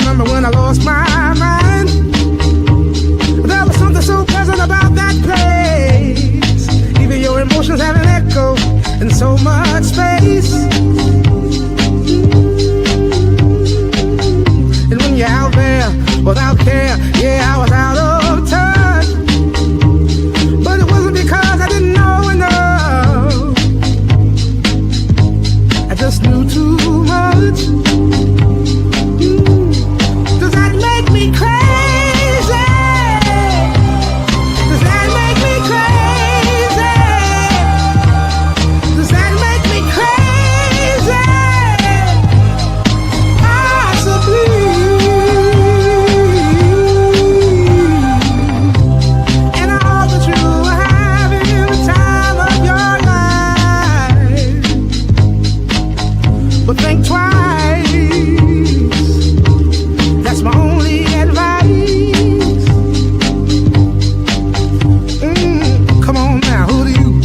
remember when I lost my mind. There was something so pleasant about that place. Even your emotions have an echo in so much space. And when you're out there without care, yeah, I was out of touch. But it wasn't because I didn't know enough. I just knew too much. Does that make me crazy? Does that make me crazy? Does that make me crazy? Possibly. And I hope that you are having the time of your life. But think twice. That's my only advice. Come on now, who do you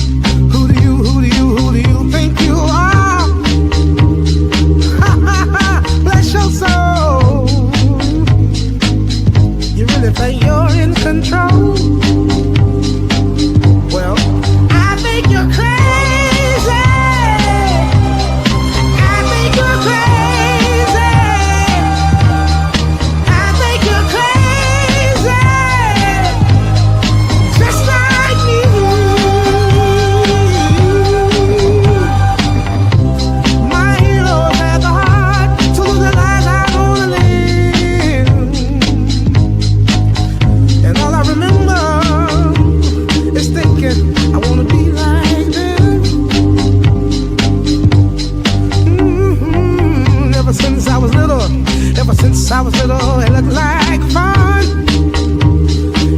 think you are? Bless your soul. You really think you're in control? Well, I think you're crazy. I think you're crazy. I think you're crazy. Just like me. My heroes had the heart to live the life I wanna live. And all I remember is thinking I wanna be like them. Ever since I was little, it looked like fun.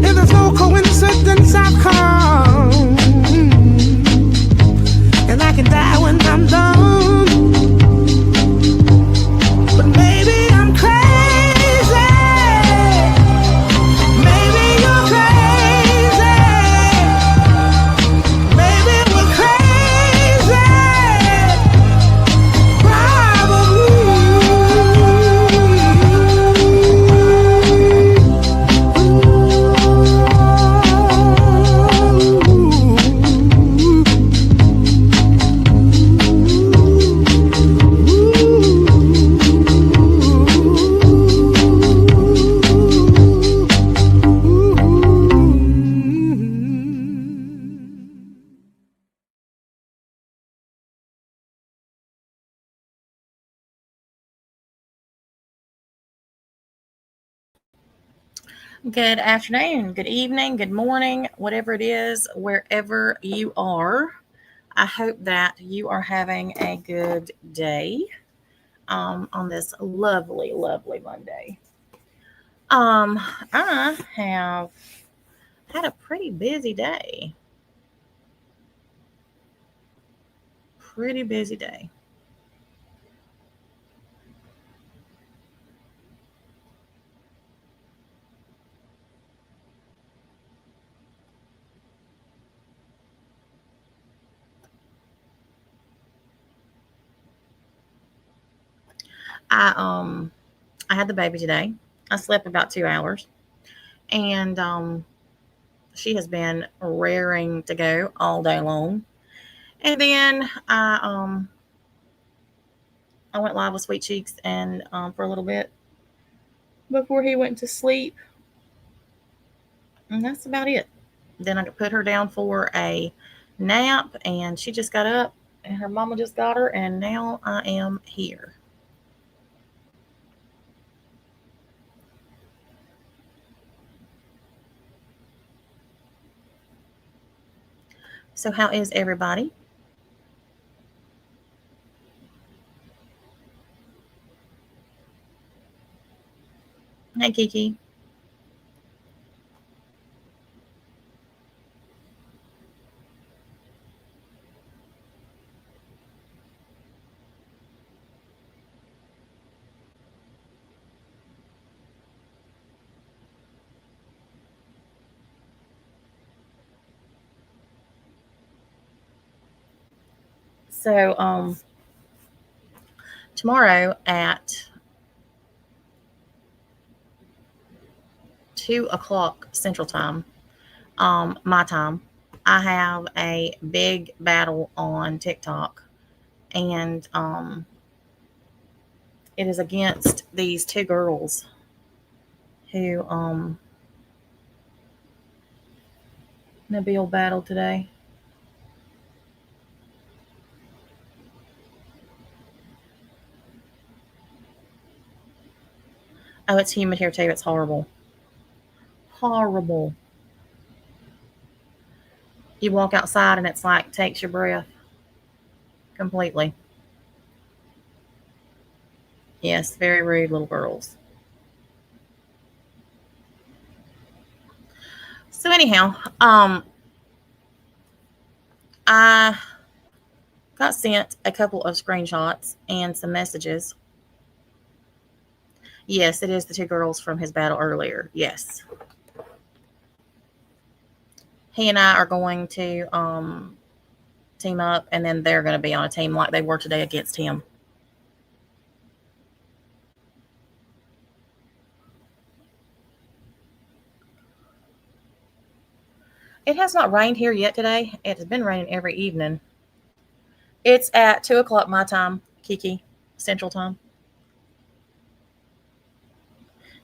And there's no coincidence I've come. And I can die when I'm done. But maybe I'm crazy. Maybe you're crazy. Maybe we're crazy. Good afternoon, good evening, good morning, whatever it is, wherever you are. I hope that you are having a good day on this lovely, lovely Monday. I have had a pretty busy day. Pretty busy day. I um I had the baby today. I slept about 2 hours, and she has been raring to go all day long. And then I went live with Sweet Cheeks and for a little bit before he went to sleep, and that's about it. Then I put her down for a nap, and she just got up, and her mama just got her, and now I am here. So, how is everybody? Hey, Kiki. So, tomorrow at 2 o'clock Central Time, my time, I have a big battle on TikTok. And it is against these two girls who Nabil battled today. Oh, it's humid here too. It's horrible. Horrible. You walk outside and it's like takes your breath completely. Yes, very rude little girls. So anyhow, I got sent a couple of screenshots and some messages. Yes, it is the two girls from his battle earlier. Yes. He and I are going to team up, and then they're going to be on a team like they were today against him. It has not rained here yet today. It has been raining every evening. It's at 2 o'clock my time, Kiki, Central Time.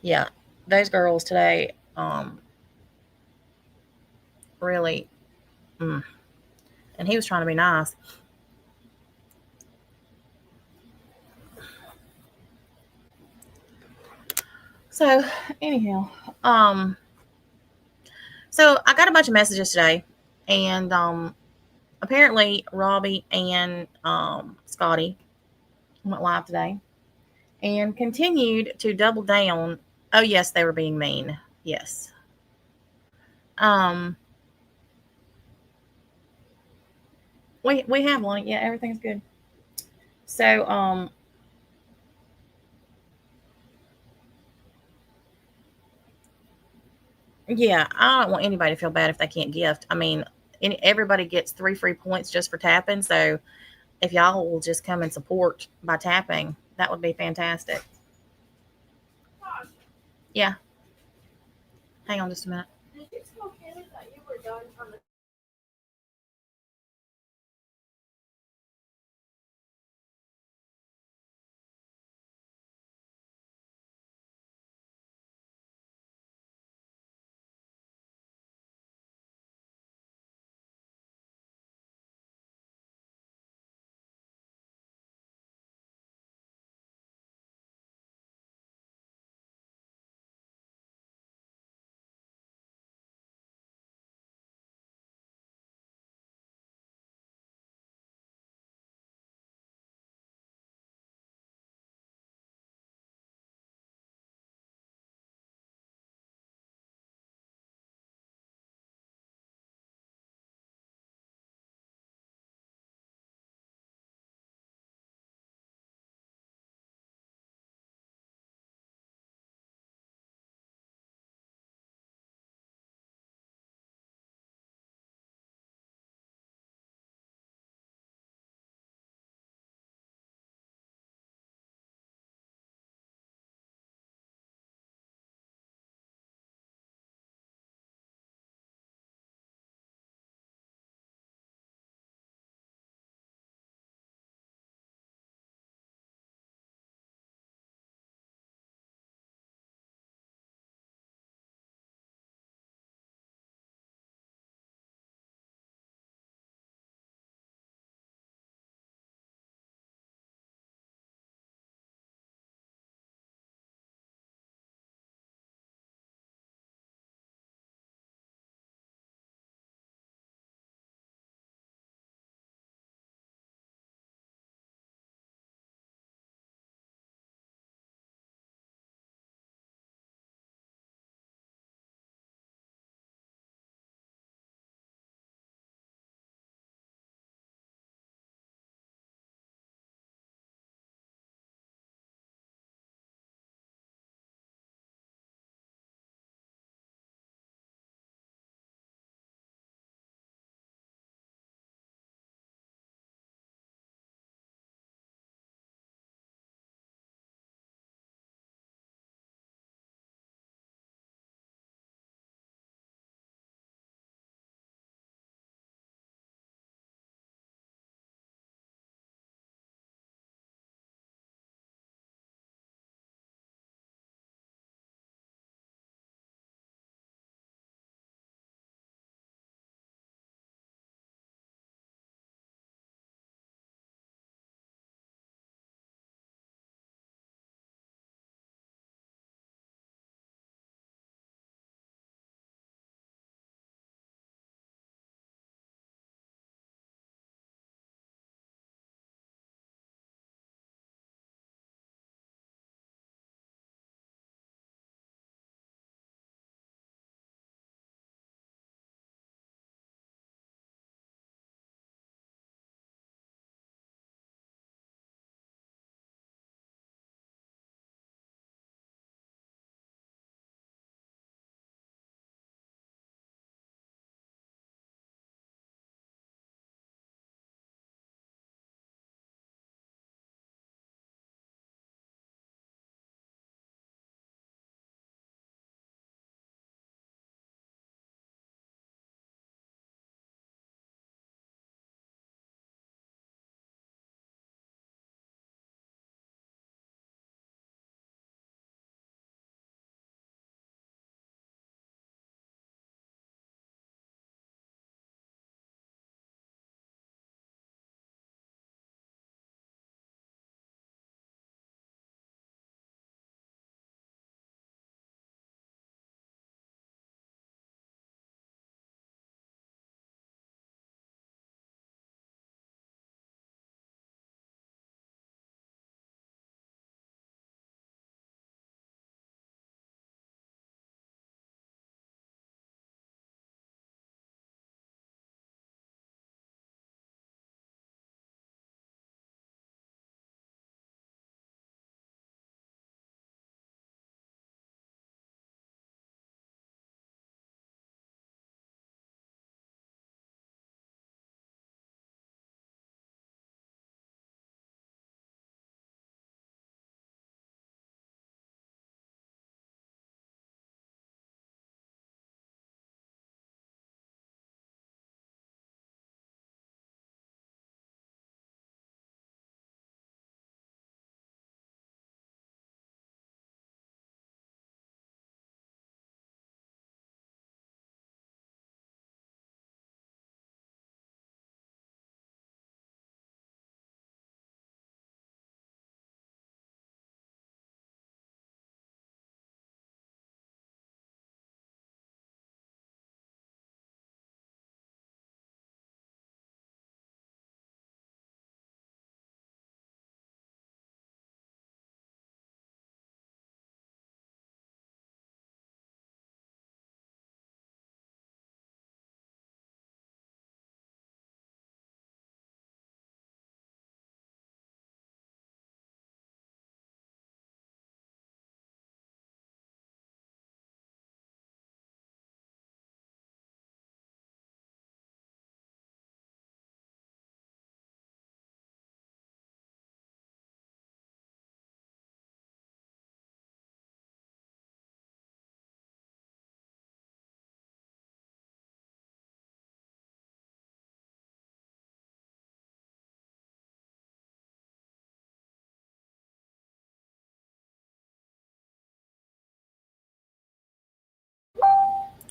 Yeah, those girls today really, mm. And he was trying to be nice. So, anyhow, so I got a bunch of messages today, and apparently Robbie and Scotty went live today and continued to double down. Oh yes, they were being mean. Yes. Um, we have one. Yeah, everything's good. So yeah, I don't want anybody to feel bad if they can't gift. I mean, everybody gets 3 free points just for tapping. So if y'all will just come and support by tapping, that would be fantastic. Yeah. Hang on just a minute.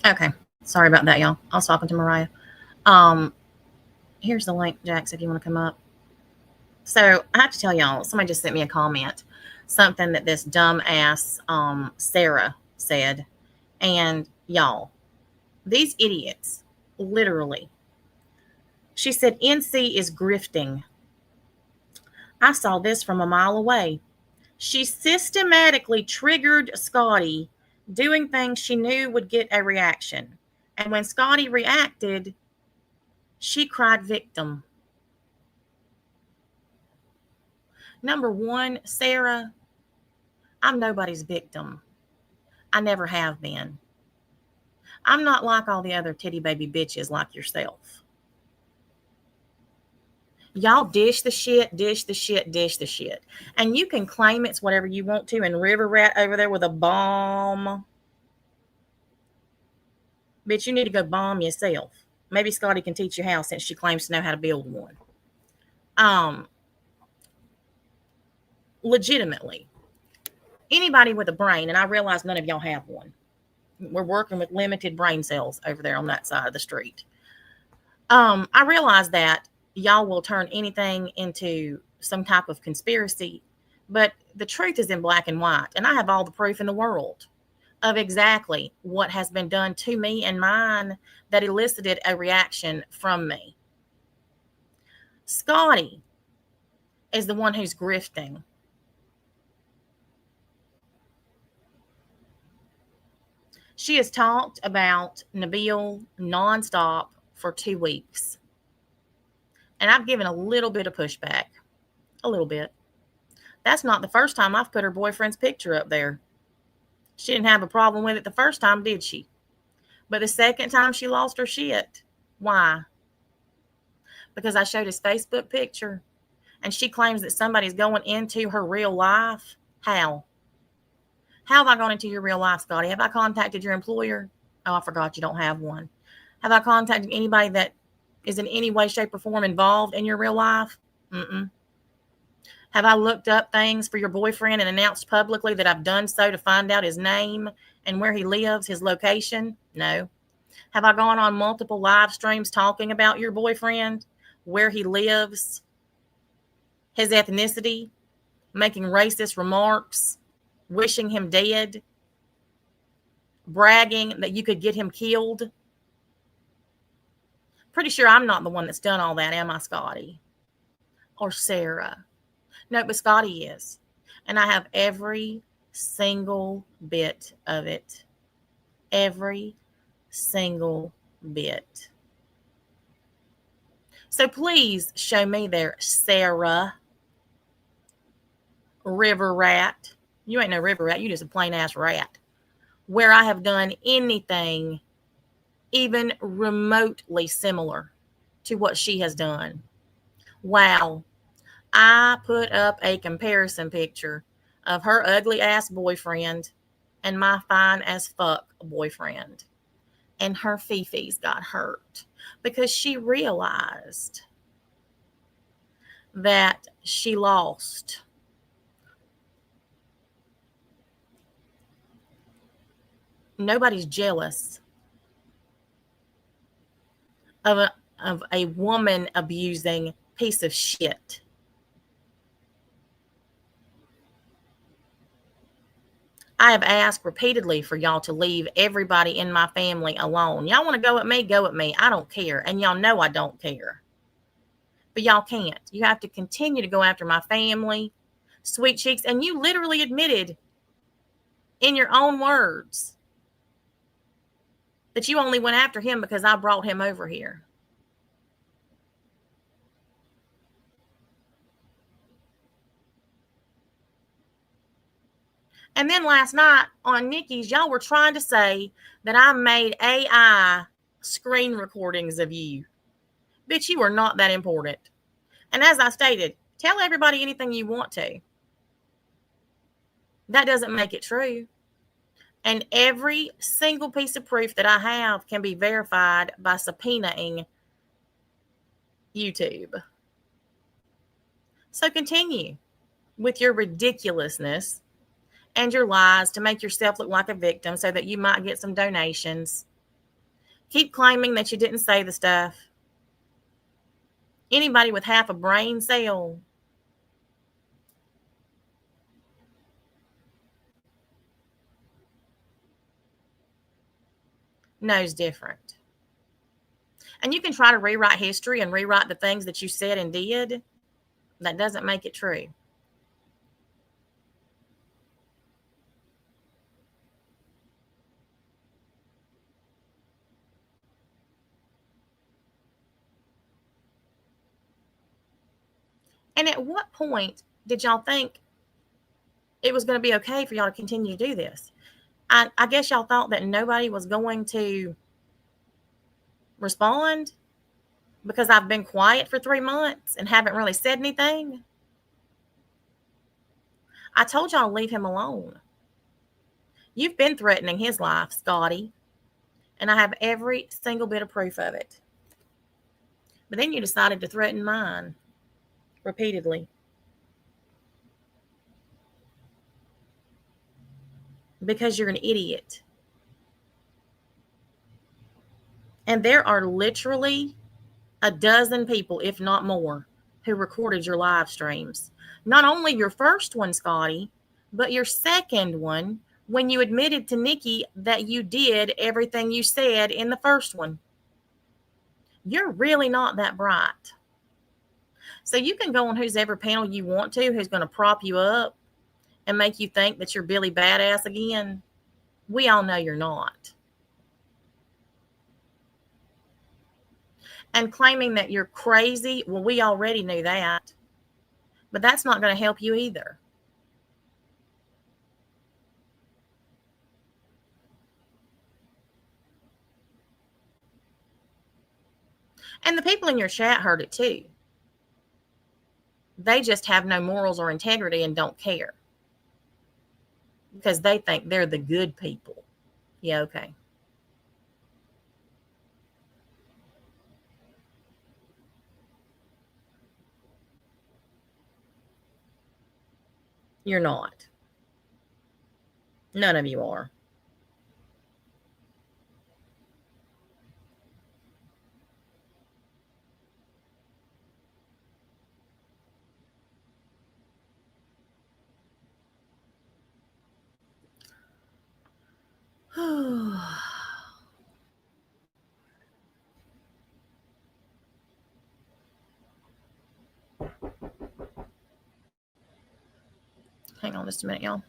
Okay. Sorry about that, y'all. I was talking to Mariah. Um, Here's the link, Jax, if you want to come up. So I have to tell y'all, somebody just sent me a comment, something that this dumbass Sarah said. And y'all, these idiots, literally, she said NC is grifting. I saw this from a mile away. She systematically triggered Scotty doing things she knew would get a reaction. And when Scotty reacted, she cried victim. Number one, Sarah, I'm nobody's victim. I never have been. I'm not like all the other titty baby bitches like yourself. Y'all dish the shit, dish the shit, dish the shit. And you can claim it's whatever you want to. And River Rat over there with a bomb. Bitch, you need to go bomb yourself. Maybe Scotty can teach you how since she claims to know how to build one. Legitimately. Anybody with a brain, and I realize none of y'all have one. We're working with limited brain cells over there on that side of the street. I realize that y'all will turn anything into some type of conspiracy, but the truth is in black and white, and I have all the proof in the world of exactly what has been done to me and mine that elicited a reaction from me. Scotty is the one who's grifting. She has talked about Nabil nonstop for 2 weeks. And I've given a little bit of pushback. A little bit. That's not the first time I've put her boyfriend's picture up there. She didn't have a problem with it the first time, did she? But the second time she lost her shit. Why? Because I showed his Facebook picture and she claims that somebody's going into her real life. How? How have I gone into your real life, Scotty? Have I contacted your employer? Oh, I forgot you don't have one. Have I contacted anybody that is in any way, shape, or form involved in your real life? Mm-mm. Have I looked up things for your boyfriend and announced publicly that I've done so to find out his name and where he lives, his location? No. Have I gone on multiple live streams talking about your boyfriend, where he lives, his ethnicity, making racist remarks, wishing him dead, bragging that you could get him killed? Pretty sure I'm not the one that's done all that, am I, Scotty? Or Sarah? No, but Scotty is. And I have every single bit of it. Every single bit. So please show me there, Sarah. River Rat. You ain't no river rat. You just a plain ass rat. Where I have done anything even remotely similar to what she has done. Wow. I put up a comparison picture of her ugly ass boyfriend and my fine as fuck boyfriend. And her fifis got hurt because she realized that she lost. Nobody's jealous of a woman abusing piece of shit. I have asked repeatedly for y'all to leave everybody in my family alone. Y'all want to go at me? Go at me. I don't care. And y'all know I don't care. But y'all can't. You have to continue to go after my family, sweet cheeks. And you literally admitted in your own words that you only went after him because I brought him over here. And then last night on Nikki's, y'all were trying to say that I made AI screen recordings of you. Bitch, you are not that important. And as I stated, tell everybody anything you want to. That doesn't make it true. And every single piece of proof that I have can be verified by subpoenaing YouTube. So continue with your ridiculousness and your lies to make yourself look like a victim so that you might get some donations. Keep claiming that you didn't say the stuff. Anybody with half a brain cell knows different. And you can try to rewrite history and rewrite the things that you said and did. That doesn't make it true. And at what point did y'all think it was going to be okay for y'all to continue to do this? I guess y'all thought that nobody was going to respond because I've been quiet for 3 months and haven't really said anything. I told y'all to leave him alone. You've been threatening his life, Scotty, and I have every single bit of proof of it. But then you decided to threaten mine repeatedly. Because you're an idiot. And there are literally a dozen people, if not more, who recorded your live streams. Not only your first one, Scotty, but your second one when you admitted to Nikki that you did everything you said in the first one. You're really not that bright. So you can go on whosever panel you want to, who's going to prop you up and make you think that you're Billy Badass again. We all know you're not. And claiming that you're crazy, well, we already knew that. But that's not going to help you either. And the people in your chat heard it too. They just have no morals or integrity and don't care. Because they think they're the good people. Yeah, okay. You're not. None of you are. Hang on just a minute, y'all.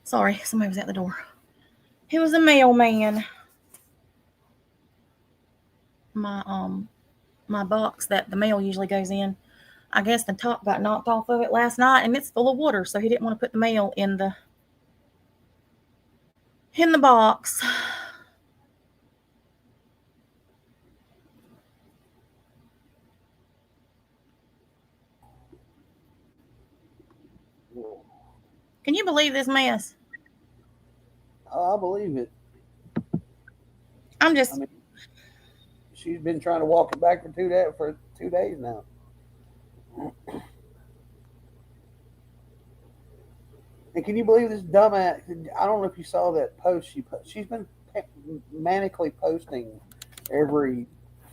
Sorry, somebody was at the door. He was a mailman. My box that the mail usually goes in. I guess the top got knocked off of it last night and it's full of water, so he didn't want to put the mail in the box. Can you believe this mess? Oh, I believe it. I'm just. I mean, she's been trying to walk it back for 2 days now. And can you believe this dumbass? I don't know if you saw that post she's been manically posting every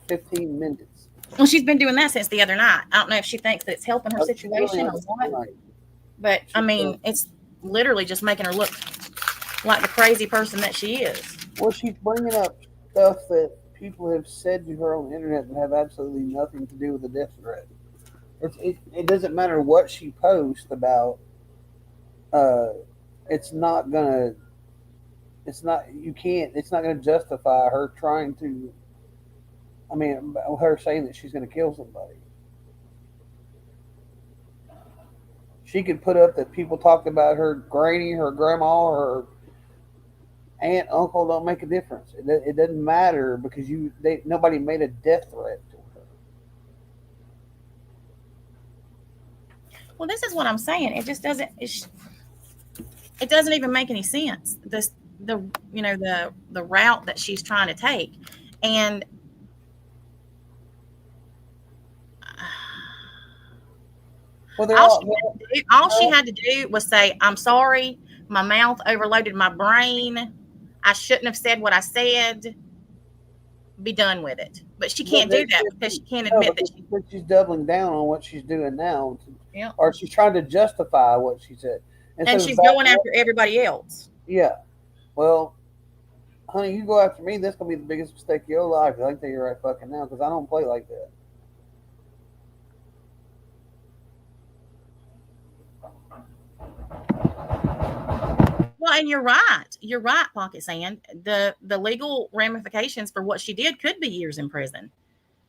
15 minutes. Well, she's been doing that since the other night. I don't know if she thinks that it's helping her She's doing situation it or what, tonight. but I She's mean, doing- it's literally just making her look like the crazy person that she is. Well, she's bringing up stuff that people have said to her on the internet that have absolutely nothing to do with the death threat. It doesn't matter what she posts about. Uh, it's not gonna. It's not. You can't. It's not gonna justify her trying to. I mean, her saying that she's gonna kill somebody. She could put up that people talked about her granny, her grandma, her aunt, uncle. Don't make a difference. It doesn't matter because nobody made a death threat to her. Well, this is what I'm saying. It just doesn't. It doesn't even make any sense. The route that she's trying to take, and Well, all she had to do was say, "I'm sorry. My mouth overloaded my brain. I shouldn't have said what I said. Be done with it." But she can't do that because she can't admit that she's doubling down on what she's doing now, yeah. or she's trying to justify what she said, And she's going after everybody else. Yeah, well, honey, you go after me. That's gonna be the biggest mistake of your life. I can tell you right fucking now because I don't play like that. Well, and you're right. You're right, Pocket Sand. The legal ramifications for what she did could be years in prison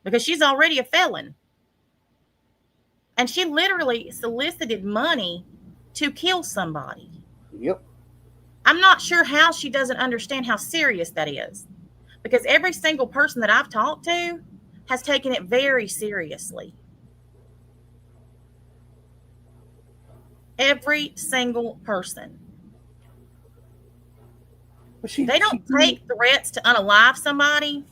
because she's already a felon. And she literally solicited money to kill somebody. Yep. I'm not sure how she doesn't understand how serious that is because every single person that I've talked to has taken it very seriously. Every single person. They don't take threats to unalive somebody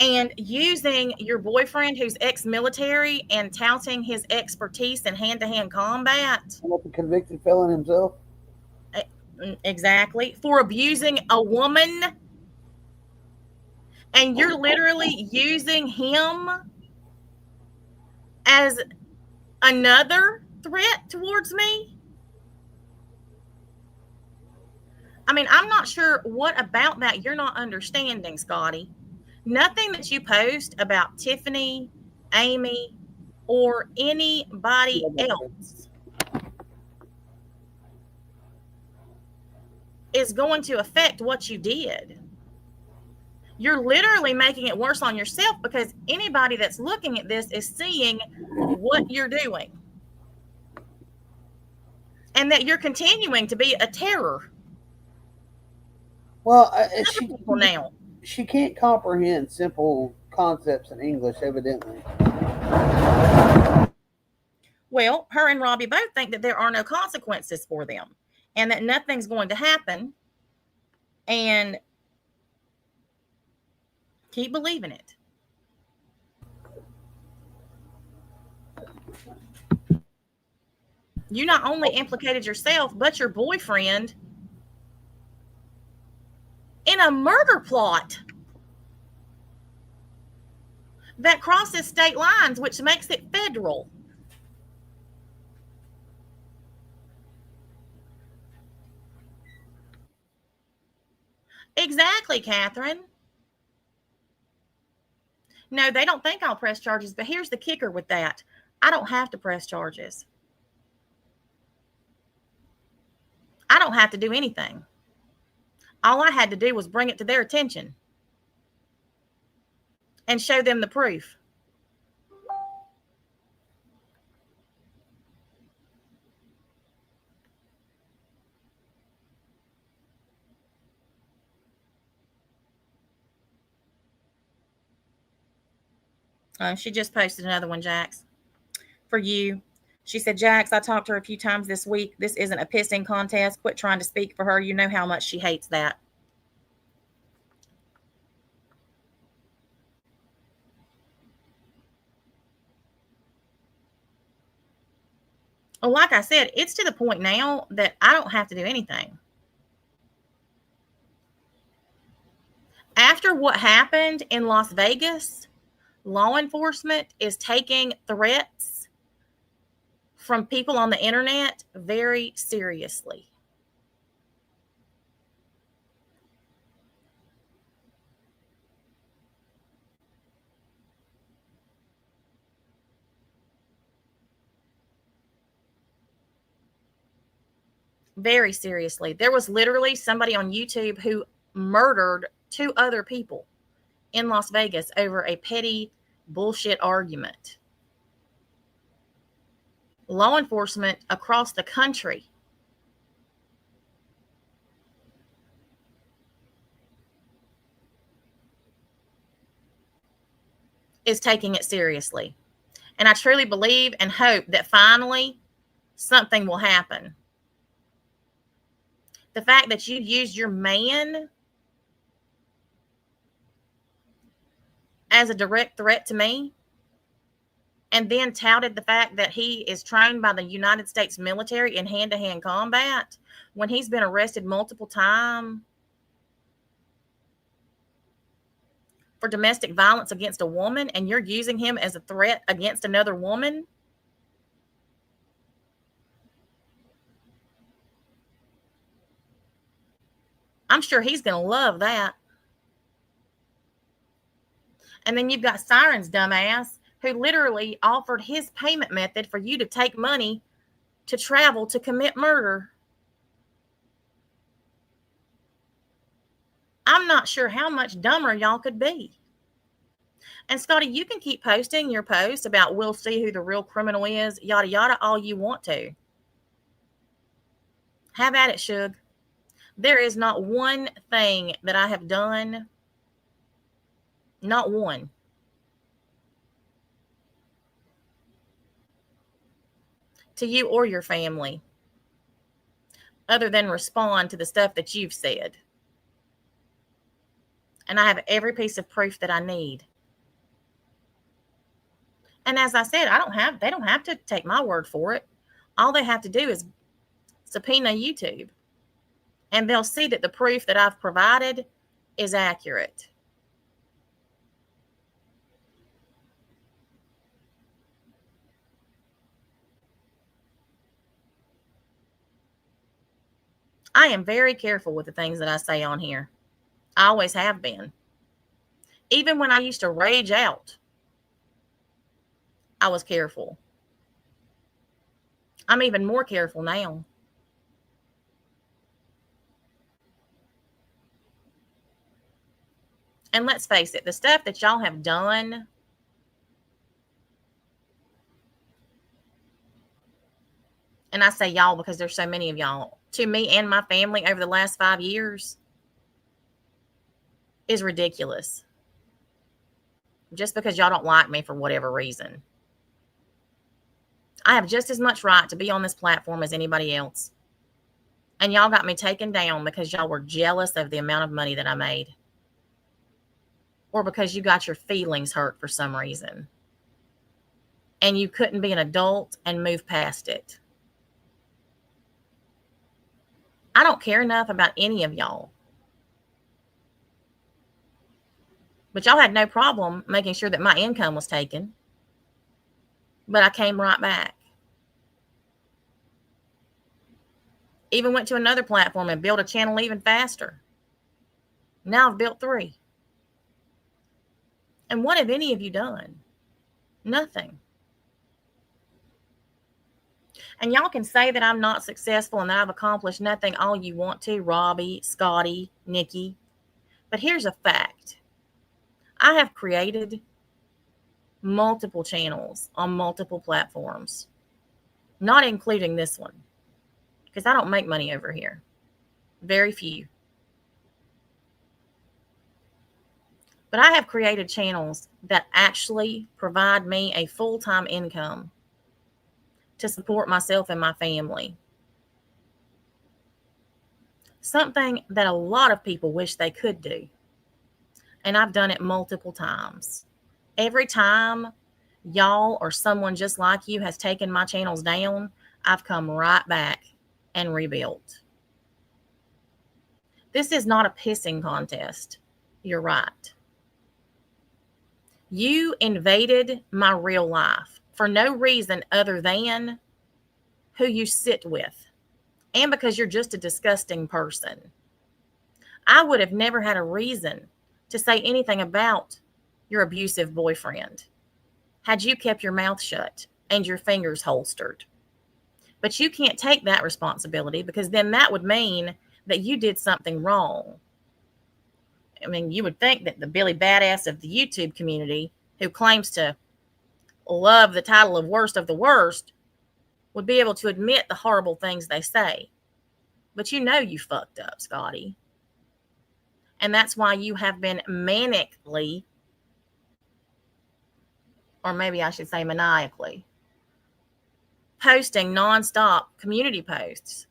and using your boyfriend who's ex-military and touting his expertise in hand-to-hand combat. Like a convicted felon himself. Exactly. For abusing a woman. And you're literally using him as another threat towards me. I mean, I'm not sure what about that you're not understanding, Scotty. Nothing that you post about Tiffany, Amy, or anybody else is going to affect what you did. You're literally making it worse on yourself because anybody that's looking at this is seeing what you're doing. And that you're continuing to be a terror. Well, she can't comprehend simple concepts in English, evidently. Well, her and Robbie both think that there are no consequences for them and that nothing's going to happen. And keep believing it. You not only implicated yourself, but your boyfriend in a murder plot that crosses state lines, which makes it federal. Exactly, Catherine. No, they don't think I'll press charges, but here's the kicker with that. I don't have to press charges. I don't have to do anything. All I had to do was bring it to their attention and show them the proof. She just posted another one, Jax, for you. She said, Jax, I talked to her a few times this week. This isn't a pissing contest. Quit trying to speak for her. You know how much she hates that. Well, like I said, it's to the point now that I don't have to do anything. After what happened in Las Vegas, Law enforcement is taking threats from people on the internet very seriously. Very seriously. There was literally somebody on YouTube who murdered 2 other people in Las Vegas over a petty bullshit argument. Law enforcement across the country is taking it seriously. And I truly believe and hope that finally something will happen. The fact that you used your man as a direct threat to me and then touted the fact that he is trained by the United States military in hand-to-hand combat when he's been arrested multiple times for domestic violence against a woman, and you're using him as a threat against another woman. I'm sure he's going to love that. And then you've got Siren's dumbass who literally offered his payment method for you to take money to travel to commit murder. I'm not sure how much dumber y'all could be. And Scotty, you can keep posting your posts about we'll see who the real criminal is, yada yada, all you want to. Have at it, Suge. There is not one thing that I have done, not one, to you or your family, other than respond to the stuff that you've said. And I have every piece of proof that I need. And as I said, they don't have to take my word for it. All they have to do is subpoena YouTube. And they'll see that the proof that I've provided is accurate. I am very careful with the things that I say on here. I always have been. Even when I used to rage out, I was careful. I'm even more careful now. And let's face it, the stuff that y'all have done, and I say y'all because there's so many of y'all, to me and my family over the last 5 years is ridiculous. Just because y'all don't like me for whatever reason. I have just as much right to be on this platform as anybody else. And y'all got me taken down because y'all were jealous of the amount of money that I made. Or because you got your feelings hurt for some reason. And you couldn't be an adult and move past it. I don't care enough about any of y'all. But y'all had no problem making sure that my income was taken. But I came right back. Even went to another platform and built a channel even faster. Now I've built 3. And what have any of you done? Nothing. And y'all can say that I'm not successful and that I've accomplished nothing all you want to, Robbie, Scotty, Nikki. But here's a fact. I have created multiple channels on multiple platforms, not including this one, because I don't make money over here. Very few. But I have created channels that actually provide me a full-time income to support myself and my family. Something that a lot of people wish they could do. And I've done it multiple times. Every time y'all or someone just like you has taken my channels down, I've come right back and rebuilt. This is not a pissing contest. You're right. You invaded my real life for no reason other than who you sit with and because you're just a disgusting person. I would have never had a reason to say anything about your abusive boyfriend had you kept your mouth shut and your fingers holstered. But you can't take that responsibility because then that would mean that you did something wrong. I mean, you would think that the Billy Badass of the YouTube community, who claims to love the title of the worst, would be able to admit the horrible things they say. But you know you fucked up, Scotty. And that's why you have been manically, or maybe I should say maniacally, posting nonstop community posts.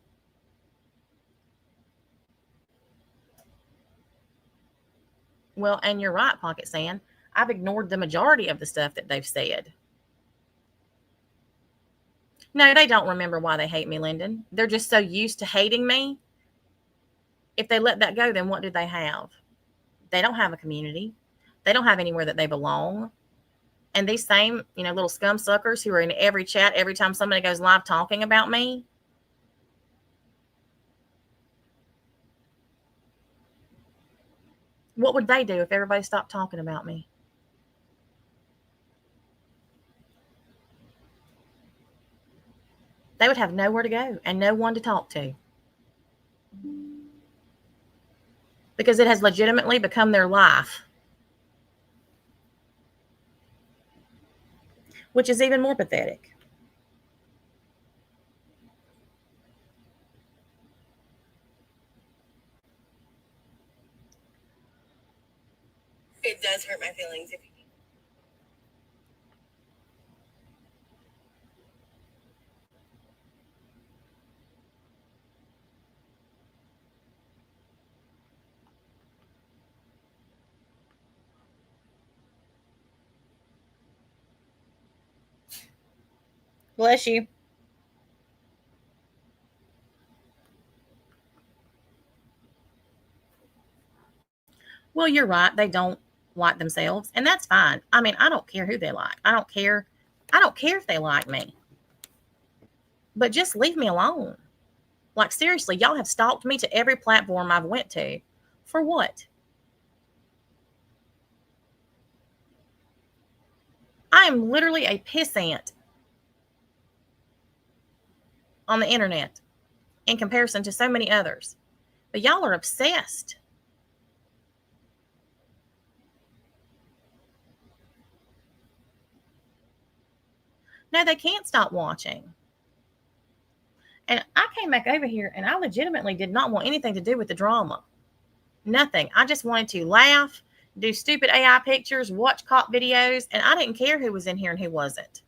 Well, and you're right, Pocket Sand. I've ignored the majority of the stuff that they've said. No, they don't remember why they hate me, Lyndon. They're just so used to hating me. If they let that go, then what do they have? They don't have a community. They don't have anywhere that they belong. And these same, little scum suckers who are in every chat every time somebody goes live talking about me, what would they do if everybody stopped talking about me? They would have nowhere to go and no one to talk to. Because it has legitimately become their life. Which is even more pathetic. It does hurt my feelings if you. Bless you. Well, you're right. They don't like themselves, and that's fine. I mean, I don't care who they like. I don't care if they like me. But just leave me alone. Like, seriously, y'all have stalked me to every platform I've went to. For what? I am literally a pissant on the internet in comparison to so many others. But y'all are obsessed. No, they can't stop watching. And I came back over here and I legitimately did not want anything to do with the drama. Nothing. I just wanted to laugh, do stupid AI pictures, watch cop videos, and I didn't care who was in here and who wasn't.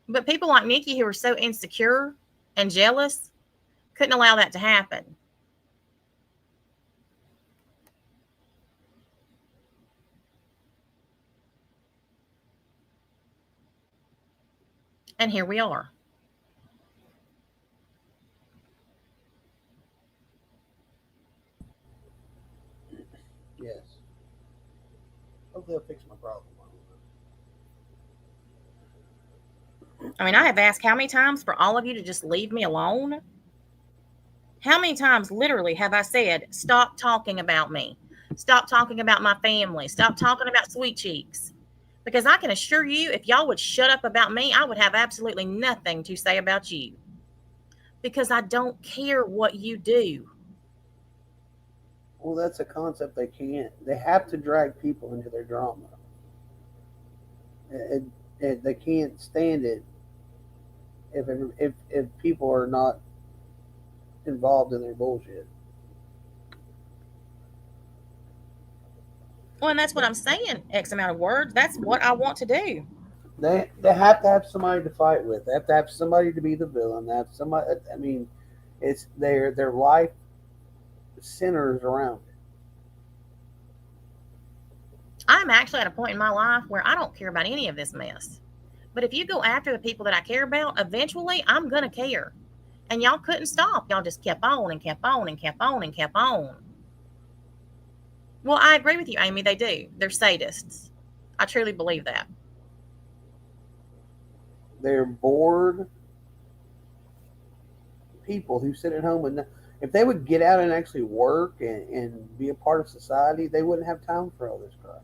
But people like Nikki who are so insecure and jealous couldn't allow that to happen. And here we are. Yes. Hopefully they'll fix my problem. I mean, I have asked how many times for all of you to just leave me alone? How many times literally have I said, stop talking about me? Stop talking about my family. Stop talking about Sweet Cheeks. Because I can assure you, if y'all would shut up about me, I would have absolutely nothing to say about you. Because I don't care what you do. Well, that's a concept they can't. They have to drag people into their drama. They can't stand it if people are not involved in their bullshit. Well, and that's what I'm saying, X amount of words. That's what I want to do. They have to have somebody to fight with. They have to have somebody to be the villain. They have somebody. I mean, it's their life centers around it. I'm actually at a point in my life where I don't care about any of this mess. But if you go after the people that I care about, eventually I'm going to care. And y'all couldn't stop. Y'all just kept on and kept on and kept on and kept on. Well, I agree with you, Amy. They do. They're sadists. I truly believe that. They're bored people who sit at home and if they would get out and actually work and be a part of society, they wouldn't have time for all this crap.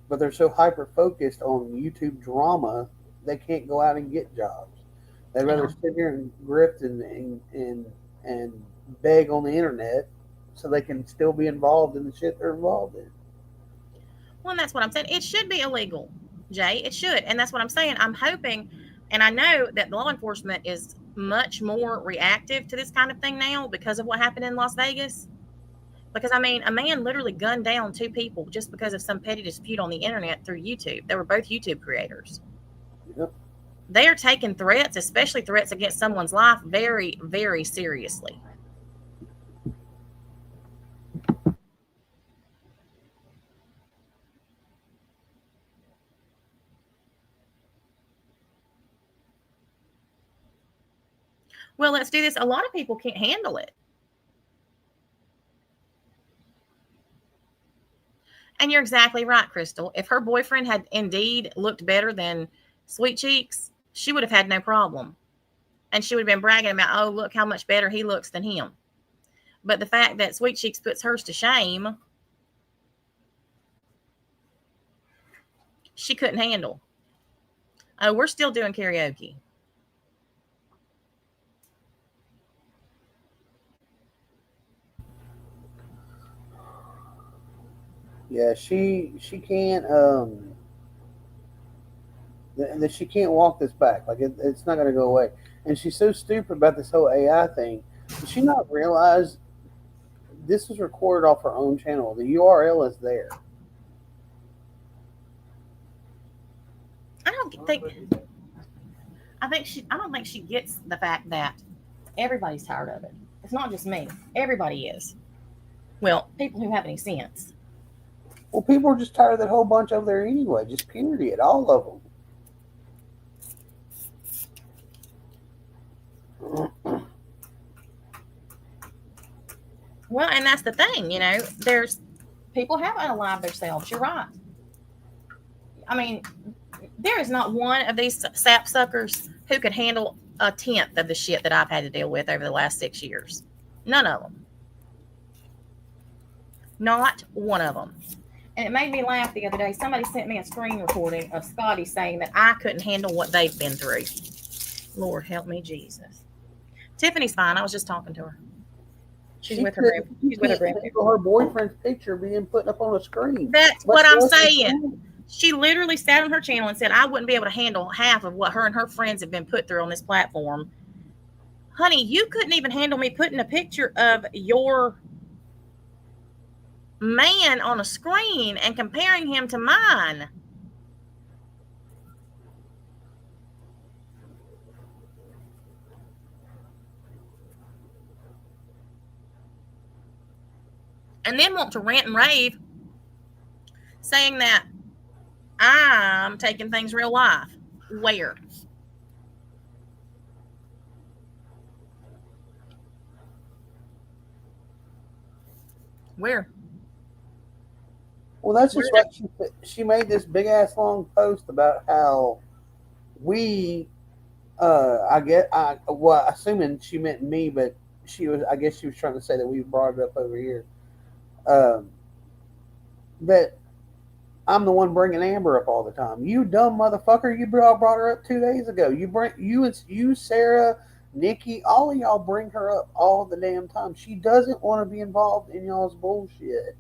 But they're so hyper focused on YouTube drama, they can't go out and get jobs. They'd rather Yeah. sit here and grift and beg on the internet so they can still be involved in the shit they're involved in. Well, and that's what I'm saying. It should be illegal, Jay. It should. And that's what I'm saying. I'm hoping, and I know that law enforcement is much more reactive to this kind of thing now because of what happened in Las Vegas. Because, I mean, a man literally gunned down two people just because of some petty dispute on the internet through YouTube. They were both YouTube creators. Yep. They are taking threats, especially threats against someone's life, very, very seriously. Well, let's do this. A lot of people can't handle it. And you're exactly right, Crystal. If her boyfriend had indeed looked better than Sweet Cheeks, she would have had no problem. And she would have been bragging about, oh, look how much better he looks than him. But the fact that Sweet Cheeks puts hers to shame, she couldn't handle. Oh, we're still doing karaoke. Yeah, she can't that she can't walk this back. Like it's not going to go away. And she's so stupid about this whole AI thing. Does she not realize this was recorded off her own channel? The URL is there. I don't think I don't think she gets the fact that everybody's tired of it. It's not just me. Everybody is. Well, people who have any sense. Well, people are just tired of that whole bunch over there anyway. Just period, all of them. Well, and that's the thing, there's people have unalived themselves. You're right. I mean, there is not one of these sap suckers who could handle a tenth of the shit that I've had to deal with over the last 6 years. None of them. Not one of them. And it made me laugh the other day. Somebody sent me a screen recording of Scotty saying that I couldn't handle what they've been through. Lord help me, Jesus. Tiffany's fine. I was just talking to her. She's with her grandparents. Her boyfriend's picture being put up on a screen. That's what I'm saying. She literally sat on her channel and said, I wouldn't be able to handle half of what her and her friends have been put through on this platform. Honey, you couldn't even handle me putting a picture of your man on a screen and comparing him to mine. And then want to rant and rave saying that I'm taking things real life. Where? Where? Well, that's just like she made this big ass long post about how we, assuming she meant me, but I guess she was trying to say that we brought it up over here. That I'm the one bringing Amber up all the time. You dumb motherfucker! You brought her up 2 days ago. You, Sarah, Nikki, all of y'all bring her up all the damn time. She doesn't want to be involved in y'all's bullshit.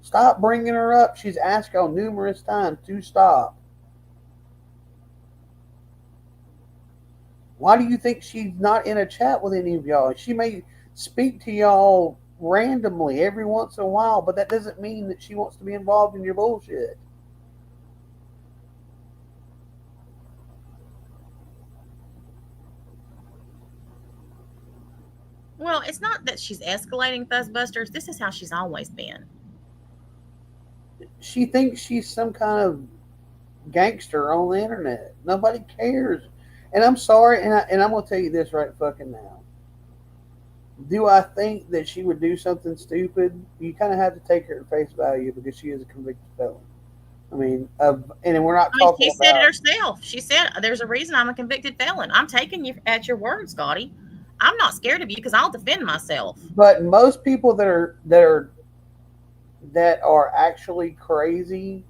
Stop bringing her up. She's asked y'all numerous times to stop. Why do you think she's not in a chat with any of y'all? She may speak to y'all randomly every once in a while, but that doesn't mean that she wants to be involved in your bullshit. Well, it's not that she's escalating, Fuzzbusters. This is how she's always been. She thinks she's some kind of gangster on the internet. Nobody cares. And I'm sorry, and I'm going to tell you this right fucking now. Do I think that she would do something stupid? You kind of have to take her at face value because she is a convicted felon. I mean, and we're not I mean, talking she said it about. herself. She said, "There's a reason I'm a convicted felon. I'm taking you at your word, Scotty. I'm not scared of you because I'll defend myself." But most people that are actually crazy,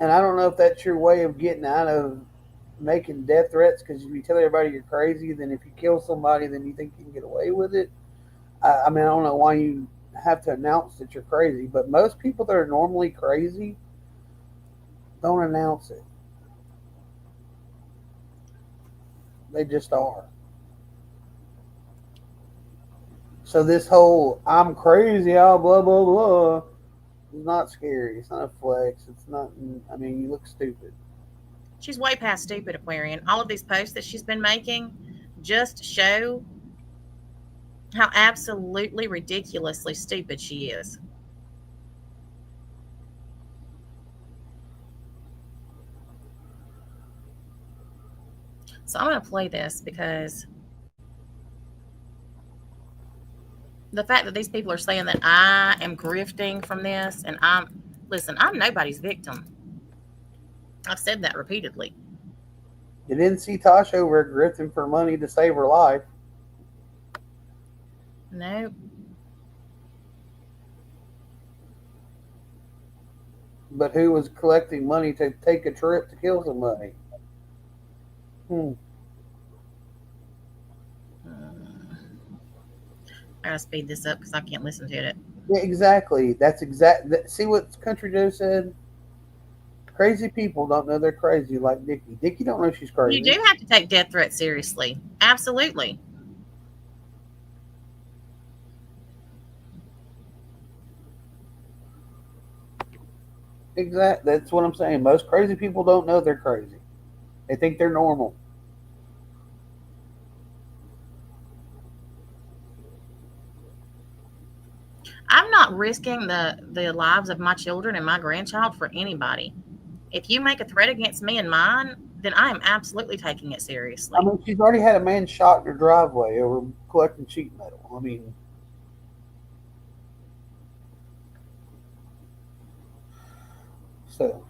and I don't know if that's your way of getting out of making death threats because if you tell everybody you're crazy, then if you kill somebody, then you think you can get away with it. I mean, I don't know why you have to announce that you're crazy, but most people that are normally crazy don't announce it. They just are. So this whole "I'm crazy," blah blah blah, is not scary. It's not a flex. It's not. I mean, you look stupid. She's way past stupid, Aquarian. All of these posts that she's been making just show how absolutely ridiculously stupid she is. So I'm going to play this because the fact that these people are saying that I am grifting from this, and listen, I'm nobody's victim. I've said that repeatedly. You didn't see Tasha over grifting for money to save her life, No, but who was collecting money to take a trip to kill somebody? Hmm. I gotta speed this up because I can't listen to it. Yeah, exactly. That's exact. See what Country Joe said? Crazy people don't know they're crazy, like Dickie. Dickie don't know she's You crazy. do have to take death threats seriously. Absolutely. Exact. That's what I'm saying. Most crazy people don't know they're crazy. They think they're normal. I'm not risking the lives of my children and my grandchild for anybody. If you make a threat against me and mine, then I am absolutely taking it I seriously. mean, she's already had a man shot in her driveway over collecting sheet metal. I mean, so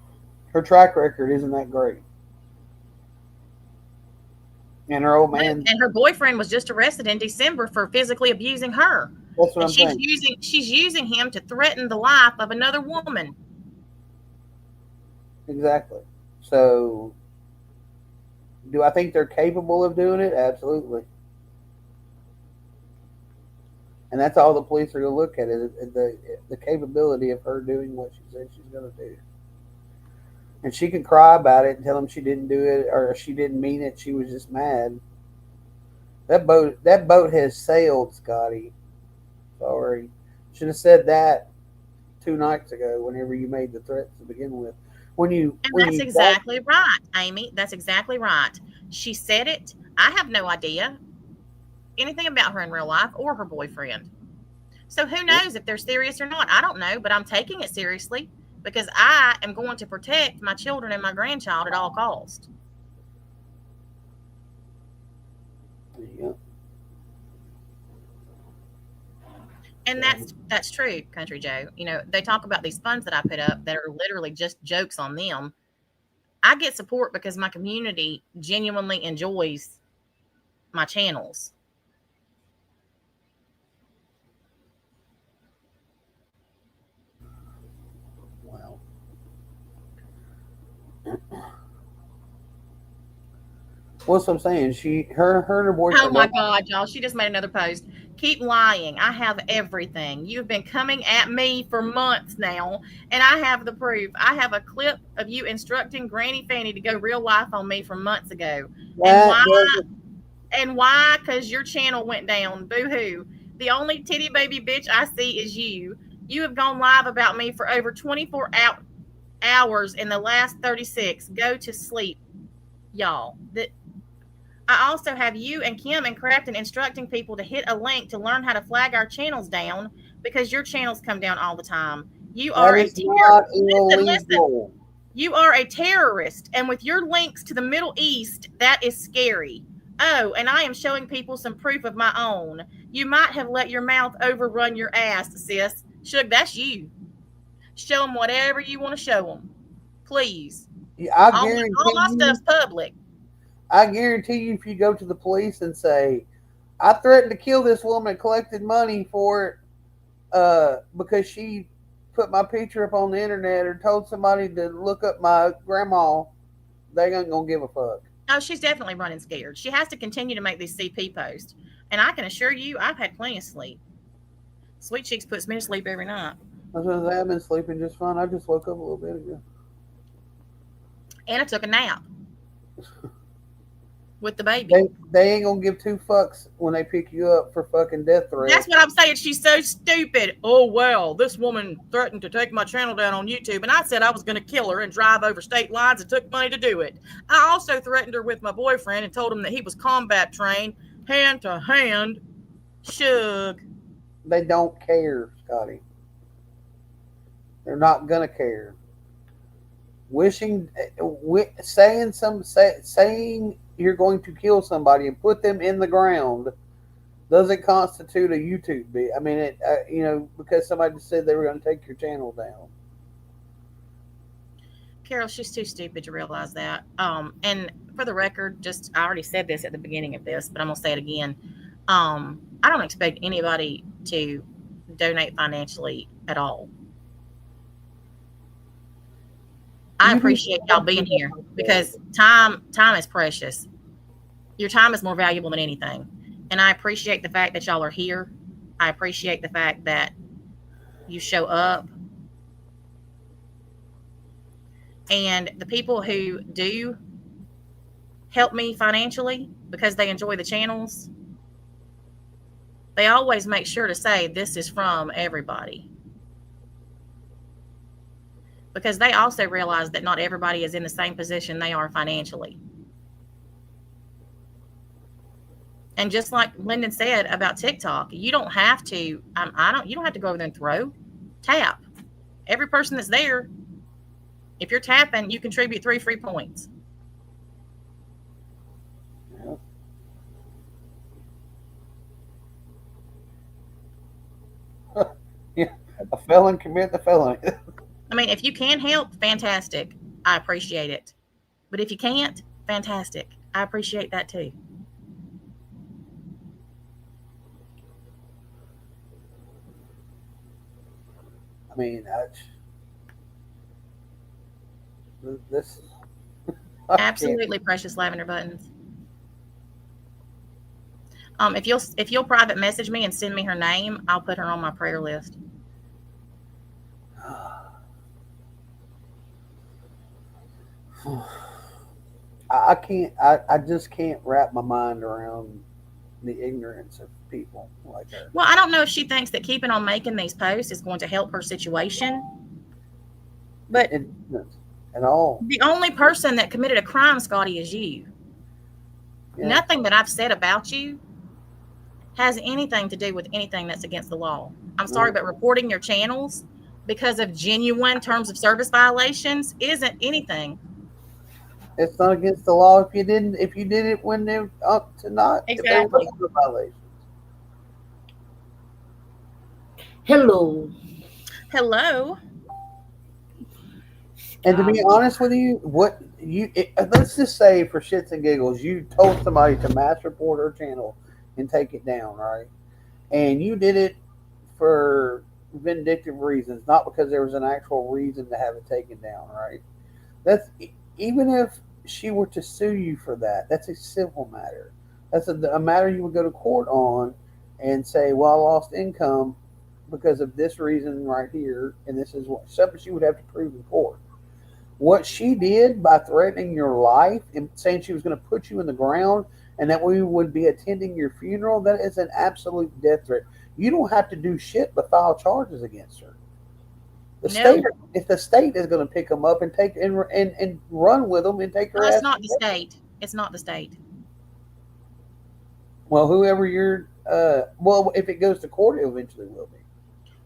her track record isn't that great. And her old No, man, and her boyfriend was just arrested in December for physically abusing her. that's what And I'm saying. she's using him to threaten the life of another woman. Exactly. So, do I think they're capable of doing it? Absolutely. And that's all the police are going to look at is the capability of her doing what she said she's going to do. And she can cry about it and tell them she didn't do it or she didn't mean it. She was just mad. That boat has sailed, Scotty. Sorry, should have said that 2 nights ago. Whenever you made the threats to begin with, when you And when that's you got exactly right, Amy. That's exactly right. She said it. I have no idea anything about her in real life or her boyfriend. So who knows if they're serious or not? I don't know, but I'm taking it seriously because I am going to protect my children and my grandchild at all cost. yeah, And so that's true, Country Joe. You know, they talk about these funds that I put up that are literally just jokes on them. I get support because my community genuinely enjoys my channels. well, what's I'm saying? Her and her Oh boyfriend my don't. God, y'all. She just made another post. Keep lying. I have everything. You've been coming at me for months now, and I have the proof. I have a clip of you instructing Granny Fanny to go real life on me from months ago. And That why? doesn't. And why? Because your channel went down. Boo hoo. The only titty baby bitch I see is you. You have gone live about me for over 24 hours in the last 36. Go to sleep, y'all. I also have you and Kim and Crafton instructing people to hit a link to learn how to flag our channels down because your channels come down all the time. You That are a is not listen. illegal. You are a terrorist, and with your links to the Middle East, that is scary. Oh, and I am showing people some proof of my own. You might have let your mouth overrun your ass, sis. Shug, that's you. Show them whatever you want to show them. Please. Yeah, I All guarantee my you. stuff's public. I guarantee you, if you go to the police and say, "I threatened to kill this woman and collected money for it because she put my picture up on the internet or told somebody to look up my grandma," they ain't gonna give a fuck. Oh, she's definitely running scared. She has to continue to make these CP posts. And I can assure you, I've had plenty of sleep. Sweet Cheeks puts me to sleep every night. I was I've been sleeping just fine. I just woke up a little bit ago. And I took a nap with the baby. They ain't gonna give two fucks when they pick you up for fucking death threats. That's what I'm saying. She's so stupid. Oh, well, this woman threatened to take my channel down on YouTube, and I said I was going to kill her and drive over state lines and took money to do it. I also threatened her with my boyfriend and told him that he was combat trained, hand to hand. Shug. They don't care, Scotty. They're not gonna care. Saying you're going to kill somebody and put them in the ground doesn't constitute a YouTube video. I mean, because somebody said they were going to take your channel down. Carol, she's too stupid to realize that. And for the record, I already said this at the beginning of this, but I'm gonna say it again. I don't expect anybody to donate financially at all. I appreciate y'all being here because time is precious. Your time is more valuable than anything. And I appreciate the fact that y'all are here. I appreciate the fact that you show up. And the people who do help me financially because they enjoy the channels, they always make sure to say this is from everybody. Because they also realize that not everybody is in the same position they are financially. And just like Lyndon said about TikTok, you don't have to. You don't have to go over there and throw. Tap. Every person that's there. If you're tapping, you contribute 3 free points. Yeah, a felon commit the felony. I mean, if you can help, fantastic. I appreciate it. But if you can't, fantastic. I appreciate that too. I mean, this absolutely precious lavender buttons. If you'll private message me and send me her name, I'll put her on my prayer list. I just can't wrap my mind around the ignorance of people like that. Well, I don't know if she thinks that keeping on making these posts is going to help her situation. But at all. The only person that committed a crime, Scotty, is you. Yeah. Nothing that I've said about you has anything to do with anything that's against the law. I'm sorry, but reporting your channels because of genuine terms of service violations isn't anything. It's not against the law if you did it when they're up to not. Exactly. If there were violations. Hello. Hello. And to be honest with you, let's just say for shits and giggles, you told somebody to mass report her channel and take it down, right? And you did it for vindictive reasons, not because there was an actual reason to have it taken down, right? That's even if she were to sue you for that, that's a civil matter. That's a matter you would go to court on and say, well, I lost income because of this reason right here, and this is what something she would have to prove in court. What she did by threatening your life and saying she was going to put you in the ground and that we would be attending your funeral, that is an absolute death threat. You don't have to do shit but file charges against her. State, if the state is going to pick them up and take and run with them and take her ass. It's not the state. It's not the state. Well, whoever you're, if it goes to court, it eventually will be.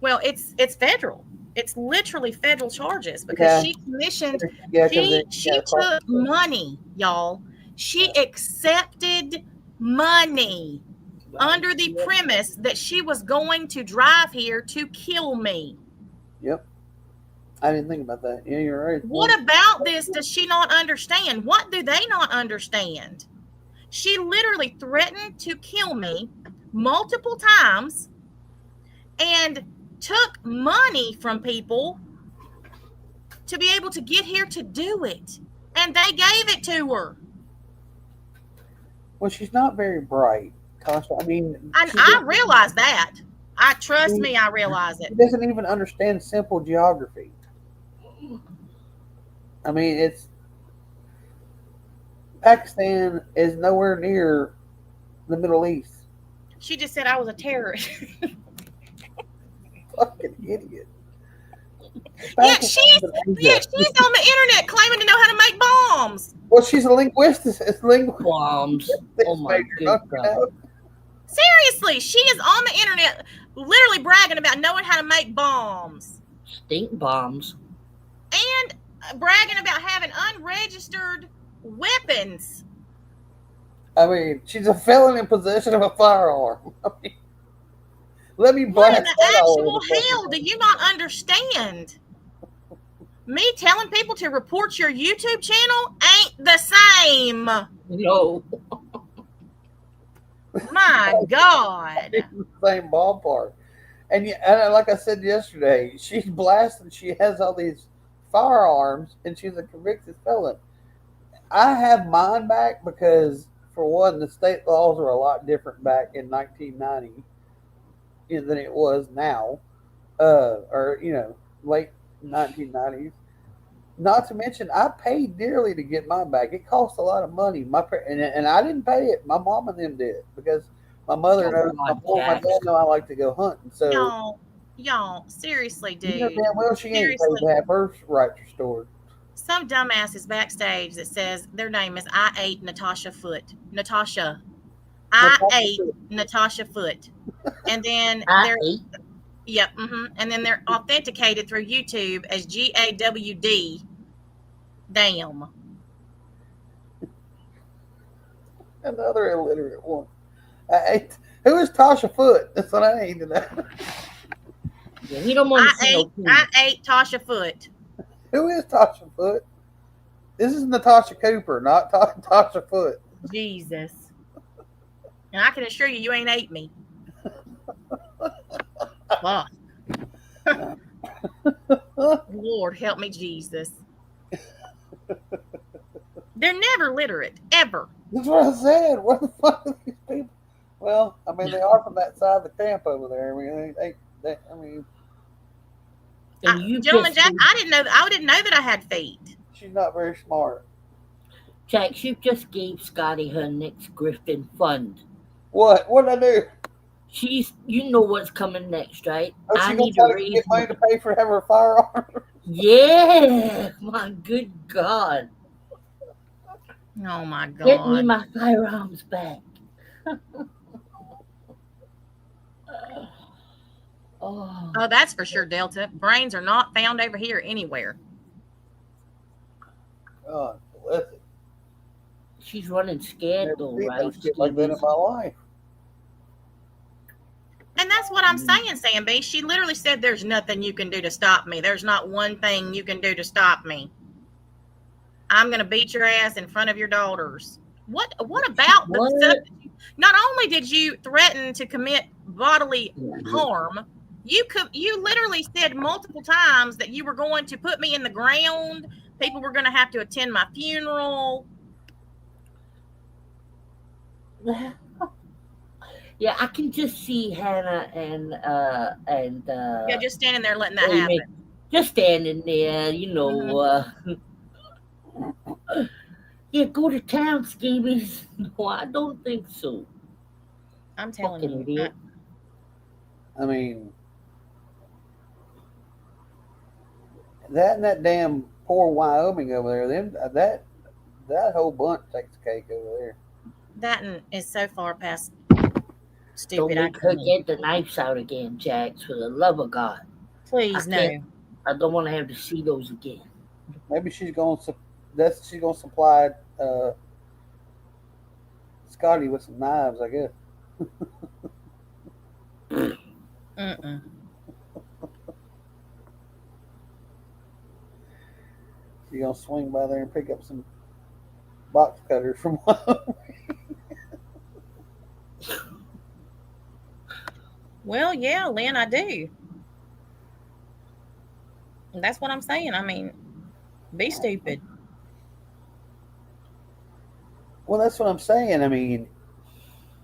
Well, it's federal. It's literally federal charges because she commissioned. She took money, y'all. She accepted money under the premise that she was going to drive here to kill me. Yep. I didn't think about that. Yeah, you're right. What about this does she not understand? What do they not understand? She literally threatened to kill me multiple times and took money from people to be able to get here to do it. And they gave it to her. Well, she's not very bright, Tasha. I mean, And I realize that. Trust me, I realize it. She doesn't even understand simple geography. I mean, it's Pakistan is nowhere near the Middle East. She just said I was a terrorist. Fucking idiot. Yeah, she's on the internet claiming to know how to make bombs. Well, she's a linguist. It's Bombs. Oh my God. Seriously, she is on the internet literally bragging about knowing how to make bombs. Stink bombs. And bragging about having unregistered weapons. I mean, she's a felon in possession of a firearm. I mean, let me What blast in the actual hell do you not understand? Me telling people to report your YouTube channel ain't the same. No. My God. It's the same ballpark. And like I said yesterday, she's blasting. She has all these firearms, and she's a convicted felon. I have mine back because, for one, the state laws were a lot different back in 1990 than it was now, or late 1990s. Not to mention, I paid dearly to get mine back. It cost a lot of money. And I didn't pay it. My mom and them did because my mother knows, my dad know I like to go hunting. So y'all, seriously, dude. You know damn well she ain't paid to have her rights restored. Some dumbass is backstage that says their name is I ate Natasha Foot. Natasha. I ate Natasha Foot. And then they're yep, and then they're authenticated through YouTube as GAWD. Damn. Another illiterate one. Who is Tasha Foot? That's what I need to know. Yeah, we don't want to see I ate Tasha Foot. Who is Tasha Foot? This is Natasha Cooper, not Tasha Foot. Jesus. And I can assure you, you ain't ate me. Fuck. Lord help me, Jesus. They're never literate, ever. That's what I said. What the fuck are these people? Well, I mean, they are from that side of the camp over there. I mean, Gentleman Jack, I didn't know that I had feet. She's not very smart. Jack, you just gave Scotty her next Griffin fund. What? What did I do? You know what's coming next, right? Oh, I need to get money to pay for her firearm. Yeah, my good God. Oh my God. Get me my firearms back. Oh, that's for sure, Delta. Brains are not found over here anywhere. God bless it. She's running scared though, right? Shit like that in my life. And that's what I'm saying, Sam B. She literally said there's nothing you can do to stop me. There's not one thing you can do to stop me. I'm going to beat your ass in front of your daughters. What about the stuff? Not only did you threaten to commit bodily harm, you literally said multiple times that you were going to put me in the ground. People were going to have to attend my funeral. Yeah, I can just see Hannah and yeah, just standing there letting that happen. Just standing there, yeah, go to town, scabies. No, I don't think so. I'm telling you. Idiot. I mean, that damn poor Wyoming over there, that whole bunch takes cake over there. That is so far past stupid. Don't make her get the knives out again, Jax, for the love of God. Please, no. I don't want to have to see those again. Maybe she's going to supply Scotty with some knives, I guess. Mm-mm. You're gonna swing by there and pick up some box cutters from Well, yeah, Lynn, I do. That's what I'm saying. I mean, be stupid. Well, that's what I'm saying. I mean,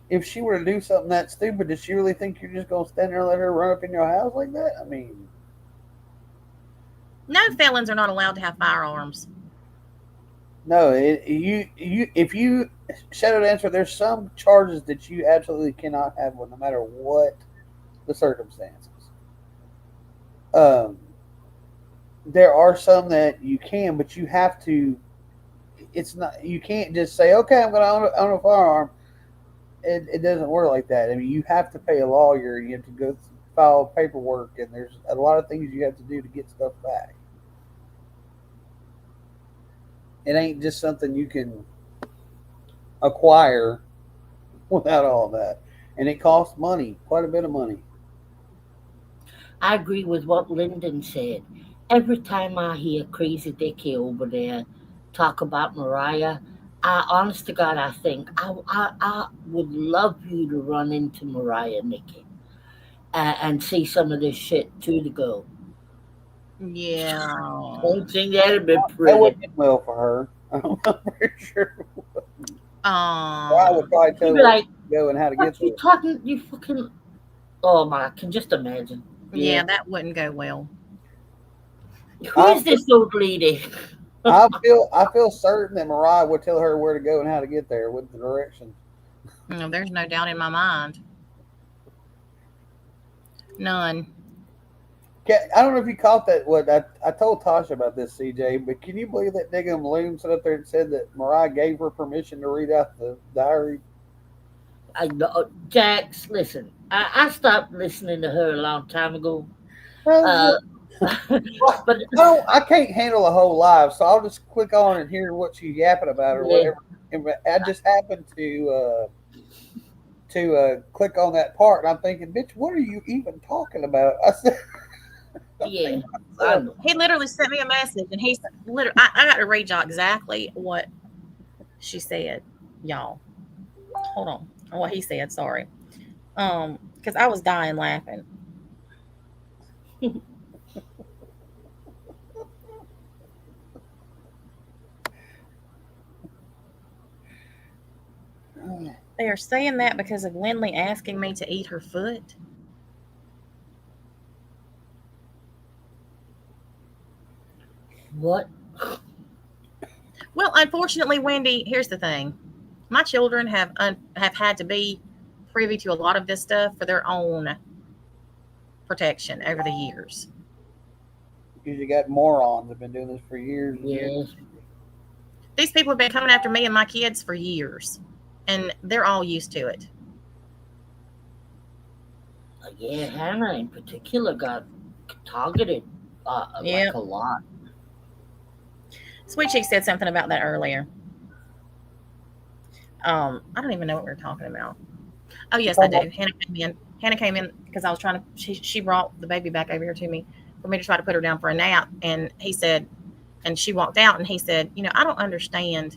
if she were to do something that stupid, does she really think you're just gonna stand there and let her run up in your house like that? I mean, No, felons are not allowed to have firearms. no. If you shadow dancer, there's some charges that you absolutely cannot have one, no matter what the circumstances. Um, there are some that you can, but you have to. It's not. You can't just say, "Okay, I'm going to own a firearm." It doesn't work like that. I mean, you have to pay a lawyer. You have to go file paperwork, and there's a lot of things you have to do to get stuff back. It ain't just something you can acquire without all that, and it costs money, quite a bit of money. I agree with what Lyndon said. Every time I hear Crazy Dickie over there talk about Mariah, honest to God, I think I would love you to run into Mariah, Nikki, and say some of this shit to the girl. Yeah. Don't think that'd be That pretty. wouldn't end well for her. I'm pretty sure. I Um. would probably tell She'd her be where like, to go and how to get "What you there. talking? You fucking." Oh my! I can just imagine. Yeah, Yeah. that wouldn't go well. Who I is this old lady? I feel certain that Mariah would tell her where to go and how to get there with the directions. No, there's no doubt in my mind. None. I don't know if you caught that. What I told Tasha about this, CJ, but can you believe that nigga Loon stood up there and said that Mariah gave her permission to read out the diary? I know, Jax. Listen, I stopped listening to her a long time ago. Uh, Well, but I can't handle a whole live, so I'll just click on and hear what she's yapping about or yeah, whatever. And I just happened to click on that part, and I'm thinking, bitch, what are you even talking about? I said, I'm yeah, thinking to I myself, know. He literally sent me a message, and he's literally. I got to read y'all exactly what she said, y'all. Hold on. What he said. Sorry. Because I was dying laughing. They are saying that because of Lindley asking me to eat her foot. What? Well, unfortunately, Wendy, here's the thing. My children have had to be privy to a lot of this stuff for their own protection over the years. because you got morons that have been doing this for years and years. Yes, These people have been coming after me and my kids for years, and they're all used to it. yeah. Hannah in particular got targeted like Yep. a lot. Sweet Cheek said something about that earlier. I don't even know what we were talking about. Oh yes, I do. Hannah came in. Hannah came in because I was trying to. She brought the baby back over here to me for me to try to put her down for a nap, and he said, and she walked out, and he said, I don't understand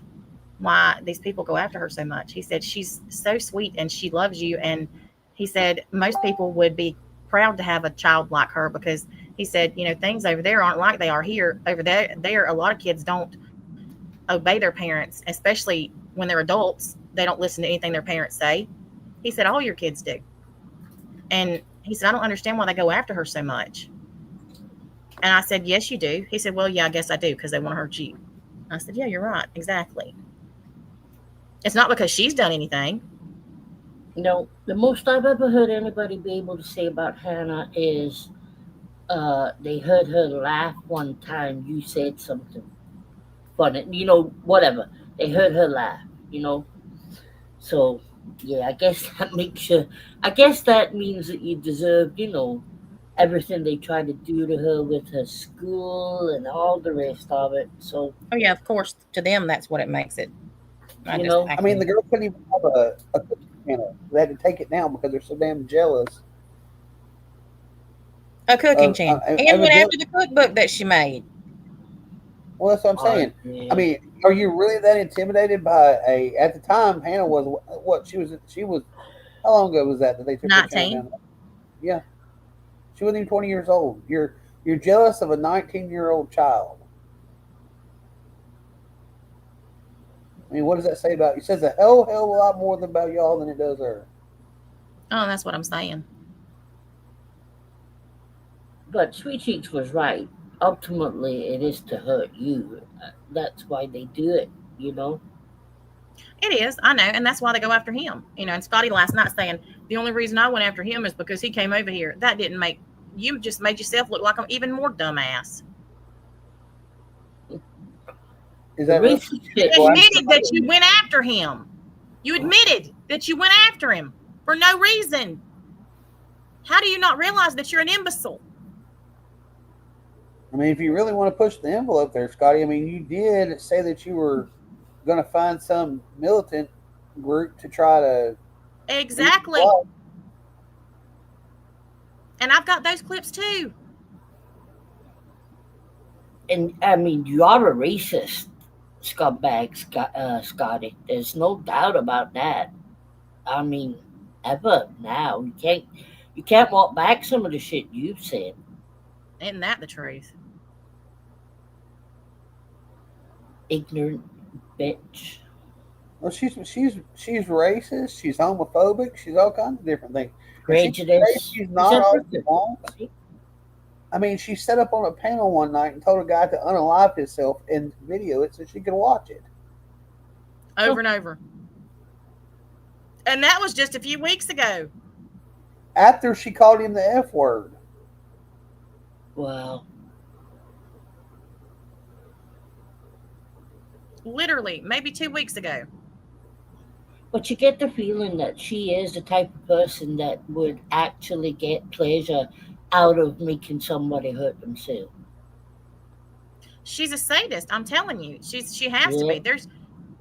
why these people go after her so much. He said she's so sweet and she loves you, and he said most people would be proud to have a child like her because he said things over there aren't like they are here. Over there a lot of kids don't obey their parents, especially when they're adults. They don't listen to anything their parents say. He said all your kids do, and he said I don't understand why they go after her so much. And I said yes, you do. He said, well, yeah, I guess I do because they want to hurt you. I said, yeah, you're right, exactly. It's not because she's done anything. The most I've ever heard anybody be able to say about Hannah is they heard her laugh one time. You said something funny, whatever. They heard her laugh, you know. So yeah, I guess that makes you. I guess that means that you deserve, everything they tried to do to her with her school and all the rest of it. So Oh yeah, of course. To them, that's what it makes it. I You just know, I mean, the acting. girl couldn't even have a cooking channel. They had to take it down because they're so damn jealous A cooking of channel. And went evidently. after the cookbook that she made. Well, that's what I'm oh saying. I yeah, mean, are you really that intimidated by a? At the time, Hannah was what she was. How long ago was that they took her channel 19. down? Yeah, she wasn't even 20 years old. You're jealous of a 19-year-old child. I mean, what does that say about you? It says a hell of a lot more than about y'all than it does her. Oh, that's what I'm saying. but Sweet Cheeks was right. Ultimately, it is to hurt you. That's why they do it. You know. It is, I know, and that's why they go after him. And Scotty last night saying the only reason I went after him is because he came over here. That didn't make you just made yourself look like an even more dumbass. Is The that really? racist You shit. Go after admitted that somebody? you went after him. You admitted that you went after him for no reason. How do you not realize that you're an imbecile? I mean, if you really want to push the envelope there, Scotty, I mean, you did say that you were going to find some militant group to try to beat you Exactly. up. And I've got those clips too. And I mean, you are a racist scumbag, Scotty. There's no doubt about that. I mean, ever now you can't walk back some of the shit you've said. Isn't that the truth? Ignorant bitch. Well, she's racist. She's homophobic. She's all kinds of different things. And she says Prejudice. she's It's not all she everything. wants. Right? I mean, she set up on a panel one night and told a guy to unalive himself and video it so she could watch it. Over and over. And that was just a few weeks ago. After she called him the F word. Well, Literally, maybe 2 weeks ago. but you get the feeling that she is the type of person that would actually get pleasure out of making somebody hurt themselves. She's a sadist. I'm telling you, she has to Yeah. be.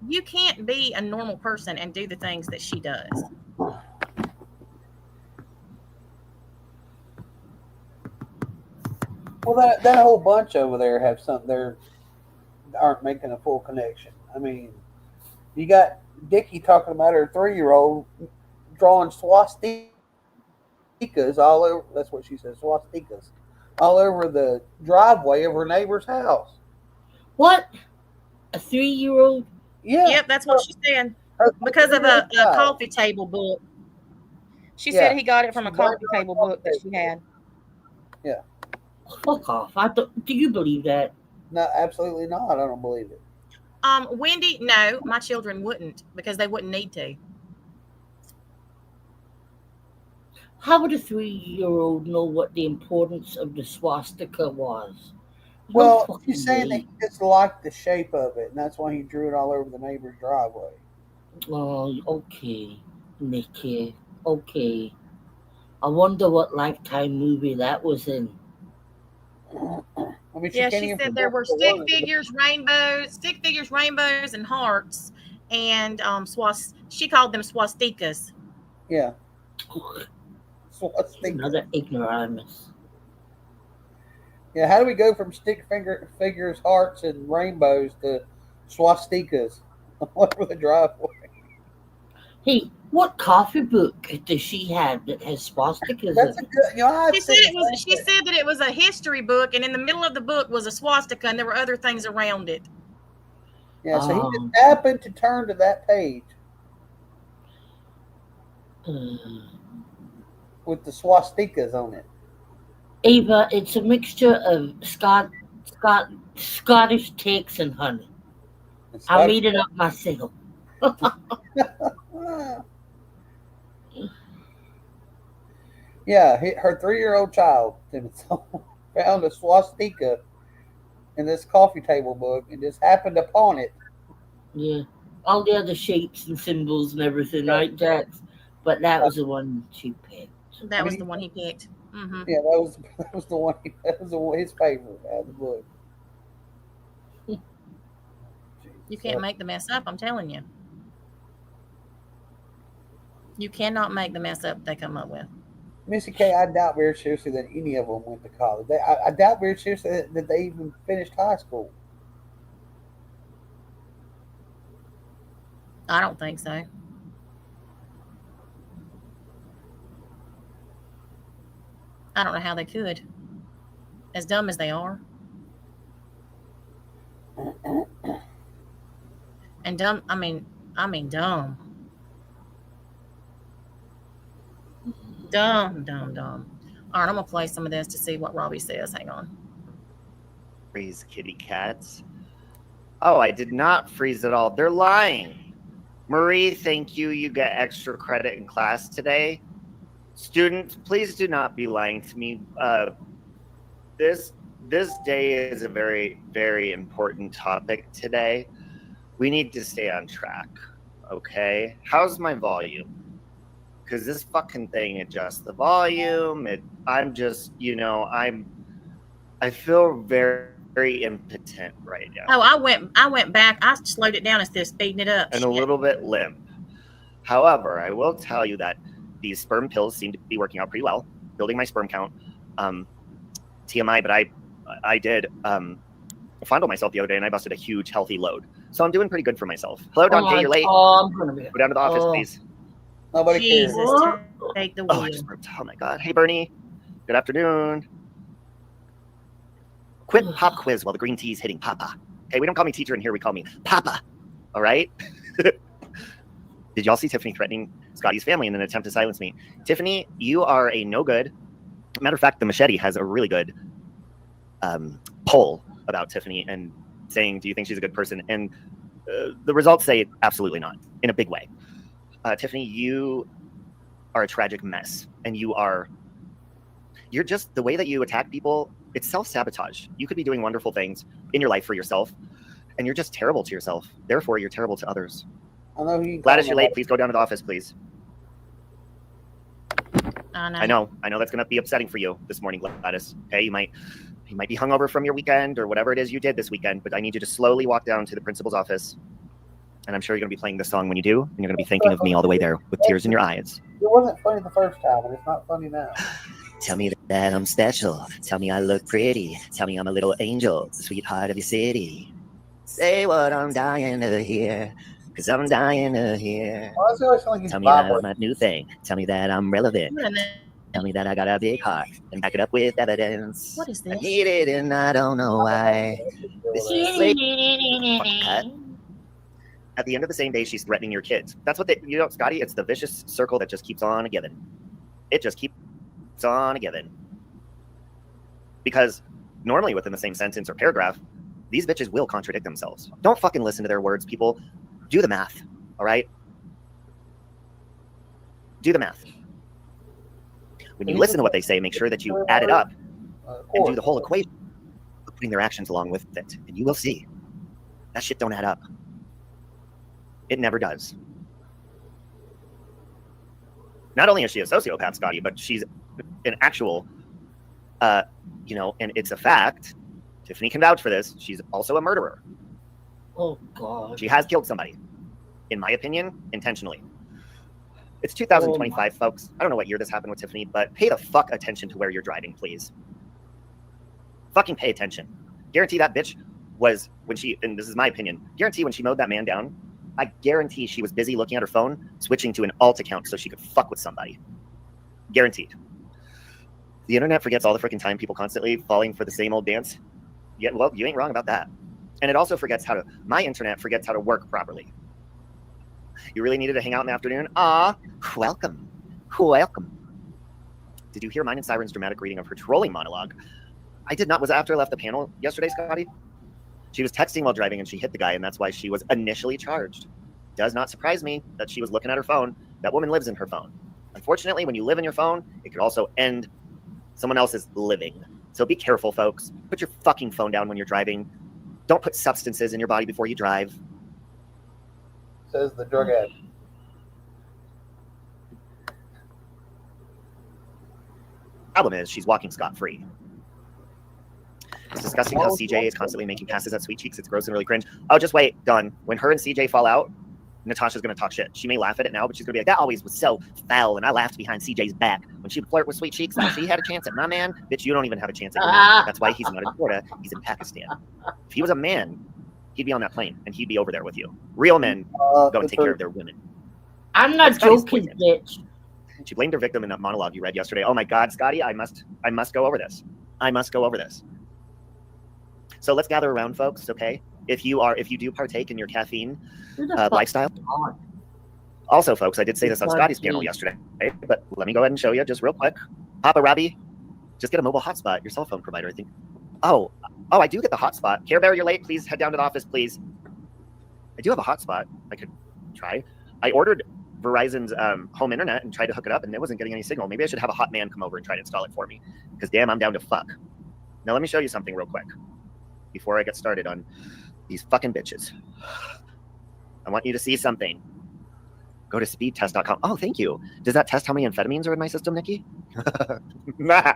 You can't be a normal person and do the things that she does. Well, that whole bunch over there have something. They aren't making a full connection. I mean, you got Dickie talking about her 3-year-old drawing swastikas all over. That's what she says, swastikas all over the driveway of her neighbor's house. What? A 3-year-old? Yeah, Yep, that's what she said. her Because of 3-year-old a child. coffee table book. She said Yeah, he got it from she a burned coffee her own table book coffee that she table. had. Yeah, Fuck off. Do you believe that? no, absolutely not. I don't believe it. Wendy, no, my children wouldn't because they wouldn't need to. How would a 3-year-old know what the importance of the swastika was? No Well, she's fucking saying that way. he just liked the shape of it, and that's why he drew it all over the neighbor's driveway. Oh, okay, Nikki. Okay. I wonder what Lifetime movie that was in. I mean, she Yeah, can't she even said there predict were the word. stick figures, rainbows, and hearts, and she called them swastikas. Yeah, swastika. Another ignoramus. Yeah, how do we go from stick figures, hearts, and rainbows to swastikas all over the driveway? Hey, what coffee book does she have that has swastikas That's in a it? good. I'd say the same She thing. said that it was a history book, and in the middle of the book was a swastika, and there were other things around it. Yeah, so he just Um, happened to turn to that page uh, with the swastikas on it. Ava, it's a mixture of Scottish takes and honey. And I Scottish. made it up myself. Ah, yeah, her 3-year-old child found a swastika in this coffee table book and just happened upon it. Yeah. All the other shapes and symbols and everything, Yeah, right, Jax? But that was the one she picked. I That was the mean, one he picked. yeah, that was the one. That was his favorite out of the book. You Jesus, can't make the mess up. I'm telling you. You cannot make the mess up they come up with. Missy K, I doubt very seriously that any of them went to college. I doubt very seriously that they even finished high school. I don't think so. I don't know how they could. As dumb as they are. And dumb, I mean dumb. Dumb, dumb, dumb. All right, I'm gonna play some of this to see what Robbie says. Hang on. Freeze kitty cats. Oh, I did not freeze at all. They're lying. Marie, thank you. You get extra credit in class today. Students, please do not be lying to me. This day is a very, very important topic today. We need to stay on track, okay? How's my volume? Because this fucking thing adjusts the volume. I'm just, I feel very, very impotent right now. Oh, I went back. I slowed it down instead of speeding it up. And a little bit limp. However, I will tell you that these sperm pills seem to be working out pretty well, building my sperm count. TMI, but I did fondle myself the other day, and I busted a huge healthy load. So I'm doing pretty good for myself. Hello, Don K, you're late. Oh, I'm gonna be. Go down to the office, please. Nobody Jesus, cares. take the wheel. Oh, I just burped. Oh my God. Hey, Bernie. Good afternoon. Quick pop quiz while the green tea's hitting Papa. Okay, we don't call me teacher in here. We call me Papa. All right? Did y'all see Tiffany threatening Scotty's family in an attempt to silence me? Tiffany, you are a no good. Matter of fact, the Machete has a really good poll about Tiffany and saying, do you think she's a good person? And the results say absolutely not, in a big way. Tiffany, you are a tragic mess. And you're just, the way that you attack people, it's self-sabotage. You could be doing wonderful things in your life for yourself, and you're just terrible to yourself. Therefore, you're terrible to others. I know you. Gladys, you're late. Please go down to the office, please. I know that's going to be upsetting for you this morning, Gladys. Okay, you might be hungover from your weekend or whatever it is you did this weekend, but I need you to slowly walk down to the principal's office. And I'm sure you're going to be playing this song when you do, and you're going to be thinking of me all the way there with tears in your eyes. It wasn't funny the first time, and it's not funny now. Tell me that I'm special. Tell me I look pretty. Tell me I'm a little angel, the sweetheart of your city. Say what I'm dying to hear, because I'm dying to hear. Well, that's always like Tell me that I'm a new thing. Tell me that I'm relevant. Tell me that I got a big heart and back it up with evidence. What is this? I need it and I don't know why. This is like cut. At the end of the same day, she's threatening your kids. That's what Scotty, it's the vicious circle that just keeps on giving. It just keeps on giving. Because normally within the same sentence or paragraph, these bitches will contradict themselves. Don't fucking listen to their words, people. Do the math, all right? Do the math. When you listen to what they say, make sure that you add it up and do the whole equation, putting their actions along with it, and you will see that shit don't add up. It never does. Not only is she a sociopath, Scotty, but she's an actual, and it's a fact. Tiffany can vouch for this. She's also a murderer. Oh, God. She has killed somebody, in my opinion, intentionally. It's 2025, folks. I don't know what year this happened with Tiffany, but pay the fuck attention to where you're driving, please. Fucking pay attention. Guarantee that bitch was, and this is my opinion, guarantee when she mowed that man down, I guarantee she was busy looking at her phone, switching to an alt account so she could fuck with somebody. Guaranteed. The internet forgets all the freaking time people constantly falling for the same old dance. Yeah, well, you ain't wrong about that. And it also forgets my internet forgets how to work properly. You really needed to hang out in the afternoon? Welcome. Did you hear mine and Siren's dramatic reading of her trolling monologue? I did not. Was it after I left the panel yesterday, Scotty? She was texting while driving and she hit the guy, and that's why she was initially charged. Does not surprise me that she was looking at her phone. That woman lives in her phone. Unfortunately, when you live in your phone, it could also end someone else's living. So be careful, folks. Put your fucking phone down when you're driving. Don't put substances in your body before you drive. Says the drug addict. Problem is, she's walking scot-free. It's disgusting how CJ is constantly making passes at Sweet Cheeks. It's gross and really cringe. Oh, just wait, done. When her and CJ fall out, Natasha's going to talk shit. She may laugh at it now, but she's going to be like, that always was so foul, and I laughed behind CJ's back. When she would flirt with Sweet Cheeks, like, she had a chance at my man. Bitch, you don't even have a chance at your man. That's why he's not in Florida. He's in Pakistan. If he was a man, he'd be on that plane, and he'd be over there with you. Real men don't take care of their women. I'm not joking, bitch. She blamed her victim in that monologue you read yesterday. Oh my God, Scotty, I must go over this. I must go over this. So let's gather around, folks, okay? If you do partake in your caffeine lifestyle. Also, folks, I did say this on Scotty's panel yesterday, but let me go ahead and show you just real quick. Papa Robbie, just get a mobile hotspot, your cell phone provider, I think. Oh, I do get the hotspot. Care Bear, you're late. Please head down to the office, please. I do have a hotspot. I could try. I ordered Verizon's home internet and tried to hook it up, and it wasn't getting any signal. Maybe I should have a hot man come over and try to install it for me, because damn, I'm down to fuck. Now let me show you something real quick before I get started on these fucking bitches. I want you to see something. Go to speedtest.com. Oh, thank you. Does that test how many amphetamines are in my system, Nikki? Nah.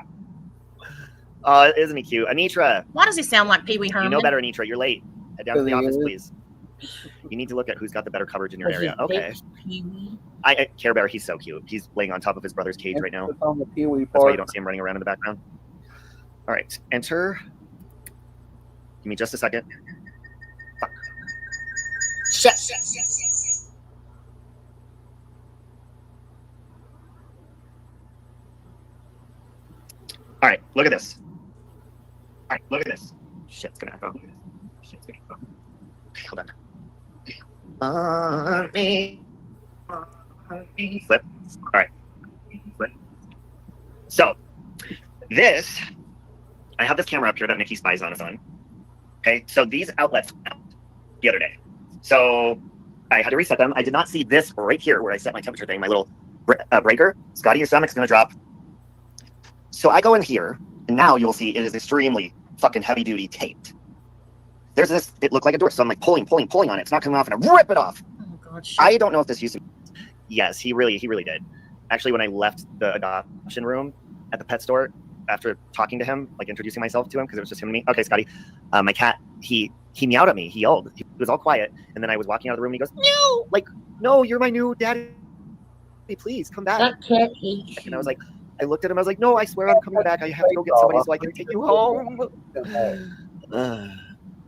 Oh, isn't he cute? Anitra. Why does he sound like Pee Wee Herman? You know better, Anitra. You're late. Head down to the office, please. You need to look at who's got the better coverage in your area. Okay. I Care Bear, he's so cute. He's laying on top of his brother's cage right now. On the Pee-wee That's why part. you don't see him running around in the background. All right, enter. Give me just a second. Fuck. Shit. All right, look at this. All right, look at this. Shit's gonna echo. Shit's gonna echo. Okay, hold on. Flip. All right. Flip. So, this, I have this camera up here that Nikki spies on us on. Okay, so these outlets out the other day. So, I had to reset them. I did not see this right here where I set my temperature thing, my little breaker. Scotty, your stomach's gonna drop. So I go in here, and now you'll see it is extremely fucking heavy duty taped. There's this, it looked like a door, so I'm like pulling on it. It's not coming off, and I rip it off. Oh God, shit. I don't know if this used to. Yes, he really did. Actually, when I left the adoption room at the pet store after talking to him, like introducing myself to him, because it was just him and me. Okay, Scotty, my cat, he meowed at me. He yelled. He was all quiet, and then I was walking out of the room, and he goes, "No, like, no, you're my new daddy. Please come back." That cat hates And you. I was like, I looked at him. I was like, "No, I swear I'm coming back. I have to go get somebody so I can take you home."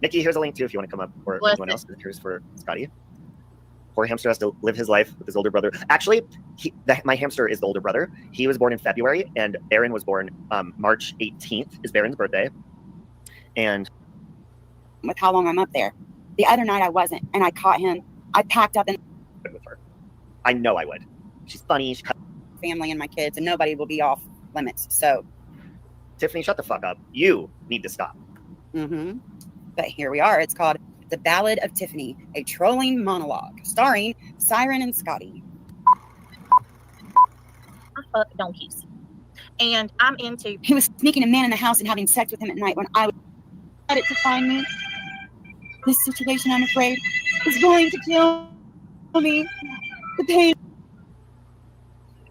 Nikki, here's a link too if you want to come up, or Bless anyone it. else that cares for Scotty. Poor hamster has to live his life with his older brother. Actually, my hamster is the older brother. He was born in February, and Aaron was born March 18th is Baron's birthday. And with how long I'm up there. The other night I wasn't, and I caught him. I packed up and with her, I know I would. She's funny. family and my kids, and nobody will be off limits. So, Tiffany, shut the fuck up. You need to stop. but here we are. It's called The Ballad of Tiffany, a trolling monologue, starring Siren and Scotty. I fuck donkeys. And I'm into He was sneaking a man in the house and having sex with him at night when I would let it to find me. This situation, I'm afraid, is going to kill me. The pain.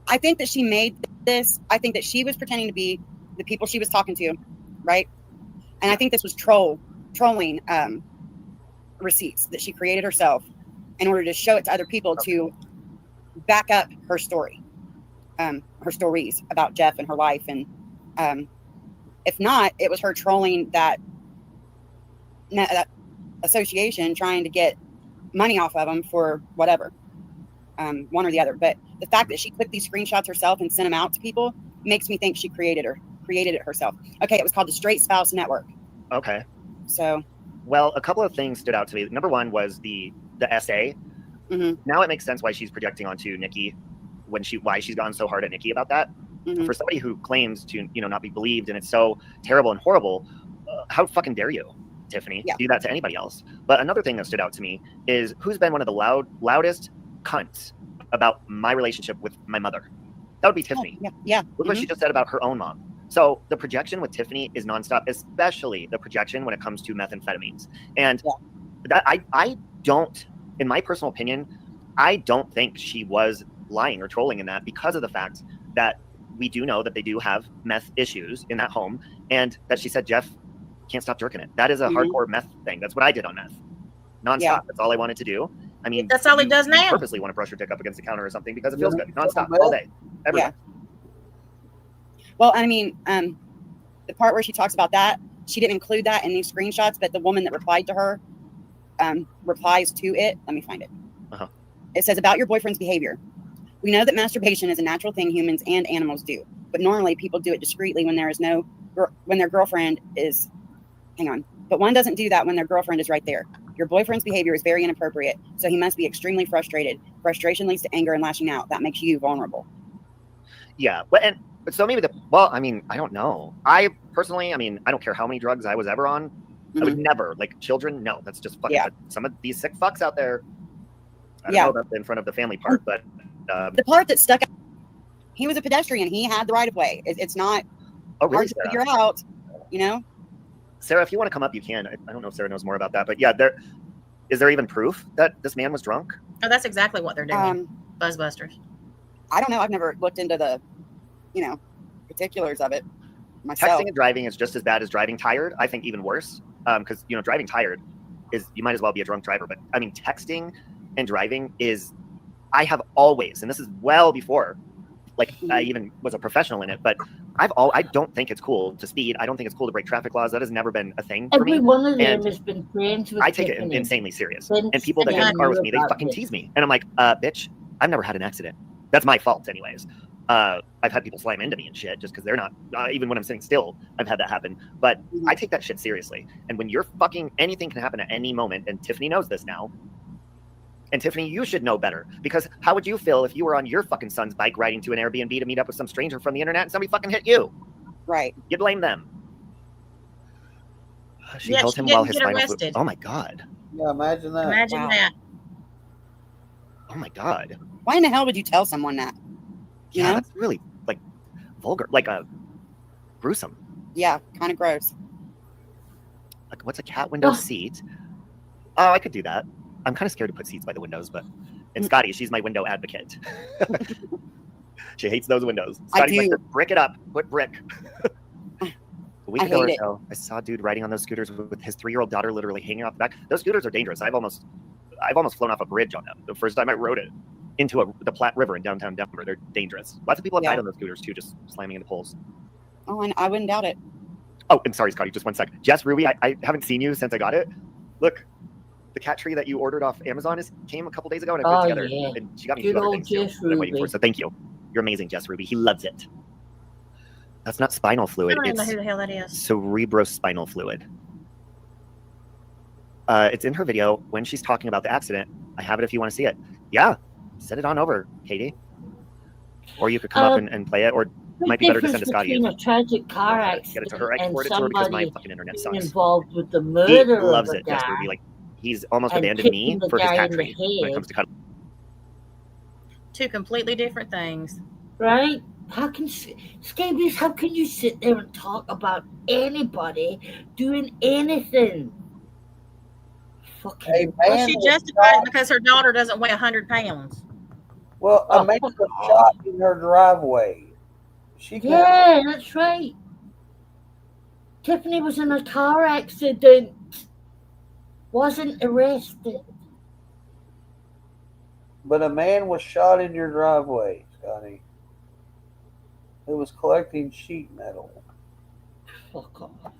I think that she made this. I think that she was pretending to be the people she was talking to, right? And I think this was trolling receipts that she created herself in order to show it to other people to back up her story, her stories about Jeff and her life. And if not, it was her trolling that association, trying to get money off of them for whatever, one or the other. But the fact that she clicked these screenshots herself and sent them out to people makes me think she created it herself. Okay, it was called the Straight Spouse Network. Okay. So, well, a couple of things stood out to me. Number one was the essay. Now it makes sense why she's projecting onto Nikki why she's gone so hard at Nikki about that. For somebody who claims to not be believed, and it's so terrible and horrible, how fucking dare you, Tiffany, do that to anybody else? But another thing that stood out to me is who's been one of the loudest cunts about my relationship with my mother. That would be Tiffany. Yeah. Look what she just said about her own mom. So the projection with Tiffany is nonstop, especially the projection when it comes to methamphetamines. And that I don't, in my personal opinion, I don't think she was lying or trolling in that, because of the fact that we do know that they do have meth issues in that home, and that she said Jeff can't stop jerking it. That is a hardcore meth thing. That's what I did on meth. Nonstop. That's all I wanted to do. I mean, That's all he does you now. purposely want to brush your dick up against the counter or something because it feels Yeah. good, nonstop, all day, every day. Well, I mean, the part where she talks about that, she didn't include that in these screenshots, but the woman that replied to her replies to it. Let me find it. Uh-huh. It says, about your boyfriend's behavior. We know that masturbation is a natural thing humans and animals do, but normally people do it discreetly when their girlfriend is, but one doesn't do that when their girlfriend is right there. Your boyfriend's behavior is very inappropriate, so he must be extremely frustrated. Frustration leads to anger and lashing out. That makes you vulnerable. Yeah, but so maybe I mean, I don't know. I personally, I mean, I don't care how many drugs I was ever on. I would never, like children, no, that's just fucking, but some of these sick fucks out there, I don't know about the in front of the family part, but. The part that stuck out, he was a pedestrian. He had the right of way. It's not hard to figure out, you know? Sarah, if you want to come up, you can. I don't know if Sarah knows more about that, but yeah, is there even proof that this man was drunk? Oh, that's exactly what they're doing. Buzzbusters. I don't know. I've never looked into the, particulars of it myself. Texting and driving is just as bad as driving tired. I think even worse, because driving tired is, you might as well be a drunk driver. But I mean, texting and driving is, I have always, and this is well before, like I even was a professional in it, but I don't think it's cool to speed. I don't think it's cool to break traffic laws. That has never been a thing for me. Every one of them has been friends with I take it Tiffany. insanely serious. Then And people that get in the car with me, they about fucking this. tease me. And I'm like, bitch, I've never had an accident. That's my fault anyways. I've had people slam into me and shit just because they're not, even when I'm sitting still, I've had that happen. But I take that shit seriously. And when you're fucking, anything can happen at any moment. And Tiffany knows this now. And Tiffany, you should know better, because how would you feel if you were on your fucking son's bike riding to an Airbnb to meet up with some stranger from the internet and somebody fucking hit you? Right. You blame them. She Yet held she him while didn't his get spinal fluid. arrested. Oh my God. Yeah, imagine that. Imagine Wow. that. Oh my God. Why in the hell would you tell someone that? You Yeah, know? that's really like vulgar, like gruesome. Yeah, kind of gross. Like, what's a cat window seat? Oh, I could do that. I'm kind of scared to put seats by the windows, but and Scotty, she's my window advocate. She hates those windows. Scotty's like, brick it up, put brick. A week ago or so, I saw a dude riding on those scooters with his 3-year-old daughter literally hanging off the back. Those scooters are dangerous. I've almost flown off a bridge on them the first time I rode it into the Platte River in downtown Denver. They're dangerous. Lots of people have died on those scooters too, just slamming into poles. Oh, and I wouldn't doubt it. Oh, and sorry, Scotty, just 1 sec. Jess, Ruby, I haven't seen you since I got it. Look, the cat tree that you ordered off Amazon came a couple days ago, and I put it together. Yeah. And she got me Good 2 other old things too Jess that I'm waiting for. Ruby. So thank you. You're amazing, Jess Ruby. He loves it. That's not spinal I fluid. don't even know It's who the hell that is. cerebrospinal fluid. It's in her video when she's talking about the accident. I have it if you want to see it. Yeah, send it on over, Katie. Or you could come up and play it, or it might be better to send to Scotty. Between a tragic car Get accident it to her. I and forwarded it to her because my somebody fucking internet being sucks. involved with the He murder loves of a it, Jess guy, Ruby. Like, he's almost and abandoned me kicking the for his guy cat in the tree when it head. comes to cuddling. Two completely different things. right? How can scabies? How can you sit there and talk about anybody doing anything? Fucking. A Well, man she was justified shot- it because her daughter doesn't weigh 100 pounds. Well, a man was shot in her driveway. She can't. Yeah, that's right. Tiffany was in a car accident. Wasn't arrested. But a man was shot in your driveway, Scotty. It was collecting sheet metal. Fuck off.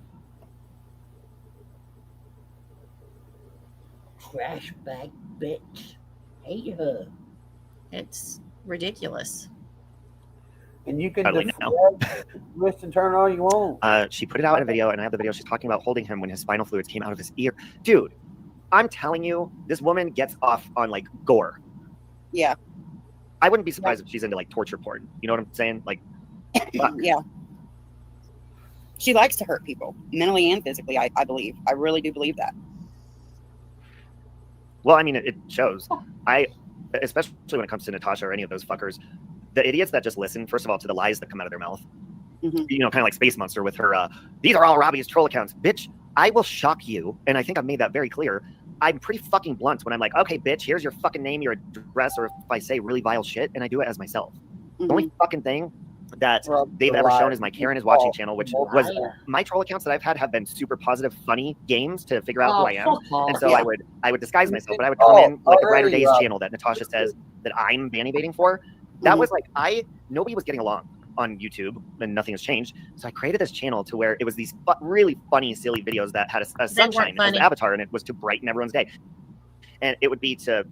Trash bag bitch. Hate her. It's ridiculous. And you can Cuddling now. twist and turn all you want. She put it out in a video, and I have the video. She's talking about holding him when his spinal fluids came out of his ear. Dude, I'm telling you, this woman gets off on like gore. Yeah. I wouldn't be surprised if she's into like torture porn. You know what I'm saying? Like, fuck. Yeah. She likes to hurt people, mentally and physically, I believe. I really do believe that. Well, I mean, it shows. Especially when it comes to Natasha or any of those fuckers, the idiots that just listen, first of all, to the lies that come out of their mouth. Mhm. You know, kind of like Space Monster with her, these are all Robbie's troll accounts. Bitch, I will shock you, and I think I've made that very clear. I'm pretty fucking blunt when I'm like, okay, bitch, here's your fucking name, your address, or if I say really vile shit, and I do it as myself. The only fucking thing that they've ever shown is my Karen is Watching channel, which was my troll accounts that I've had have been super positive, funny games to figure out who I am. And so I would disguise myself, but I would come in like a Brighter Days channel that Natasha says that I'm banny baiting for. That was like, nobody was getting along on YouTube and nothing has changed. So I created this channel to where it was these really funny, silly videos that had a sunshine as the avatar, and it was to brighten everyone's day. And it would be to,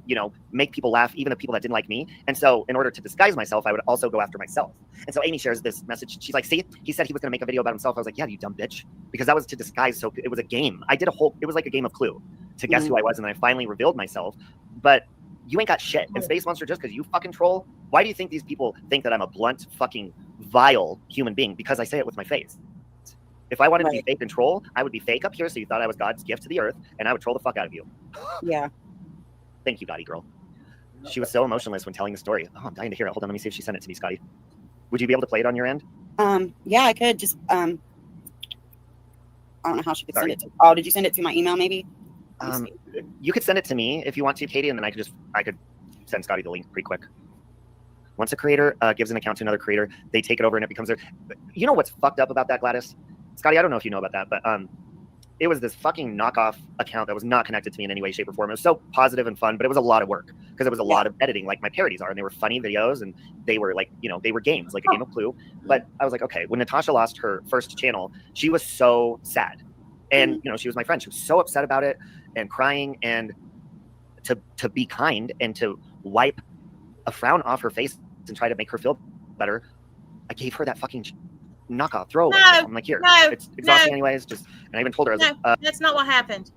make people laugh, even the people that didn't like me. And so in order to disguise myself, I would also go after myself. And so Amy shares this message. She's like, see, he said he was going to make a video about himself. I was like, yeah, you dumb bitch. Because that was to disguise. So it was a game. It was like a game of Clue to guess who I was. And then I finally revealed myself. But you ain't got shit. And Space Monster, just because you fucking troll, why do you think these people think that I'm a blunt, fucking vile human being? Because I say it with my face. If I wanted to be fake and troll, I would be fake up here so you thought I was God's gift to the earth, and I would troll the fuck out of you. Yeah. Thank you, Gotti girl. She was so emotionless when telling the story. Oh, I'm dying to hear it. Hold on, let me see if she sent it to me, Scotty. Would you be able to play it on your end? Yeah, I could. Just I don't know how she could send it to. Oh, did you send it to my email maybe? You could send it to me if you want to, Katie, and then I could send Scotty the link pretty quick. Once a creator gives an account to another creator, they take it over and it becomes their. You know what's fucked up about that, Gladys? Scotty, I don't know if you know about that, but it was this fucking knockoff account that was not connected to me in any way, shape, or form. It was so positive and fun, but it was a lot of work because it was a lot of editing, like my parodies are, and they were funny videos, and they were like, they were games, like a game of Clue. But I was like, okay, when Natasha lost her first channel, she was so sad, and she was my friend. She was so upset about it and crying, and to be kind and to wipe a frown off her face and try to make her feel better, I gave her that fucking knockoff throwaway. I'm like, here, it's exhausting anyways. And I even told her, I was like, that's not what happened.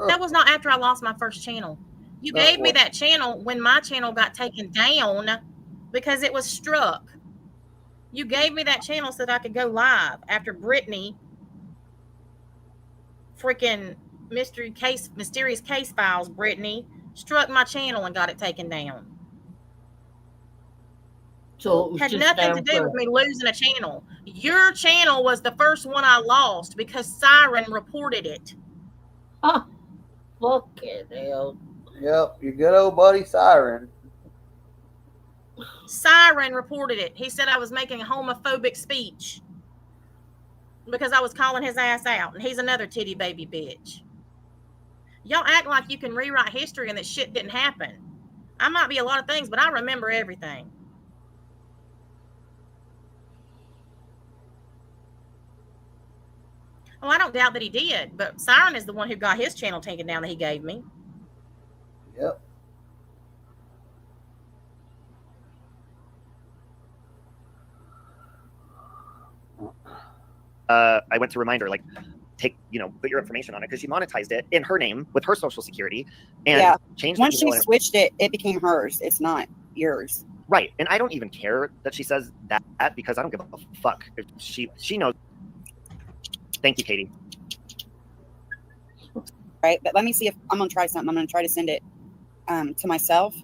That was not after I lost my first channel. You gave me that channel when my channel got taken down because it was struck. You gave me that channel so that I could go live after Brittany freaking mysterious case files, Brittany struck my channel and got it taken down. So it had nothing to do with me losing a channel. Your channel was the first one I lost because Siren reported it. Oh, fucking hell. Yep, your good old buddy Siren. Siren reported it. He said I was making a homophobic speech because I was calling his ass out, and he's another titty baby bitch. Y'all act like you can rewrite history and that shit didn't happen. I might be a lot of things, but I remember everything. Oh, I don't doubt that he did, but Siren is the one who got his channel taken down that he gave me. Yep. I went to remind her, like, put your information on it, because she monetized it in her name with her social security and changed it. Once she switched it, it became hers. It's not yours. Right. And I don't even care that she says that because I don't give a fuck. If she knows. Thank you, Katie. Right. But let me see if I'm going to try something. I'm going to try to send it to myself.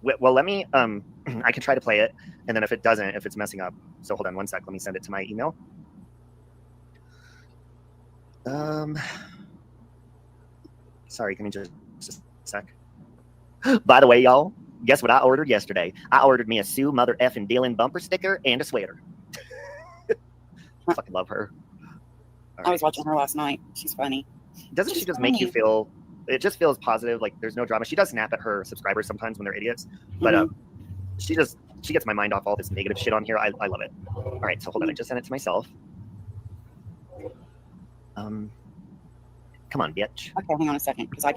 Well, let me, I can try to play it. And then if it doesn't, if it's messing up. So hold on one sec. Let me send it to my email. Sorry, give me just a sec. By the way, y'all, guess what I ordered yesterday? I ordered me a Sue Mother Effin' Dylan bumper sticker and a sweater. I fucking love her. I was watching her last night. She's funny. Doesn't she just make you feel, it just feels positive, like there's no drama. She does snap at her subscribers sometimes when they're idiots, but she gets my mind off all this negative shit on here. I love it. All right, so hold on, I just sent it to myself. Come on, bitch. Okay, hang on a second, because I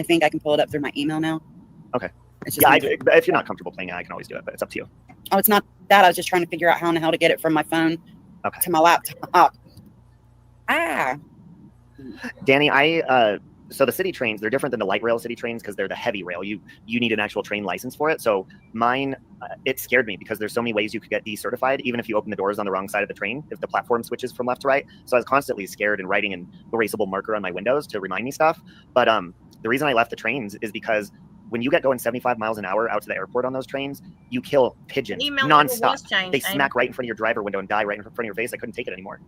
think I can pull it up through my email now. Okay. Yeah, if you're not comfortable playing it, I can always do it, but it's up to you. Oh, it's not that. I was just trying to figure out how in the hell to get it from my phone to my laptop. Danny, so the city trains, they're different than the light rail city trains because they're the heavy rail. You need an actual train license for it. So mine, it scared me because there's so many ways you could get decertified, even if you open the doors on the wrong side of the train, if the platform switches from left to right. So I was constantly scared and writing an erasable marker on my windows to remind me stuff. But the reason I left the trains is because when you get going 75 miles an hour out to the airport on those trains, you kill pigeons nonstop. They smack right in front of your driver window and die right in front of your face. I couldn't take it anymore.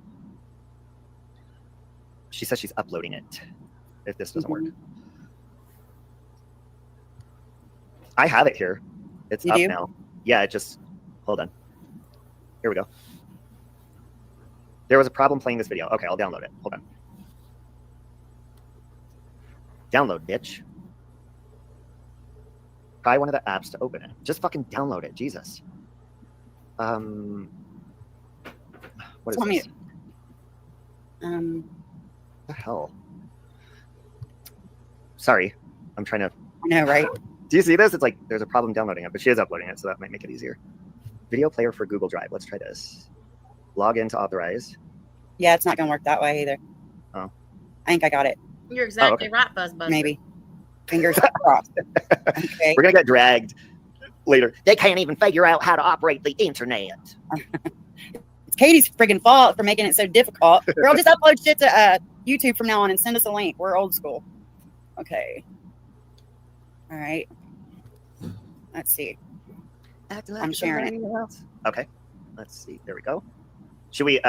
She says she's uploading it if this doesn't work. I have it here. It's up now. Yeah, it just, hold on. Here we go. There was a problem playing this video. Okay, I'll download it. Hold on. Download, bitch. Try one of the apps to open it. Just fucking download it. Jesus. What is Tell me- this? What the hell? Sorry. I'm trying to... I know, right? Do you see this? It's like there's a problem downloading it, but she is uploading it, so that might make it easier. Video player for Google Drive. Let's try this. Log in to authorize. Yeah, it's not gonna work that way either. Oh. I think I got it. You're exactly okay. right, Buzzbuster. Maybe. Fingers crossed. Okay. We're gonna get dragged later. They can't even figure out how to operate the internet. It's Katie's friggin' fault for making it so difficult. Girl, just upload shit to YouTube from now on and send us a link. We're old school. Okay. All right. Let's see. I'm sharing it. Okay. Let's see. There we go. Should we?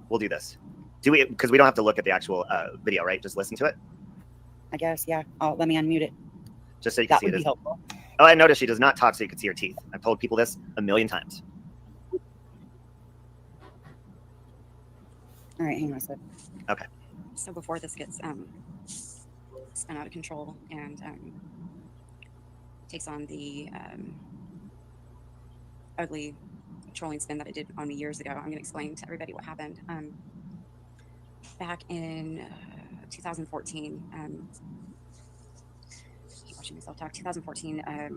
We'll do this. Do we? Because we don't have to look at the actual video, right? Just listen to it. I guess, yeah. Oh, let me unmute it. Just so you can That see would it. be helpful. Oh, I noticed she does not talk so you can see her teeth. I've told people this a million times. All right, hang on a sec. Okay. So before this gets spun out of control and takes on the ugly trolling spin that it did on me years ago, I'm going to explain to everybody what happened. Back in 2014, I keep watching myself talk. 2014, I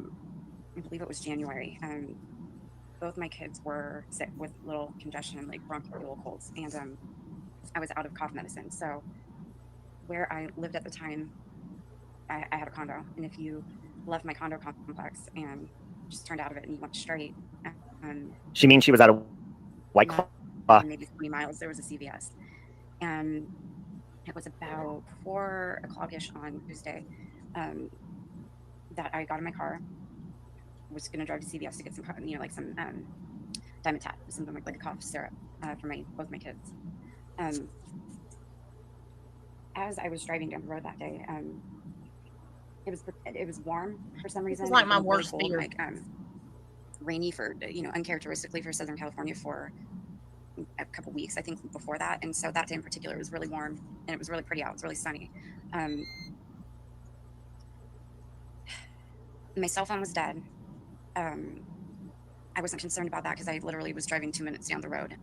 believe it was January. Both my kids were sick with little congestion and like bronchial colds, and I was out of cough medicine. So where I lived at the time, I had a condo, and if you left my condo complex and just turned out of it and you went straight, She means she was out of White Claw. maybe 20 miles, there was a CVS, and it was about 4 o'clock-ish on Tuesday that I got in my car, was going to drive to CVS to get some, like some Dimetap, something like a cough syrup for both my kids. As I was driving down the road that day, it was warm for some reason. It's like It my was really worst cold, fear. like rainy for uncharacteristically for Southern California for a couple weeks, I think, before that. And so that day in particular, it was really warm and it was really pretty out. It was really sunny. My cell phone was dead. I wasn't concerned about that because I literally was driving 2 minutes down the road.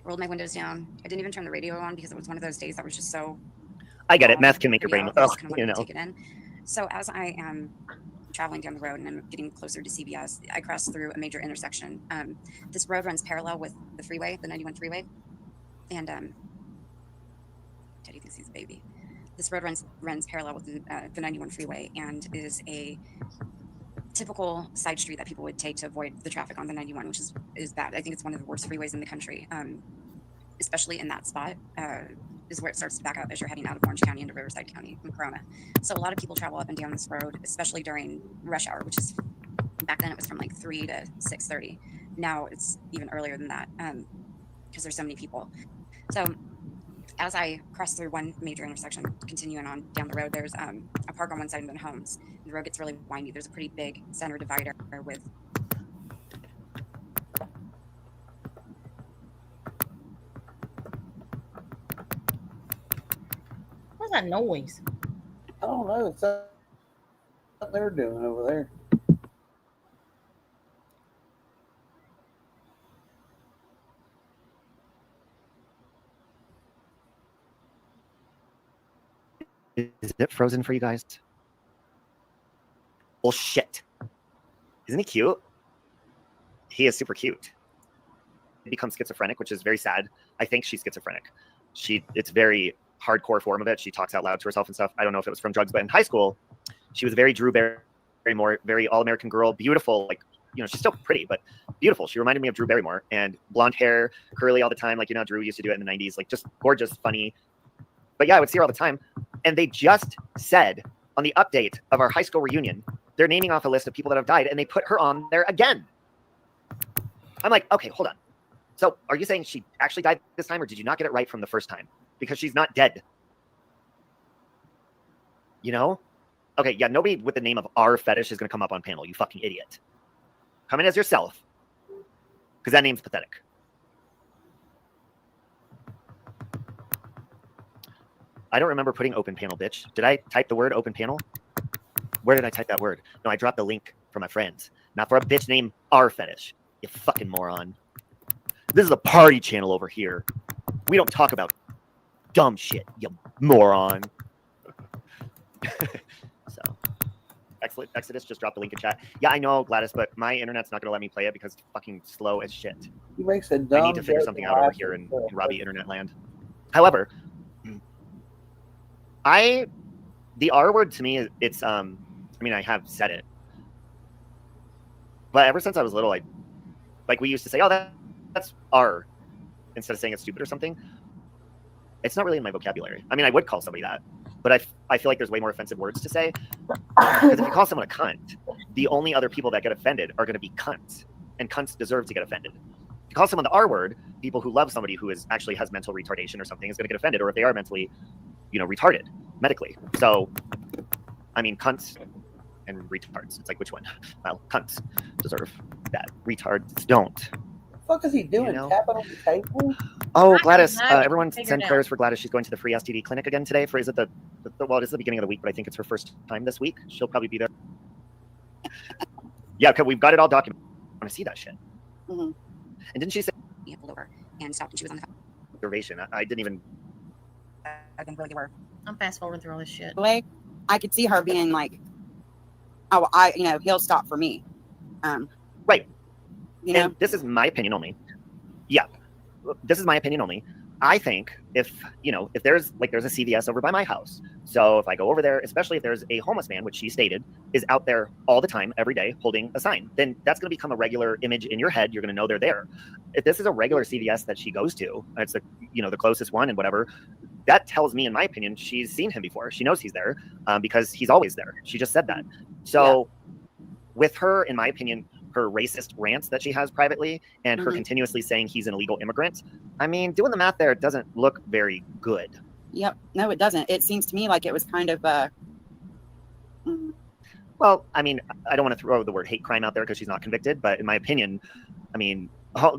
Rolled my windows down. I didn't even turn the radio on because it was one of those days that was just so. I get it. Meth can make your brain. I just kind of wanted to take it in. So as I am traveling down the road and I'm getting closer to CVS, I cross through a major intersection. This road runs parallel with the freeway, the 91 freeway, and Teddy thinks he's a baby. This road runs parallel with the 91 freeway and is a typical side street that people would take to avoid the traffic on the 91, which is bad. I think it's one of the worst freeways in the country, especially in that spot. Is where it starts to back up as you're heading out of Orange County into Riverside County and Corona. So a lot of people travel up and down this road, especially during rush hour, which is, back then it was from like 3 to 6:30. Now it's even earlier than that because there's so many people. So as I cross through one major intersection, continuing on down the road, there's a park on one side and then homes. The road gets really windy. There's a pretty big center divider with What's that noise? I don't know. It's what they're doing over there. Is it frozen for you guys? Well, shit. Isn't he cute? He is super cute. He becomes schizophrenic, which is very sad. I think she's schizophrenic. It's very hardcore form of it. She talks out loud to herself and stuff. I don't know if it was from drugs, but in high school, she was very Drew Barrymore, very all-American girl, beautiful. Like, she's still pretty, but beautiful. She reminded me of Drew Barrymore, and blonde hair, curly all the time. Like, Drew used to do it in the 90s, like just gorgeous, funny. But yeah, I would see her all the time. And they just said on the update of our high school reunion, they're naming off a list of people that have died, and they put her on there again. I'm like, okay, hold on. So are you saying she actually died this time, or did you not get it right from the first time? Because she's not dead. Okay, yeah, nobody with the name of R Fetish is going to come up on panel, you fucking idiot. Come in as yourself, because that name's pathetic. I don't remember putting open panel, bitch. Did I type the word open panel? Where did I type that word? No, I dropped the link for my friends, not for a bitch named R Fetish. You fucking moron. This is a party channel over here. We don't talk about dumb shit, you moron. So, Exodus just dropped the link in chat. Yeah, I know, Gladys, but my internet's not going to let me play it because it's fucking slow as shit. He makes a dumb I need to figure something out over here in Robbie Internet land. However, the R word to me, it's, I mean, I have said it, but ever since I was little, like we used to say, oh, that's R, instead of saying it's stupid or something. It's not really in my vocabulary. I mean, I would call somebody that, but I feel like there's way more offensive words to say. Because if you call someone a cunt, the only other people that get offended are going to be cunts, and cunts deserve to get offended. If you call someone the R word, people who love somebody who actually has mental retardation or something is going to get offended, or if they are mentally, retarded medically. So, I mean, cunts and retards. It's like, which one? Well, cunts deserve that. Retards don't. What the fuck is he doing? Tapping on the table? Oh, Gladys! Everyone Figured send out. prayers for Gladys. She's going to the free STD clinic again today. For is it well, it is the beginning of the week, but I think it's her first time this week. She'll probably be there. Yeah, because we've got it all documented. I want to see that shit. Mm-hmm. And didn't she say He pulled over and stopped, and she was on the phone. observation? I didn't even. I think really were. I'm fast forwarding through all this shit. Way, I could see her being like, "Oh, he'll stop for me." Right. And this is my opinion only. Yeah, this is my opinion only. I think if there's a CVS over by my house, so if I go over there, especially if there's a homeless man, which she stated is out there all the time, every day, holding a sign, then that's going to become a regular image in your head. You're going to know they're there. If this is a regular CVS that she goes to, and it's the closest one and whatever, that tells me, in my opinion, she's seen him before. She knows he's there because he's always there. She just said that. So with her, in my opinion, her racist rants that she has privately and her continuously saying he's an illegal immigrant, I mean, doing the math there doesn't look very good. Yep. No, it doesn't. It seems to me like it was kind of Well, I mean, I don't want to throw the word hate crime out there because she's not convicted, but in my opinion, I mean,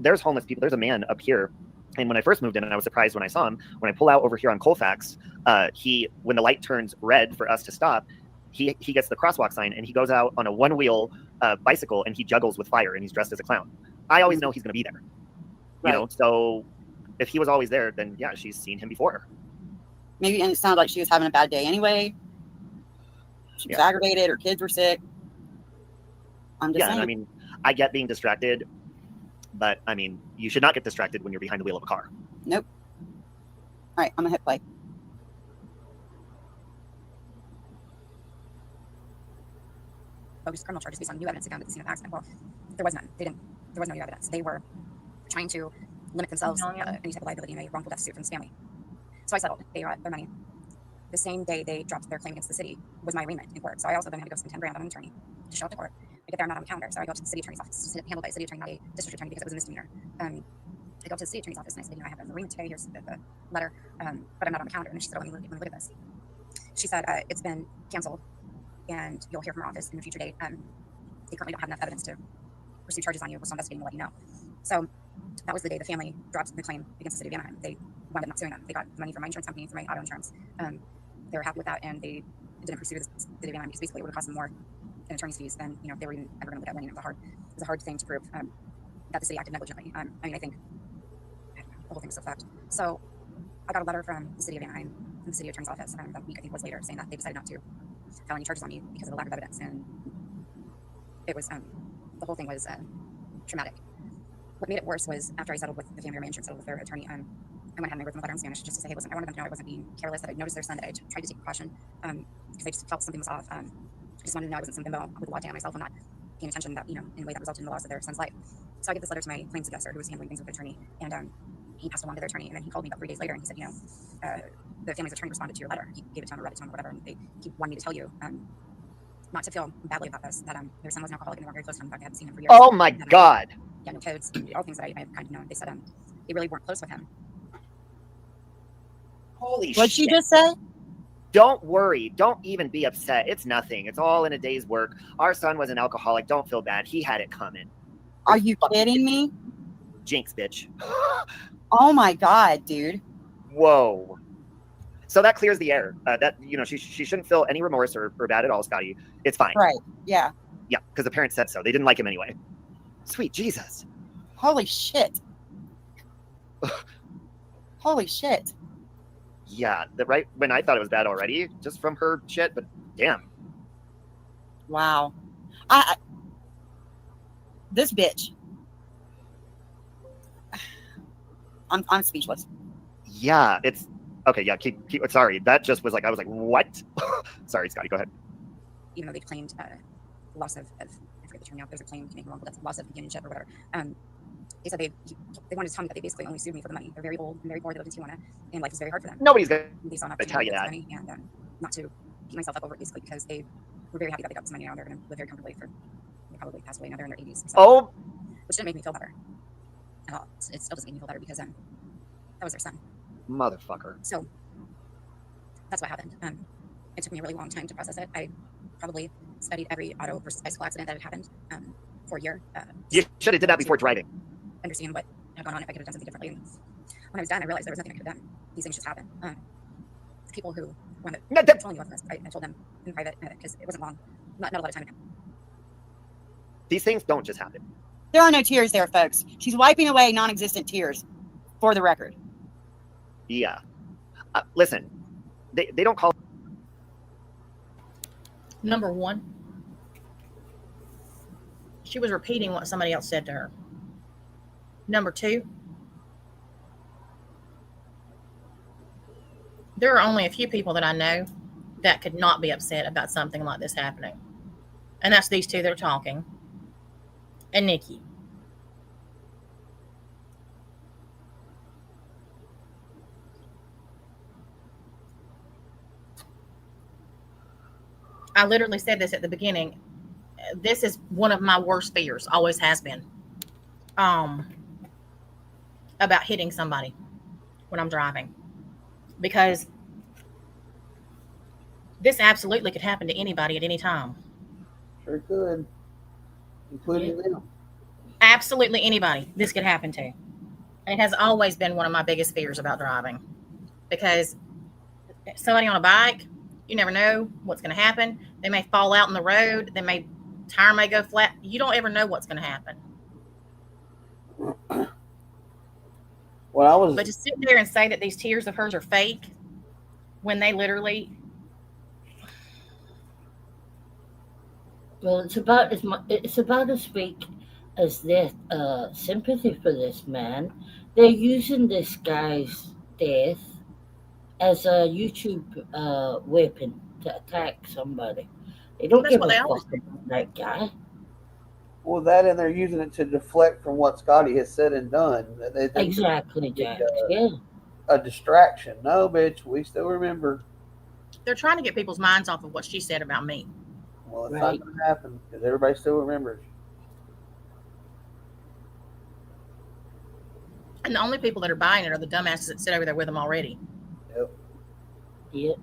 there's homeless people. There's a man up here, and when I first moved in, and I was surprised when I saw him, when I pull out over here on Colfax, when the light turns red for us to stop, he gets the crosswalk sign and he goes out on a one-wheel bicycle and he juggles with fire and he's dressed as a clown. I always know he's going to be there. Right. So if he was always there, then yeah, she's seen him before. maybe, and it sounded like she was having a bad day anyway. She was aggravated. Her kids were sick. I'm just saying. I mean, I get being distracted, but I mean, you should not get distracted when you're behind the wheel of a car. Nope. All right, I'm gonna hit play. Bogus criminal charges based on new evidence found at the scene of the accident. Well, there was none. There was no new evidence. They were trying to limit themselves any type of liability in a wrongful death suit from this family. So I settled. They got their money. The same day they dropped their claim against the city was my arraignment in court. So I also then had to go spend 10 grand on an attorney to show up to court. I get there, I'm not on the calendar. So I go to the city attorney's office. It's handled by a city attorney, not a district attorney, because it was a misdemeanor. I go to the city attorney's office and I said, I have an arraignment today. Here's the letter, but I'm not on the calendar. And she said, let me look at this. She said, it's been canceled and you'll hear from our office in a future date. They currently don't have enough evidence to pursue charges on you. We're still investigating. We'll let you know. So that was the day the family dropped the claim against the city of Anaheim. They wound up not suing them. They got money from my insurance company, from my auto insurance. They were happy with that, and they didn't pursue the city of Anaheim because basically it would have cost them more in attorney's fees than they were even ever going to look at money. It was a hard thing to prove that the city acted negligently. I mean, I think the whole thing was a fact. So I got a letter from the city of Anaheim, from the city attorney's office, that week I think it was later, saying that they decided not to file any charges on me because of the lack of evidence, and it was the whole thing was traumatic. What made it worse was after I settled with the family, or my insurance settled with their attorney, I went ahead and I wrote them a letter in Spanish just to say, hey, listen, I wanted them to know I wasn't being careless, that I noticed their son, that I tried to take precaution because I just felt something was off. I just wanted to know I wasn't some bimbo with a latte on myself and not paying attention that, in a way that resulted in the loss of their son's life. So I get this letter to my claims adjuster who was handling things with the attorney, and he passed along to their attorney, and then he called me about 3 days later and he said, the family's attorney responded to your letter. He gave it to him or read it to him or whatever, and he wanted me to tell you not to feel badly about this, that their son was an alcoholic and they weren't very close to him. In fact, I hadn't seen him for years. Oh my God. Yeah, no codes, all things that I kind of known. They said they really weren't close with him. Holy shit. What'd she just say? Don't worry. Don't even be upset. It's nothing. It's all in a day's work. Our son was an alcoholic. Don't feel bad. He had it coming. Are you kidding me? Jinx, bitch. Oh my God, dude. Whoa. So that clears the air. That she shouldn't feel any remorse or bad at all, Scotty. It's fine. Right. Yeah. Yeah, because the parents said so. They didn't like him anyway. Sweet Jesus. Holy shit. Holy shit. Yeah, right when I thought it was bad already, just from her shit, but damn. Wow. This bitch. I'm speechless. Yeah, it's okay. Yeah, keep. Sorry, that just was like I was like, what? Sorry, Scotty, go ahead. Even though they've claimed loss of I forget the term now. There's a claim, you can make it wrong, but that's loss of companionship or whatever. They said they wanted to tell me that they basically only sued me for the money. They're very old and very poor. They live in Tijuana, and life is very hard for them. Nobody's gonna They saw an tell opportunity you to get that. this money and not to beat myself up over it, basically, because they were very happy that they got this money now. They're going to live very comfortably they probably passed away now. They're in their 80s. So, Oh, which didn't make me feel better at all. It still doesn't make me feel better because that was their son. motherfucker. So that's what happened. It took me a really long time to process it. I probably studied every auto versus bicycle accident that had happened for a year. You should have did that before driving. Understand what had gone on, if I could have done something differently. And when I was done, I realized there was nothing I could have done. These things just happen. People who wound up controlling you on this, I told them in private because it wasn't long, not a lot of time. These things don't just happen. There are no tears there, folks. She's wiping away non-existent tears, for the record. Yeah. Listen, they don't call. Number one, she was repeating what somebody else said to her. Number two, there are only a few people that I know that could not be upset about something like this happening. And that's these two that are talking and Nikki. I literally said this at the beginning. This is one of my worst fears, always has been, about hitting somebody when I'm driving, because this absolutely could happen to anybody at any time. Sure could, including them. Absolutely anybody this could happen to. And it has always been one of my biggest fears about driving, because somebody on a bike, you never know what's going to happen. They may fall out in the road. Tire may go flat. You don't ever know what's going to happen. But to sit there and say that these tears of hers are fake when they literally. Well, it's about as fake as their sympathy for this man. They're using this guy's death as a YouTube weapon to attack somebody. They don't That's give what a they fuck always about that guy. Well, that and they're using it to deflect from what Scotty has said and done. Exactly, Jack. Yeah. A distraction. No, bitch, we still remember. They're trying to get people's minds off of what she said about me. Well, it's Right. not going to happen because everybody still remembers. And the only people that are buying it are the dumbasses that sit over there with them already. Yep. Yep.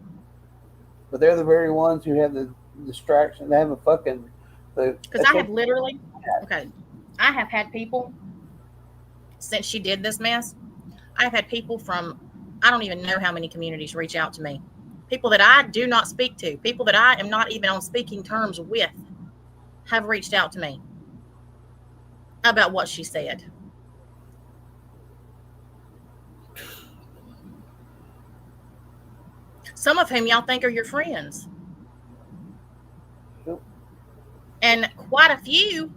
But they're the very ones who have the distraction. They have a fucking. Because I have literally, I have had people, since she did this mess, I've had people from, I don't even know how many communities reach out to me. People that I do not speak to, people that I am not even on speaking terms with, have reached out to me about what she said. Some of whom y'all think are your friends. Yep. And quite a few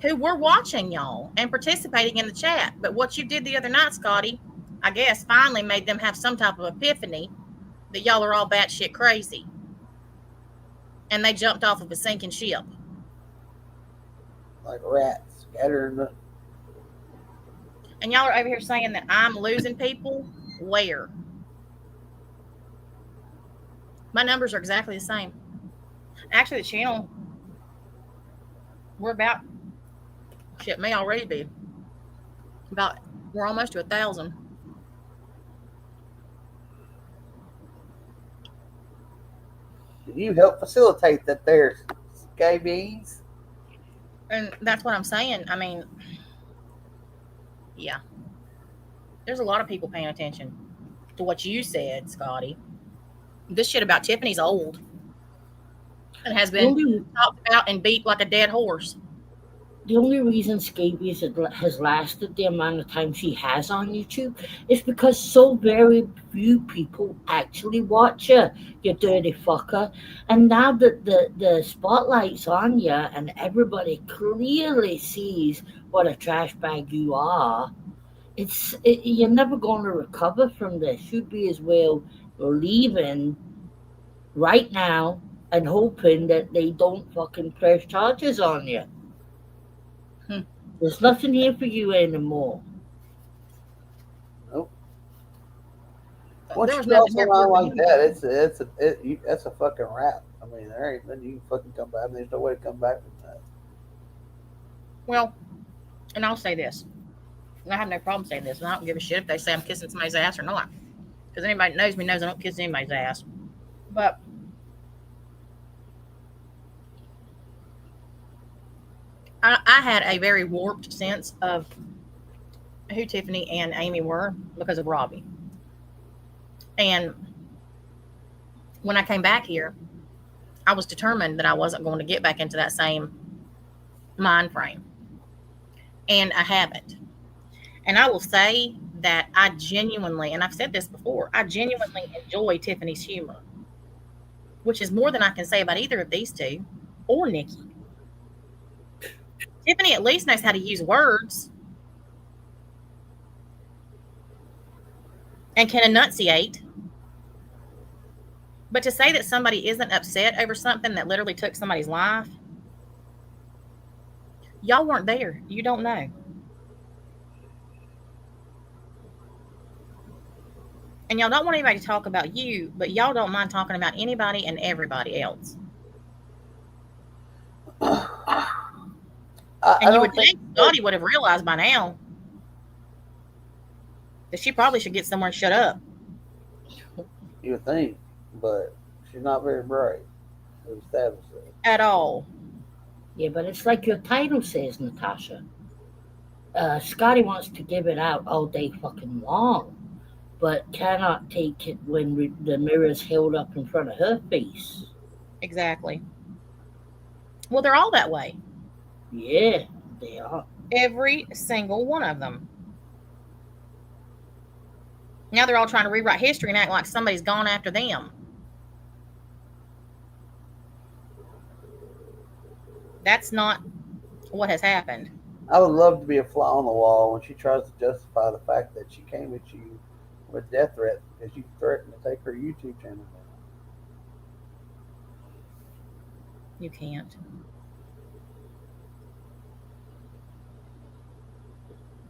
who were watching y'all and participating in the chat. But what you did the other night, Scotty, I guess finally made them have some type of epiphany that y'all are all batshit crazy. And they jumped off of a sinking ship. Like rats scattering. And y'all are over here saying that I'm losing people. Where? My numbers are exactly the same. Actually, the channel, we're about, shit, may already be. We're almost to 1,000. Can you help facilitate that there, scabies? And that's what I'm saying. I mean, yeah, there's a lot of people paying attention to what you said, Scotty. This shit about Tiffany's old and has The been only, talked about and beat like a dead horse. the only reason Scabies has lasted the amount of time she has on YouTube is because so very few people actually watch her, you dirty fucker. And now that the spotlight's on you and everybody clearly sees what a trash bag you are, you're never going to recover from this. You'd be as well leaving right now and hoping that they don't fucking press charges on you. Hmm. There's nothing here for you anymore. Nope. Once There was you cross nothing the here line for like you. that, that's a fucking wrap. I mean, there ain't nothing you can fucking come back. There's no way to come back from that. Well, and I'll say this. And I have no problem saying this. And I don't give a shit if they say I'm kissing somebody's ass or not. Because anybody that knows me knows I don't kiss anybody's ass. But I had a very warped sense of who Tiffany and Amy were because of Robbie. And when I came back here, I was determined that I wasn't going to get back into that same mind frame. And I haven't. And I will say that I genuinely, and I've said this before, I genuinely enjoy Tiffany's humor, which is more than I can say about either of these two or Nikki. Tiffany at least knows how to use words and can enunciate. But to say that somebody isn't upset over something that literally took somebody's life, y'all weren't there. You don't know. And y'all don't want anybody to talk about you, but y'all don't mind talking about anybody and everybody else. And you would think Scotty would have realized by now that she probably should get somewhere and shut up. You would think, but she's not very bright. We've established that. At all. Yeah, but it's like your title says, Natasha. Scotty wants to give it out all day fucking long, but cannot take it when the mirror's held up in front of her face. Exactly. Well, they're all that way. Yeah, they are. Every single one of them. Now they're all trying to rewrite history and act like somebody's gone after them. That's not what has happened. I would love to be a fly on the wall when she tries to justify the fact that she came at you with death threat because you threatened to take her YouTube channel down. You can't.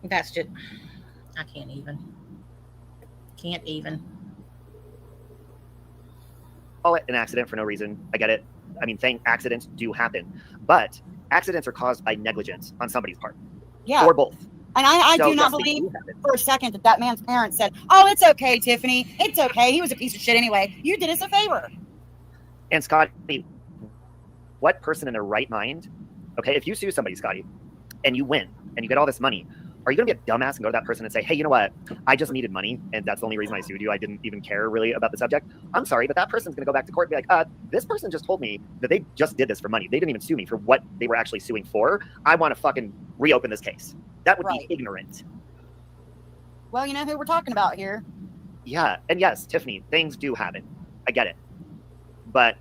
That's just, I can't even. Can't even. Call it an accident for no reason. I get it. I mean, accidents do happen, but accidents are caused by negligence on somebody's part. Yeah. Or both. And I So do not yes, they believe do happen. for a second that man's parents said, "Oh, it's okay, Tiffany. It's okay. He was a piece of shit anyway. You did us a favor." And Scotty, what person in their right mind, okay, if you sue somebody, Scotty, and you win and you get all this money, are you going to be a dumbass and go to that person and say, hey, you know what? I just needed money, and that's the only reason I sued you. I didn't even care really about the subject. I'm sorry, but that person's going to go back to court and be like, this person just told me that they just did this for money. They didn't even sue me for what they were actually suing for. I want to fucking reopen this case. That would be ignorant. Well, you know who we're talking about here. Yeah, and yes, Tiffany, things do happen. I get it. But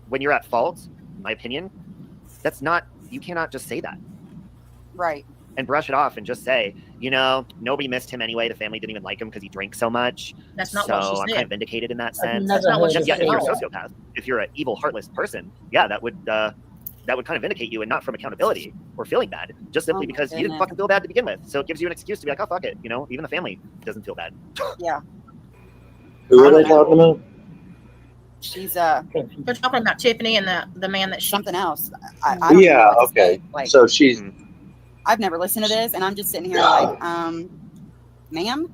when you're at fault, in my opinion, that's not, you cannot just say that. Right. And brush it off and just say, you know, nobody missed him anyway. The family didn't even like him because he drank so much. That's not so what she I'm said. kind of vindicated in that sense. That's not what she Yeah, said. if you're a sociopath, if you're an evil, heartless person, yeah, that would kind of vindicate you, and not from accountability or feeling bad, just simply because you didn't fucking feel bad to begin with. So it gives you an excuse to be like, oh, fuck it. You know, even the family doesn't feel bad. Yeah. Who are they talking about? She's They're talking about Tiffany and the man that something else. I don't Yeah, know what to okay. say. Like, So she's I've never listened to this, and I'm just sitting here like, ma'am.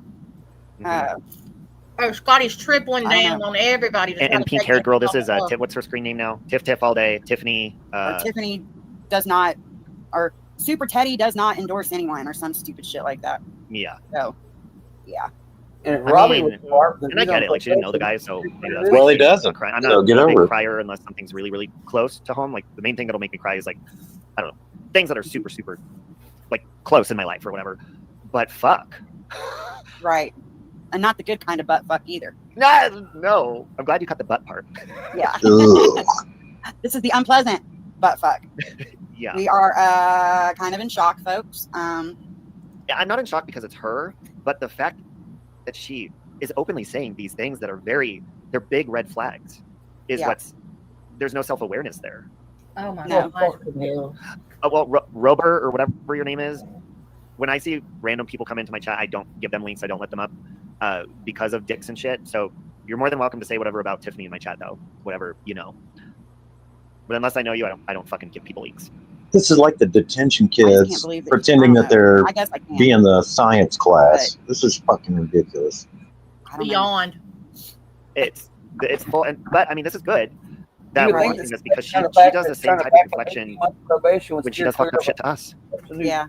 Oh, Scotty's tripling I don't down know. on everybody. To try And to pink take haired girl, Tiffany this is off the hook. what's her screen name now? Tiff all day. Tiffany. Or Tiffany does not or Super Teddy does not endorse anyone or some stupid shit like that. Yeah. So, yeah. And I Robbie mean, was smart because and I he's get on it. Like, she didn't know the guy, probation. so maybe that's why Well, he she's doesn't. crying. I'm So not get a big over it. crier unless something's really, really close to home. Like, the main thing that'll make me cry is, like, I don't know, things that are super, super, like, close in my life or whatever. But fuck. Right. And not the good kind of butt fuck either. No. I'm glad you cut the butt part. Yeah. Ugh. This is the unpleasant butt fuck. Yeah. We are kind of in shock, folks. Yeah, I'm not in shock because it's her, but the fact that she is openly saying these things that are they're big red flags is Yeah. there's no self-awareness there. Oh my No. god. Fucking hell. Well, Rober or whatever your name is, when I see random people come into my chat, I don't give them links. I don't let them up because of dicks and shit. So you're more than welcome to say whatever about Tiffany in my chat, though. Whatever, you know. But unless I know you, I don't fucking give people links. This is like the detention I just can't kids believe that pretending I that don't know. they're I guess I can. being the science class. This is fucking ridiculous. I don't know. Beyond. It's full, but I mean, this is good that You we're would watching think this because she Kind of fact does the that same trying to type of back up reflection 18 months probation was when she steer does fucked clear up shit to us. Absolutely. Yeah.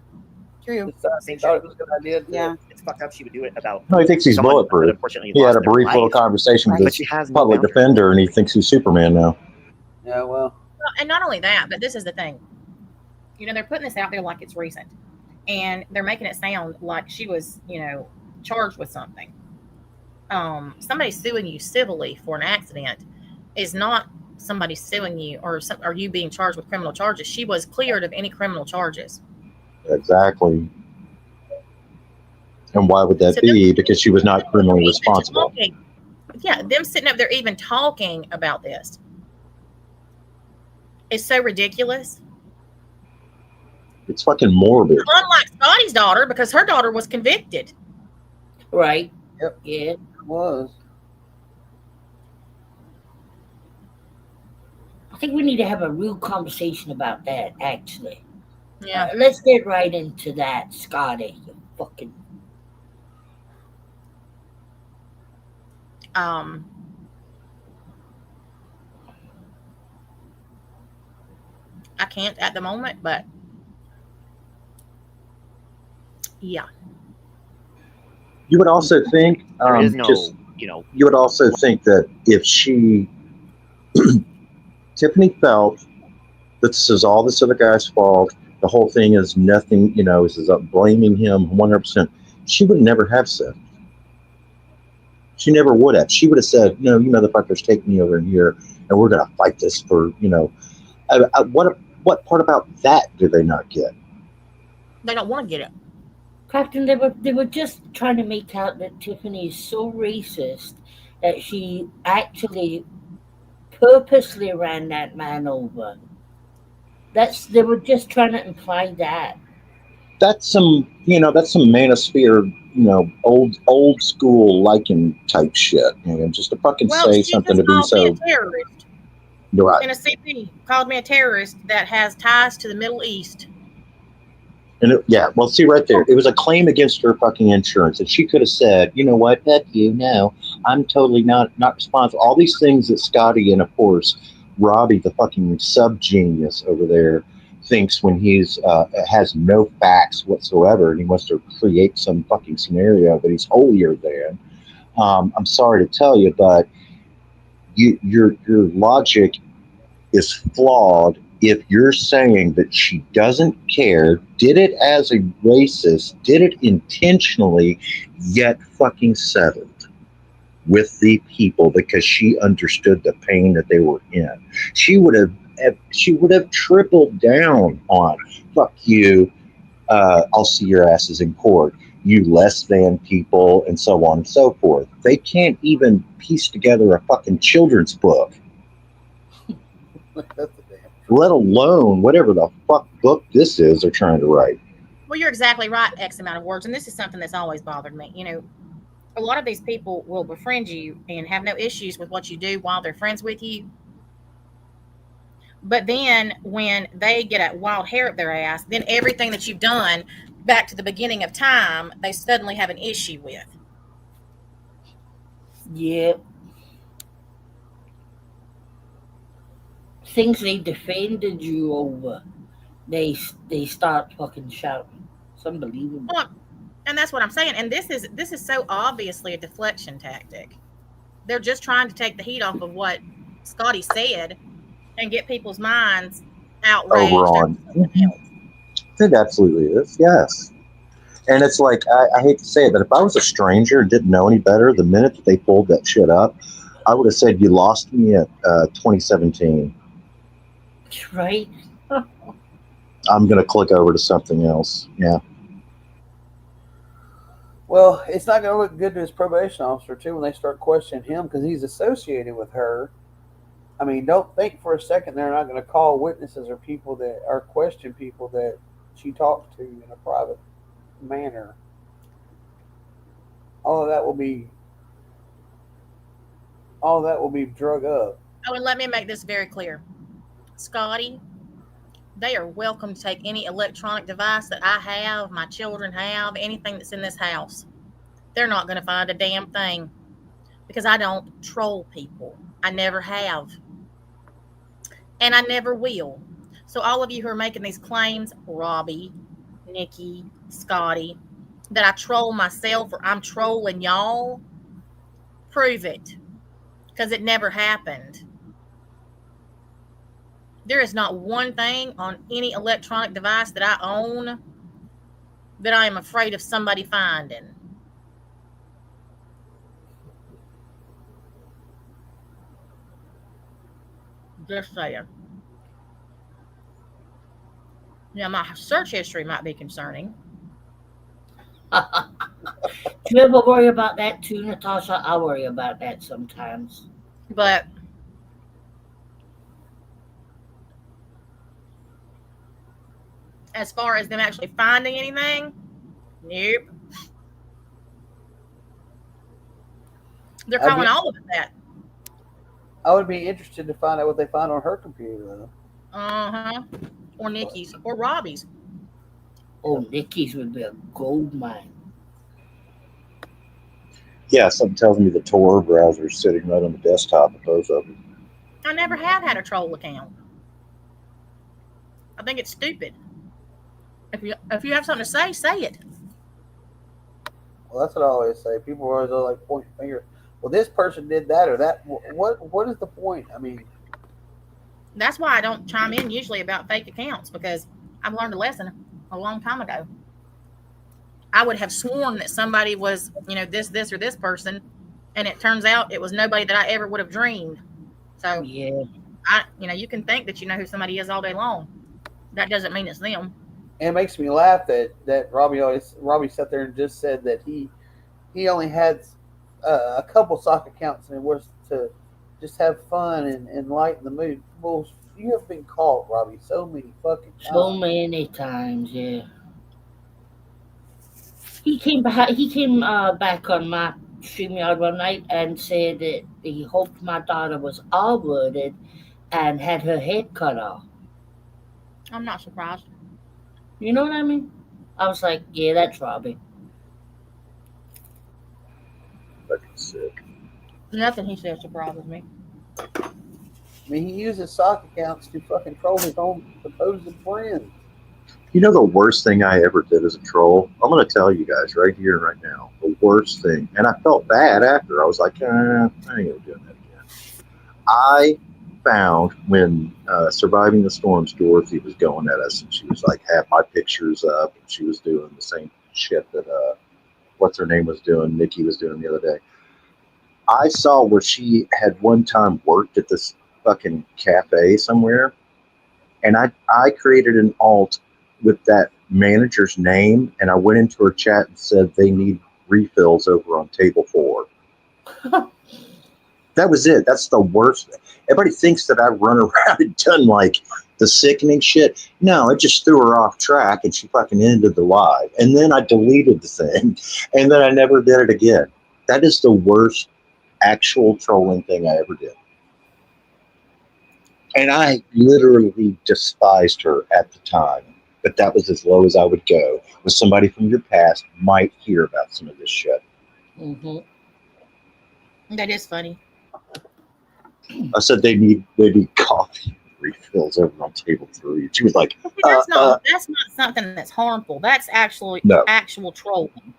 True. He thought it was a good idea. To Yeah. It's fucked up she would do it about No, he thinks he's someone that bulletproof. unfortunately He had lost a their brief little life, conversation with Right. but his she has no public boundaries. defender, and he thinks he's Superman now. Yeah, well. And not only that, but this is the thing. You know, they're putting this out there like it's recent. And they're making it sound like she was, you know, charged with something. Somebody suing you civilly for an accident is not somebody suing you or you being charged with criminal charges. She was cleared of any criminal charges. Exactly. And why would that So be? Because she was not criminally responsible. Talking, yeah, them sitting up there even talking about this is so ridiculous. It's fucking morbid. Unlike Scotty's daughter, because her daughter was convicted. Right. Yep. Yeah. It was. I think we need to have a real conversation about that, actually. Yeah. Let's get right into that, Scotty. You fucking. I can't at the moment, but yeah. You would also think, There is no, just you know, you would also think that if she, Tiffany felt that this is all this other guy's fault, the whole thing is nothing, you know, is up blaming him 100%, she would never have said. She never would have. She would have said, no, you motherfuckers take me over here and we're going to fight this for, you know, what part about that do they not get? They don't want to get it. Captain, they were just trying to make out that Tiffany is so racist that she actually purposely ran that man over. They were just trying to imply that. That's some manosphere, you know, old school liking type shit. You know, just to fucking say she something just to be called me so a terrorist. right. In a CP, called me a terrorist that has ties to the Middle East. And well, see right there, it was a claim against her fucking insurance, and she could have said, you know what, fuck you, no, I'm totally not responsible. All these things that Scotty and of course Robbie, the fucking sub genius over there, thinks when he's has no facts whatsoever, and he wants to create some fucking scenario that he's holier than. I'm sorry to tell you, but your logic is flawed if you're saying that she doesn't care, did it as a racist, did it intentionally, yet fucking settled with the people because she understood the pain that they were in. She would have tripled down on fuck you, I'll see your asses in court, you less than people, and so on and so forth. They can't even piece together a fucking children's book, let alone whatever the fuck book this is they're trying to write. Well, you're exactly right, X amount of words. And this is something that's always bothered me. You know, a lot of these people will befriend you and have no issues with what you do while they're friends with you. But then when they get a wild hair up their ass, then everything that you've done back to the beginning of time, they suddenly have an issue with. Yeah. Things they defended you over. they start fucking shouting. It's unbelievable. Well, and that's what I'm saying. And this is so obviously a deflection tactic. They're just trying to take the heat off of what Scotty said and get people's minds Over outraged over on. something else. It absolutely is. Yes. And it's like, I hate to say it, but if I was a stranger and didn't know any better, the minute that they pulled that shit up, I would have said, you lost me at 2017. Right? I'm going to click over to something else. Yeah. Well, it's not going to look good to his probation officer too when they start questioning him because he's associated with her. I mean, don't think for a second they're not going to call witnesses or people that or question people that she talked to in a private manner. All of that will be drug up. Oh, and let me make this very clear. Scotty, they are welcome to take any electronic device that I have, my children have, anything that's in this house. They're not going to find a damn thing because I don't troll people. I never have. And I never will. So, all of you who are making these claims, Robbie, Nikki, Scotty, that I troll myself or I'm trolling y'all, prove it because it never happened. There is not one thing on any electronic device that I own that I am afraid of somebody finding. Just saying. Yeah, my search history might be concerning. Do you ever worry about that too, Natasha? I worry about that sometimes. But as far as them actually finding anything, nope. They're I'd calling be, all of it that. I would be interested to find out what they find on her computer though. Uh-huh. Or Nikki's or Robbie's. Oh, Nikki's would be a gold mine. Yeah, something tells me the Tor browser is sitting right on the desktop of both of them. I never have had a troll account. I think it's stupid. If you have something to say it. Well, that's what I always say. People are always like pointing fingers. Well, this person did that or that. What is the point? I mean, That's why I don't chime in usually about fake accounts because I've learned a lesson a long time ago. I would have sworn that somebody was, this or this person, and it turns out it was nobody that I ever would have dreamed. So Yeah. you can think that you know who somebody is all day long. That doesn't mean it's them. and it makes me laugh that Robbie sat there and just said that he only had a couple sock accounts and it was to just have fun and lighten the mood. Well, you have been caught, Robbie, so many fucking times. So many times, yeah. He came back on my StreamYard one night and said that he hoped my daughter was R-worded and had her head cut off. I'm not surprised. You know what I mean? I was like, yeah, that's Robbie. Fucking sick. Nothing he says surprises me. I mean, he uses sock accounts to fucking troll his own supposed friends. You know the worst thing I ever did as a troll? I'm going to tell you guys right here and right now. The worst thing. And I felt bad after. I was like, I ain't going to do that again. I found when Surviving the Storms, Dorothy was going at us, and she was like, had my pictures up, and she was doing the same shit that, what's her name was doing, Nikki was doing the other day. I saw where she had one time worked at this fucking cafe somewhere, and I created an alt with that manager's name, and I went into her chat and said they need refills over on table 4. That was it. That's the worst. Everybody thinks that I run around and done like the sickening shit. No, it just threw her off track and she fucking ended the live. And then I deleted the thing and then I never did it again. That is the worst actual trolling thing I ever did. And I literally despised her at the time. But that was as low as I would go. With somebody from your past might hear about some of this shit. That is funny. I said they need coffee. refills over on table 3. She was like, Okay, that's not something that's harmful. That's No. actual trolling.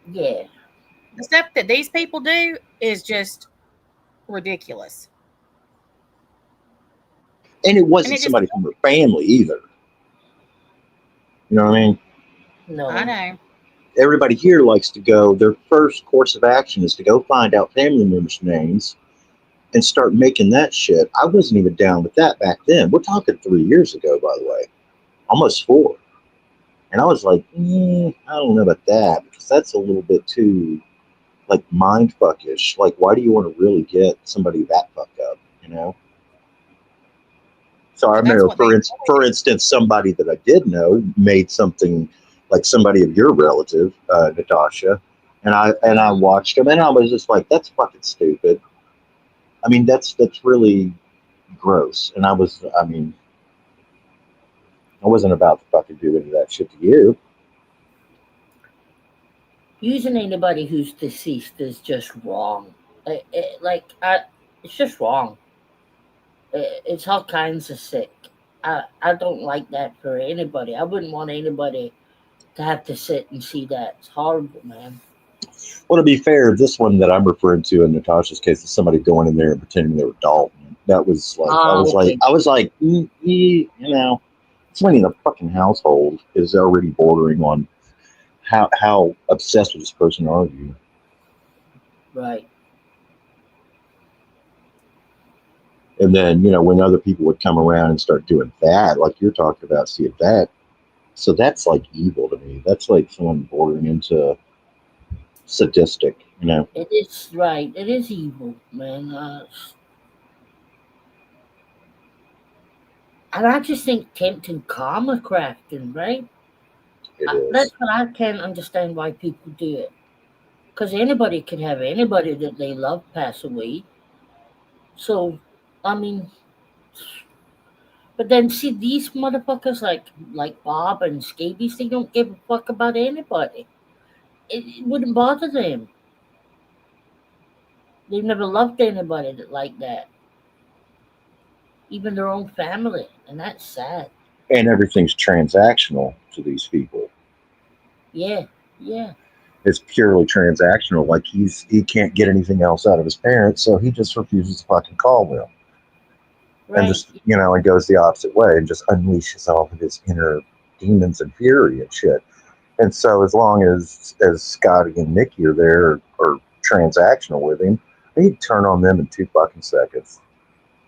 Yeah. The stuff that these people do is just ridiculous. And it wasn't And it just- somebody from her family either. You know what I mean? No. I know. Everybody here likes to go, their first course of action is to go find out family members' names and start making that shit. I wasn't even down with that back then. We're talking 3 years ago, by the way. Almost 4. And I was like, I don't know about that, because that's a little bit too, like, mind fuckish. Like, why do you want to really get somebody that fucked up, you know? So I remember, for instance, somebody that I did know made something like somebody of your relative, Natasha, and I watched them, and I was just like, that's fucking stupid. I mean, that's really gross. And I wasn't about to fucking do any of that shit to you. Using anybody who's deceased is just wrong. It's just wrong. It's all kinds of sick. I don't like that for anybody. I wouldn't want anybody to have to sit and see that. It's horrible, man. Well, to be fair, this one that I'm referring to in Natasha's case is somebody going in there and pretending they were Dalton. That was like, I was like, you know, somebody in the fucking household is already bordering on how obsessed with this person are you. Right. And then, you know, when other people would come around and start doing that, like you're talking about, see that. So that's like evil to me. That's like someone bordering into sadistic, you know. It is right. It is evil, man. And I just think tempting karma crafting, right? It is. That's what I can't understand why people do it. Because anybody can have anybody that they love pass away. So, I mean, but then see these motherfuckers like Bob and Scabies, they don't give a fuck about anybody. It wouldn't bother them. They've never loved anybody like that, even their own family, and that's sad. And everything's transactional to these people. Yeah, yeah. It's purely transactional. Like he can't get anything else out of his parents, so he just refuses to fucking call them. Right. And just, you know, it goes the opposite way and just unleashes all of his inner demons and fury and shit. And so as long as Scotty and Nikki are there or transactional with him, he'd turn on them in 2 fucking seconds.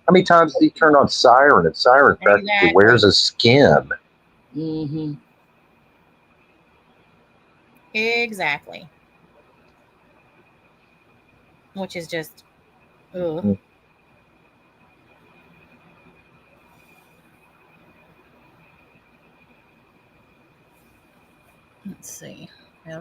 How many times did he turn on Siren? And Siren practically wears his skin. Mm-hmm. Exactly. Which is just, ugh. Mm-hmm. Let's see.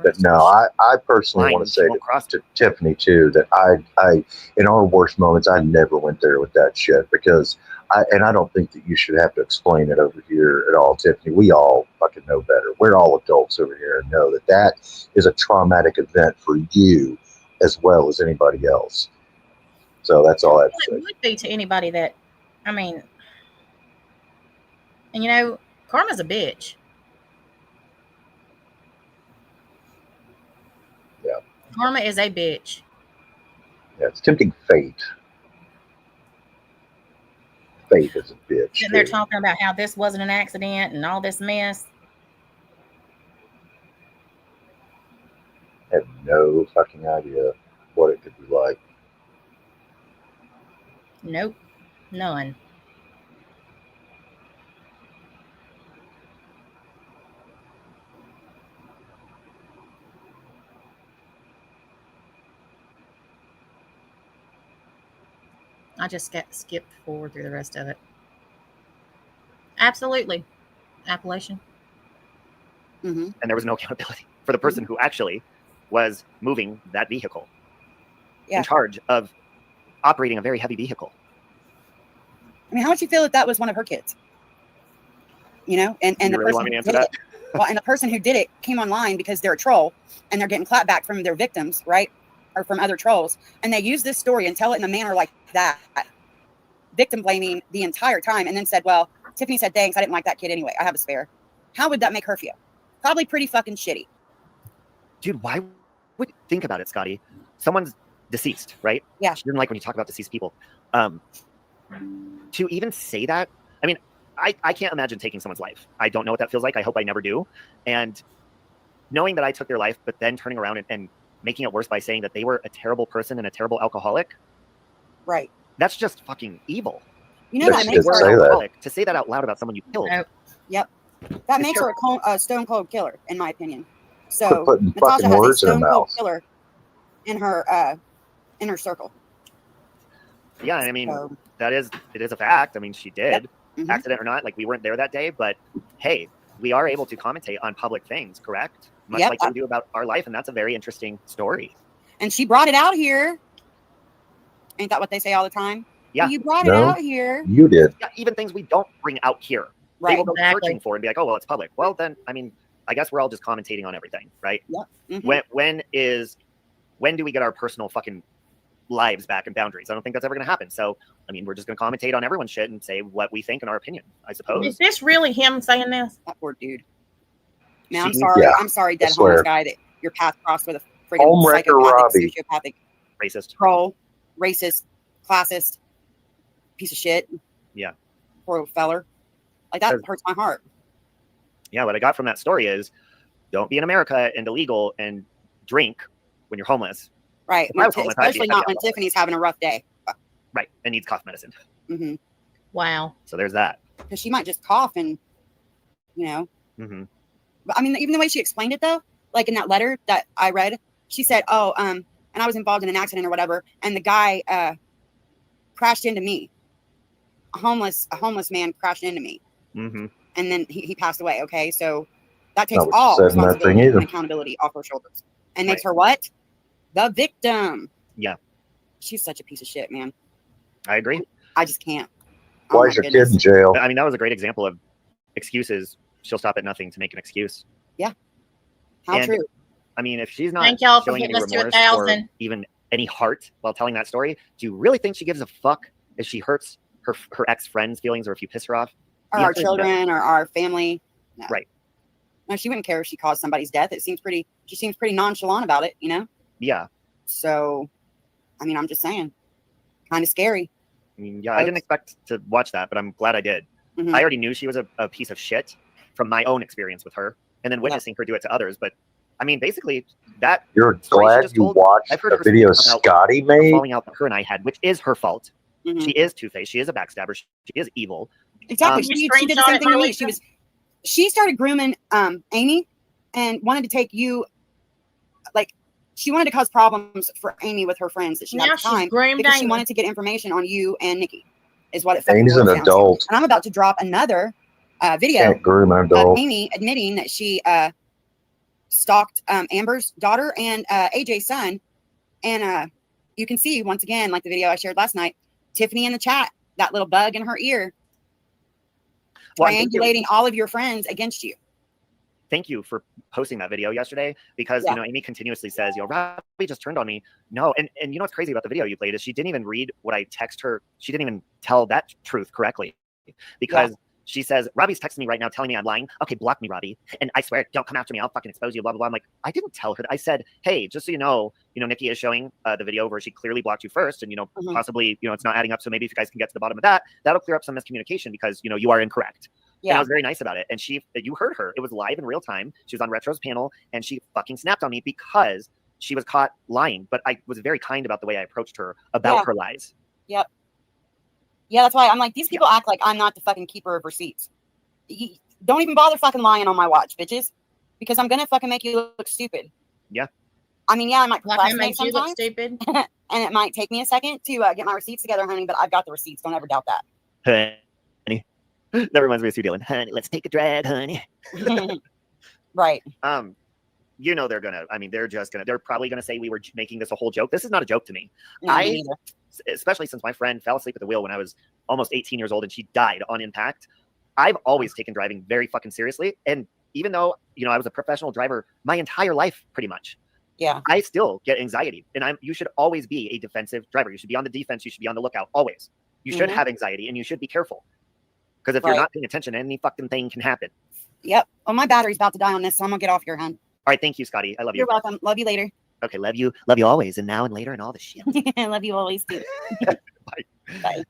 But no, I personally want to say to Tiffany too that I in our worst moments I never went there with that shit, because I don't think that you should have to explain it over here at all, Tiffany. We all fucking know better. We're all adults over here and know that is a traumatic event for you as well as anybody else. So that's all I have to say. It would be to anybody that, I mean, and you know, karma's a bitch. Yeah. Karma is a bitch. Yeah, it's tempting fate. Fate is a bitch. And they're talking about how this wasn't an accident and all this mess. I have no fucking idea what it could be like. Nope. None. I just skipped forward through the rest of it. Absolutely. Appellation. And there was no accountability for the person who actually was moving that vehicle, in charge of operating a very heavy vehicle. I mean, how would you feel if that was one of her kids? You know, and you the really person want me to who answer did that? it, well, and the person who did it came online because they're a troll and they're getting clapback from their victims, right, or from other trolls, and they use this story and tell it in a manner like that. victim blaming the entire time and then said, well, Tiffany said, thanks, I didn't like that kid anyway. I have a spare. How would that make her feel? Probably pretty fucking shitty. Dude, why would think about it, Scotty? Someone's deceased, right? Yeah. She didn't like when you talk about deceased people. To even say that, I mean, I can't imagine taking someone's life. I don't know what that feels like. I hope I never do. And knowing that I took their life, but then turning around and making it worse by saying that they were a terrible person and a terrible alcoholic. Right. That's just fucking evil. You know, That's that makes just her say that. To say that out loud about someone you killed. Oh. Yep. That makes her a stone cold killer, in my opinion. Quit So putting Natasha fucking has a words in her stone cold mouth. killer in her circle. Yeah, I mean, So, it is a fact. I mean, she did, Mhm. accident or not. Like, we weren't there that day, but hey, we are able to commentate on public things, correct? Much Yep. like we do about our life, and that's a very interesting story. and she brought it out here. Ain't that what they say all the time? Yeah. You brought it No. out here. You did. Yeah, even things we don't bring out here. They Right. will go Exactly. searching for and be like, oh, well, it's public. Well, then, I mean, I guess we're all just commentating on everything, right? Mhm. When do we get our personal fucking lives back and boundaries? I don't think that's ever going to happen. So, I mean, we're just going to commentate on everyone's shit and say what we think in our opinion, I suppose. Is this really him saying this? That poor dude. Man, I'm She- sorry. Yeah, I'm sorry, dead swear. homeless guy, that your path crossed with a friggin' Homewrecker psychopathic, Robbie. sociopathic, Racist. troll, racist, classist, piece of shit. Yeah. Poor little feller. Like, that Because- hurts my heart. Yeah, what I got from that story is don't be in America and illegal and drink when you're homeless. Right. If I was homeless, I'd be Especially a not heavy when alcoholic. Tiffany's having a rough day. Right. And needs cough medicine. Mm-hmm. Wow. So there's that. Because she might just cough and, you know. Mm-hmm. But I mean, even the way she explained it, though, like in that letter that I read, she said, and I was involved in an accident or whatever, and the guy crashed into me. A homeless man crashed into me. Mm-hmm. And then he passed away. Okay, so that takes Not what you all said in that thing responsibility either. and accountability off her shoulders, and makes Right. her what? The victim. Yeah. She's such a piece of shit, man. I agree. I just can't. Oh Why my is your kid goodness. in jail? I mean, that was a great example of excuses. She'll stop at nothing to make an excuse. How and- true? I mean, if she's not Thank y'all for showing any getting us to remorse or 1,000. even any heart while telling that story, do you really think she gives a fuck if she hurts her ex-friend's feelings or if you piss her off? Or The our answer is no. children or our family? No. Right. No, she wouldn't care if she caused somebody's death. She seems pretty nonchalant about it, you know? Yeah. So, I mean, I'm just saying, kind of scary. I mean, yeah, I didn't expect to watch that, but I'm glad I did. Mhm. I already knew she was a piece of shit from my own experience with her and then witnessing her do it to others. But I mean, basically, that You're story she glad just you told, watched I've heard a her video speak about Scotty the made. falling out that her and I had, which is her fault. Mhm. She is two-faced. She is a backstabber. She is evil. Exactly. You She did the screenshot same it, thing to me. Marley? She started grooming Amy and wanted to take you, like, she wanted to cause problems for Amy with her friends that she had Now at the she's time groomed because she Amy. wanted to get information on you and Nikki, is what it fucking Amy's boils an down to. adult. And I'm about to drop another video Can't groom an of adult. Amy admitting that she stalked Amber's daughter and AJ's son. And you can see, once again, like the video I shared last night, Tiffany in the chat, that little bug in her ear, Well, and triangulating all of your friends against you. thank you for posting that video yesterday because Yeah. you know Amy continuously says, you know, Robbie just turned on me. No, and you know what's crazy about the video you played is she didn't even read what I text her. She didn't even tell that truth correctly because she says Robbie's texting me right now telling me I'm lying. Okay, block me, Robbie, and I swear don't come after me. I'll fucking expose you. Blah blah blah. I'm like, I didn't tell her that. I said, hey, just so you know, Nikki is showing the video where she clearly blocked you first, and Mhm. possibly it's not adding up. So maybe if you guys can get to the bottom of that, that'll clear up some miscommunication because you are incorrect. And I Yeah. was very nice about it. And you heard her. It was live in real time. She was on Retro's panel and she fucking snapped on me because she was caught lying. But I was very kind about the way I approached her about Yeah. her lies. Yeah, that's why I'm like, these people act like I'm not the fucking keeper of receipts. Don't even bother fucking lying on my watch, bitches, because I'm gonna fucking make you look stupid. Yeah. I mean, yeah, I might Like I procrastinate made you look sometimes, stupid. and it might take me a second to get my receipts together, honey. But I've got the receipts. Don't ever doubt Honey. That reminds me of Sue Dillon. Honey, let's take a drag, honey. that. Right. They're probably gonna say we were making this a whole joke. This is not a joke to me. No, me neither. Especially since my friend fell asleep at the wheel when I was almost 18 years old and she died on impact. I've always taken driving very fucking seriously. And even though, I was a professional driver my entire life, pretty much, Yeah. I still get anxiety. And you should always be a defensive driver. You should be on the defense. You should be on the lookout always. You should Mhm. have anxiety and you should be careful. Because if you're Right. not paying attention, any fucking thing can happen. Yep. Well, my battery's about to die on this, so I'm gonna get off here, hon. All right, thank you, Scotty. I love you. You're welcome. Love you later. Okay, love you always, and now and later and all the shit. Love you always too. Bye. Bye.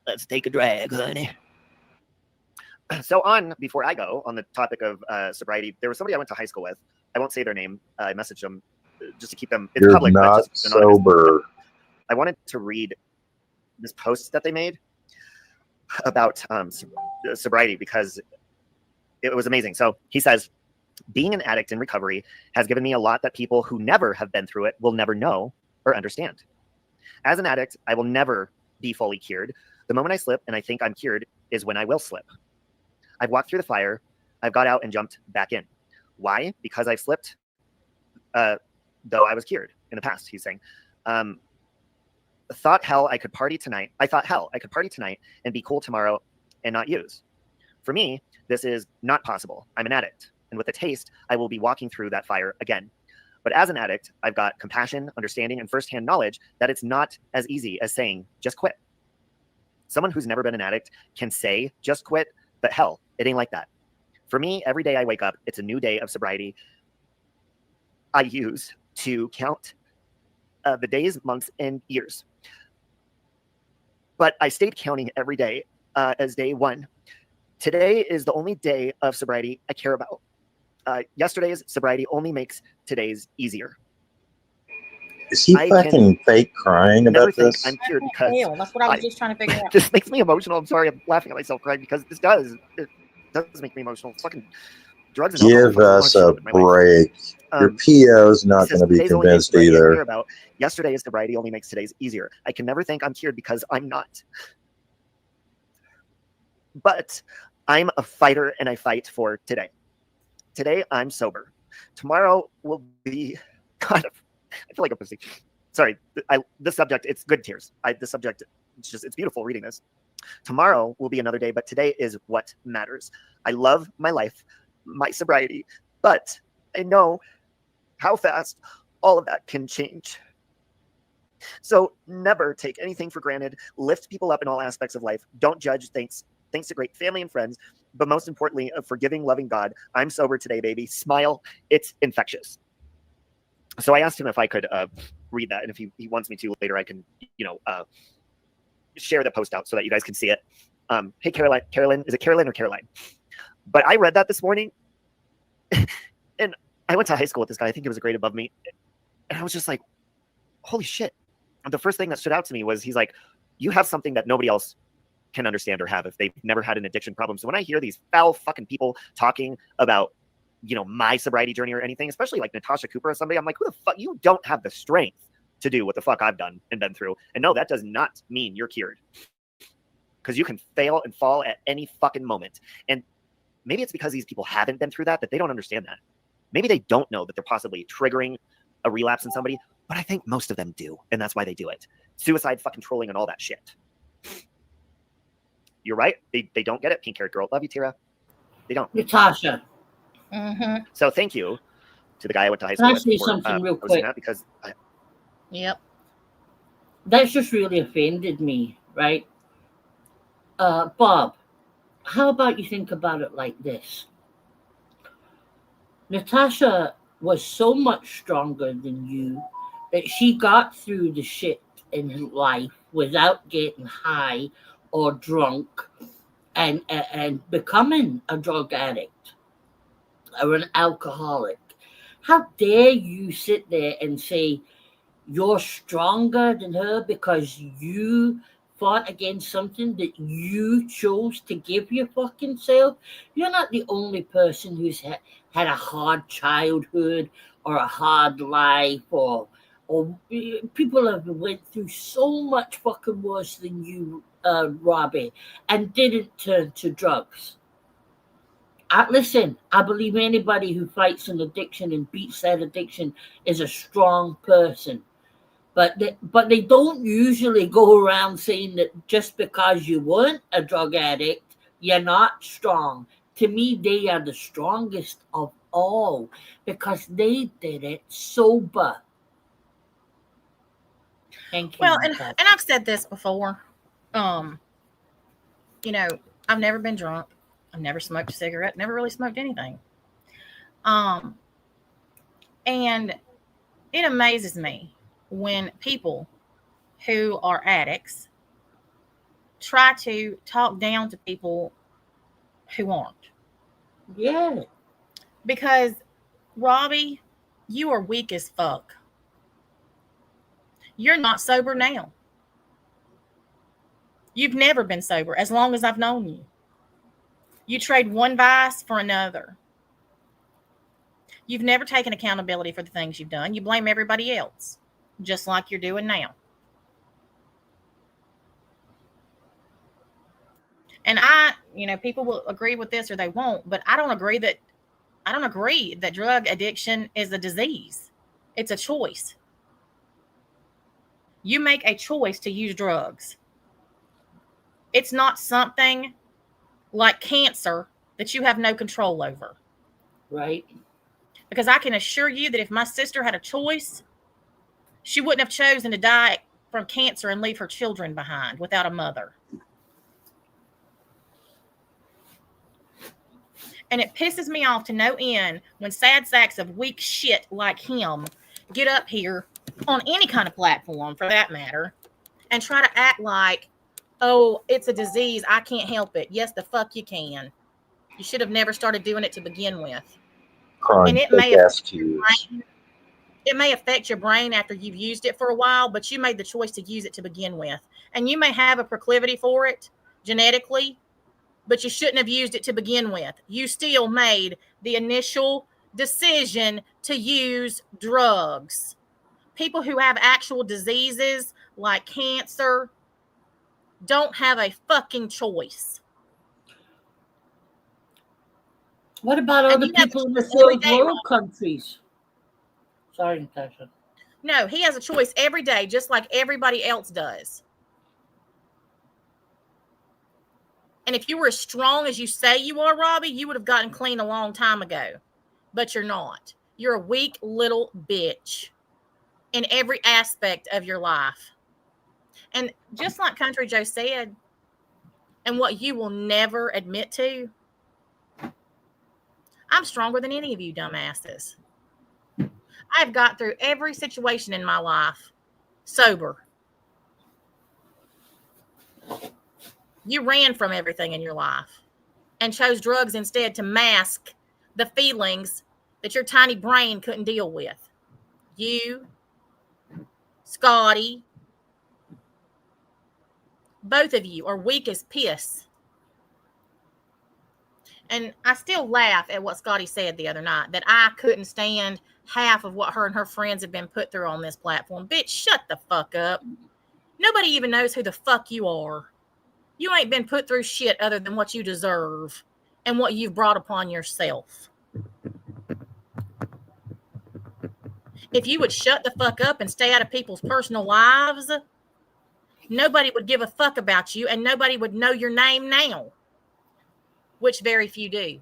Let's take a drag, honey. So before I go on the topic of sobriety, there was somebody I went to high school with. I won't say their name. I messaged them just to keep them. It's You're public, but not just anonymous. sober. I wanted to read this post that they made about sobriety because it was amazing. So he says, being an addict in recovery has given me a lot that people who never have been through it will never know or understand. As an addict, I will never be fully cured. The moment I slip and I think I'm cured is when I will slip. I've walked through the fire. I've got out and jumped back in. Why? Because I've slipped, though I was cured in the past, he's saying. I thought hell I could party tonight and be cool tomorrow and not use. For me, this is not possible. I'm an addict. And with a taste, I will be walking through that fire again. But as an addict, I've got compassion, understanding, and firsthand knowledge that it's not as easy as saying, just quit. Someone who's never been an addict can say, just quit, but hell, it ain't like that. For me, every day I wake up, it's a new day of sobriety. I use to count the days, months, and years. But I stayed counting every day as day one. Today is the only day of sobriety I care about. Yesterday's sobriety only makes today's easier. Is he fucking fake crying about this? I'm cured because That's what I was just trying to figure out. this makes me emotional. I'm sorry, I'm laughing at myself crying because it does make me emotional. Fucking drugs and alcohol Give fucking us show a up in my life. break. Your PO's not going to be Today's only day of convinced sobriety I care either. about. Yesterday's sobriety only makes today's easier. I can never think I'm cured because I'm not. But I'm a fighter and I fight for today. Today I'm sober. Tomorrow will be kind of. I feel like a pussy. Sorry, this subject. It's good tears. The subject. It's beautiful reading this. Tomorrow will be another day, but today is what matters. I love my life, my sobriety, but I know how fast all of that can change. So never take anything for granted. Lift people up in all aspects of life. Don't judge. Thanks to great family and friends, but most importantly, a forgiving, loving God. I'm sober today, baby. Smile. It's infectious. So I asked him if I could read that, and if he wants me to later, I can, share the post out so that you guys can see it. Hey, Carolyn, is it Carolyn or Caroline? But I read that this morning, and I went to high school with this guy. I think he was a grade above me, and I was just like, holy shit. And the first thing that stood out to me was he's like, you have something that nobody else can understand or have if they've never had an addiction problem. So when I hear these foul fucking people talking about, my sobriety journey or anything, especially like Natasha Cooper or somebody, I'm like, who the fuck? You don't have the strength to do what the fuck I've done and been through. And no, that does not mean you're cured. Because you can fail and fall at any fucking moment. And maybe it's because these people haven't been through that they don't understand that. Maybe they don't know that they're possibly triggering a relapse in somebody, but I think most of them do. And that's why they do it. Suicide, fucking trolling, and all that shit. You're right. They don't get it. Pink haired girl. Love you, Tira. They don't. Natasha. Mm-hmm. So thank you to the guy I went to high Can school I say with for something real posting quick? that because Yep. That's just really offended me, right? Bob, how about you think about it like this? Natasha was so much stronger than you that she got through the shit in life without getting high or drunk and becoming a drug addict or an alcoholic. How dare you sit there and say you're stronger than her because you fought against something that you chose to give your fucking self? You're not the only person who's had a hard childhood or a hard life or people have went through so much fucking worse than you, Robbie, and didn't turn to drugs. Listen, I believe anybody who fights an addiction and beats that addiction is a strong person. But they don't usually go around saying that just because you weren't a drug addict, you're not strong. To me, they are the strongest of all because they did it sober. Thank you. Well, and I've said this before. Um, you know, I've never been drunk. I've never smoked a cigarette, never really smoked anything. Um, and it amazes me when people who are addicts try to talk down to people who aren't. Yeah. Because, Robbie, you are weak as fuck. You're not sober now. You've never been sober as long as I've known you. You trade one vice for another. You've never taken accountability for the things you've done. You blame everybody else, just like you're doing now. And people will agree with this or they won't, but I don't agree that drug addiction is a disease. It's a choice. You make a choice to use drugs. It's not something like cancer that you have no control over. Right. Because I can assure you that if my sister had a choice, she wouldn't have chosen to die from cancer and leave her children behind without a mother. And it pisses me off to no end when sad sacks of weak shit like him get up here on any kind of platform, for that matter, and try to act like, oh, it's a disease, I can't help it. Yes, the fuck you can. You should have never started doing it to begin with. Crying And it fake ass tears. It may affect your brain after you've used it for a while, but you made the choice to use it to begin with. And you may have a proclivity for it genetically, but you shouldn't have used it to begin with. You still made the initial decision to use drugs. People who have actual diseases like cancer don't have a fucking choice. What about And other you have a people in the choice every third day, world Rob. countries? Sorry, Natasha. No, he has a choice every day, just like everybody else does. And if you were as strong as you say you are, Robbie, you would have gotten clean a long time ago. But you're not. You're a weak little bitch in every aspect of your life. And just like Country Joe said, and what you will never admit to, I'm stronger than any of you dumbasses. I've got through every situation in my life sober. You ran from everything in your life and chose drugs instead to mask the feelings that your tiny brain couldn't deal with. You, Scotty, both of you are weak as piss. And I still laugh at what Scotty said the other night, that I couldn't stand half of what her and her friends have been put through on this platform. Bitch, shut the fuck up. Nobody even knows who the fuck you are. You ain't been put through shit other than what you deserve and what you've brought upon yourself. If you would shut the fuck up and stay out of people's personal lives, nobody would give a fuck about you and nobody would know your name now, which very few do.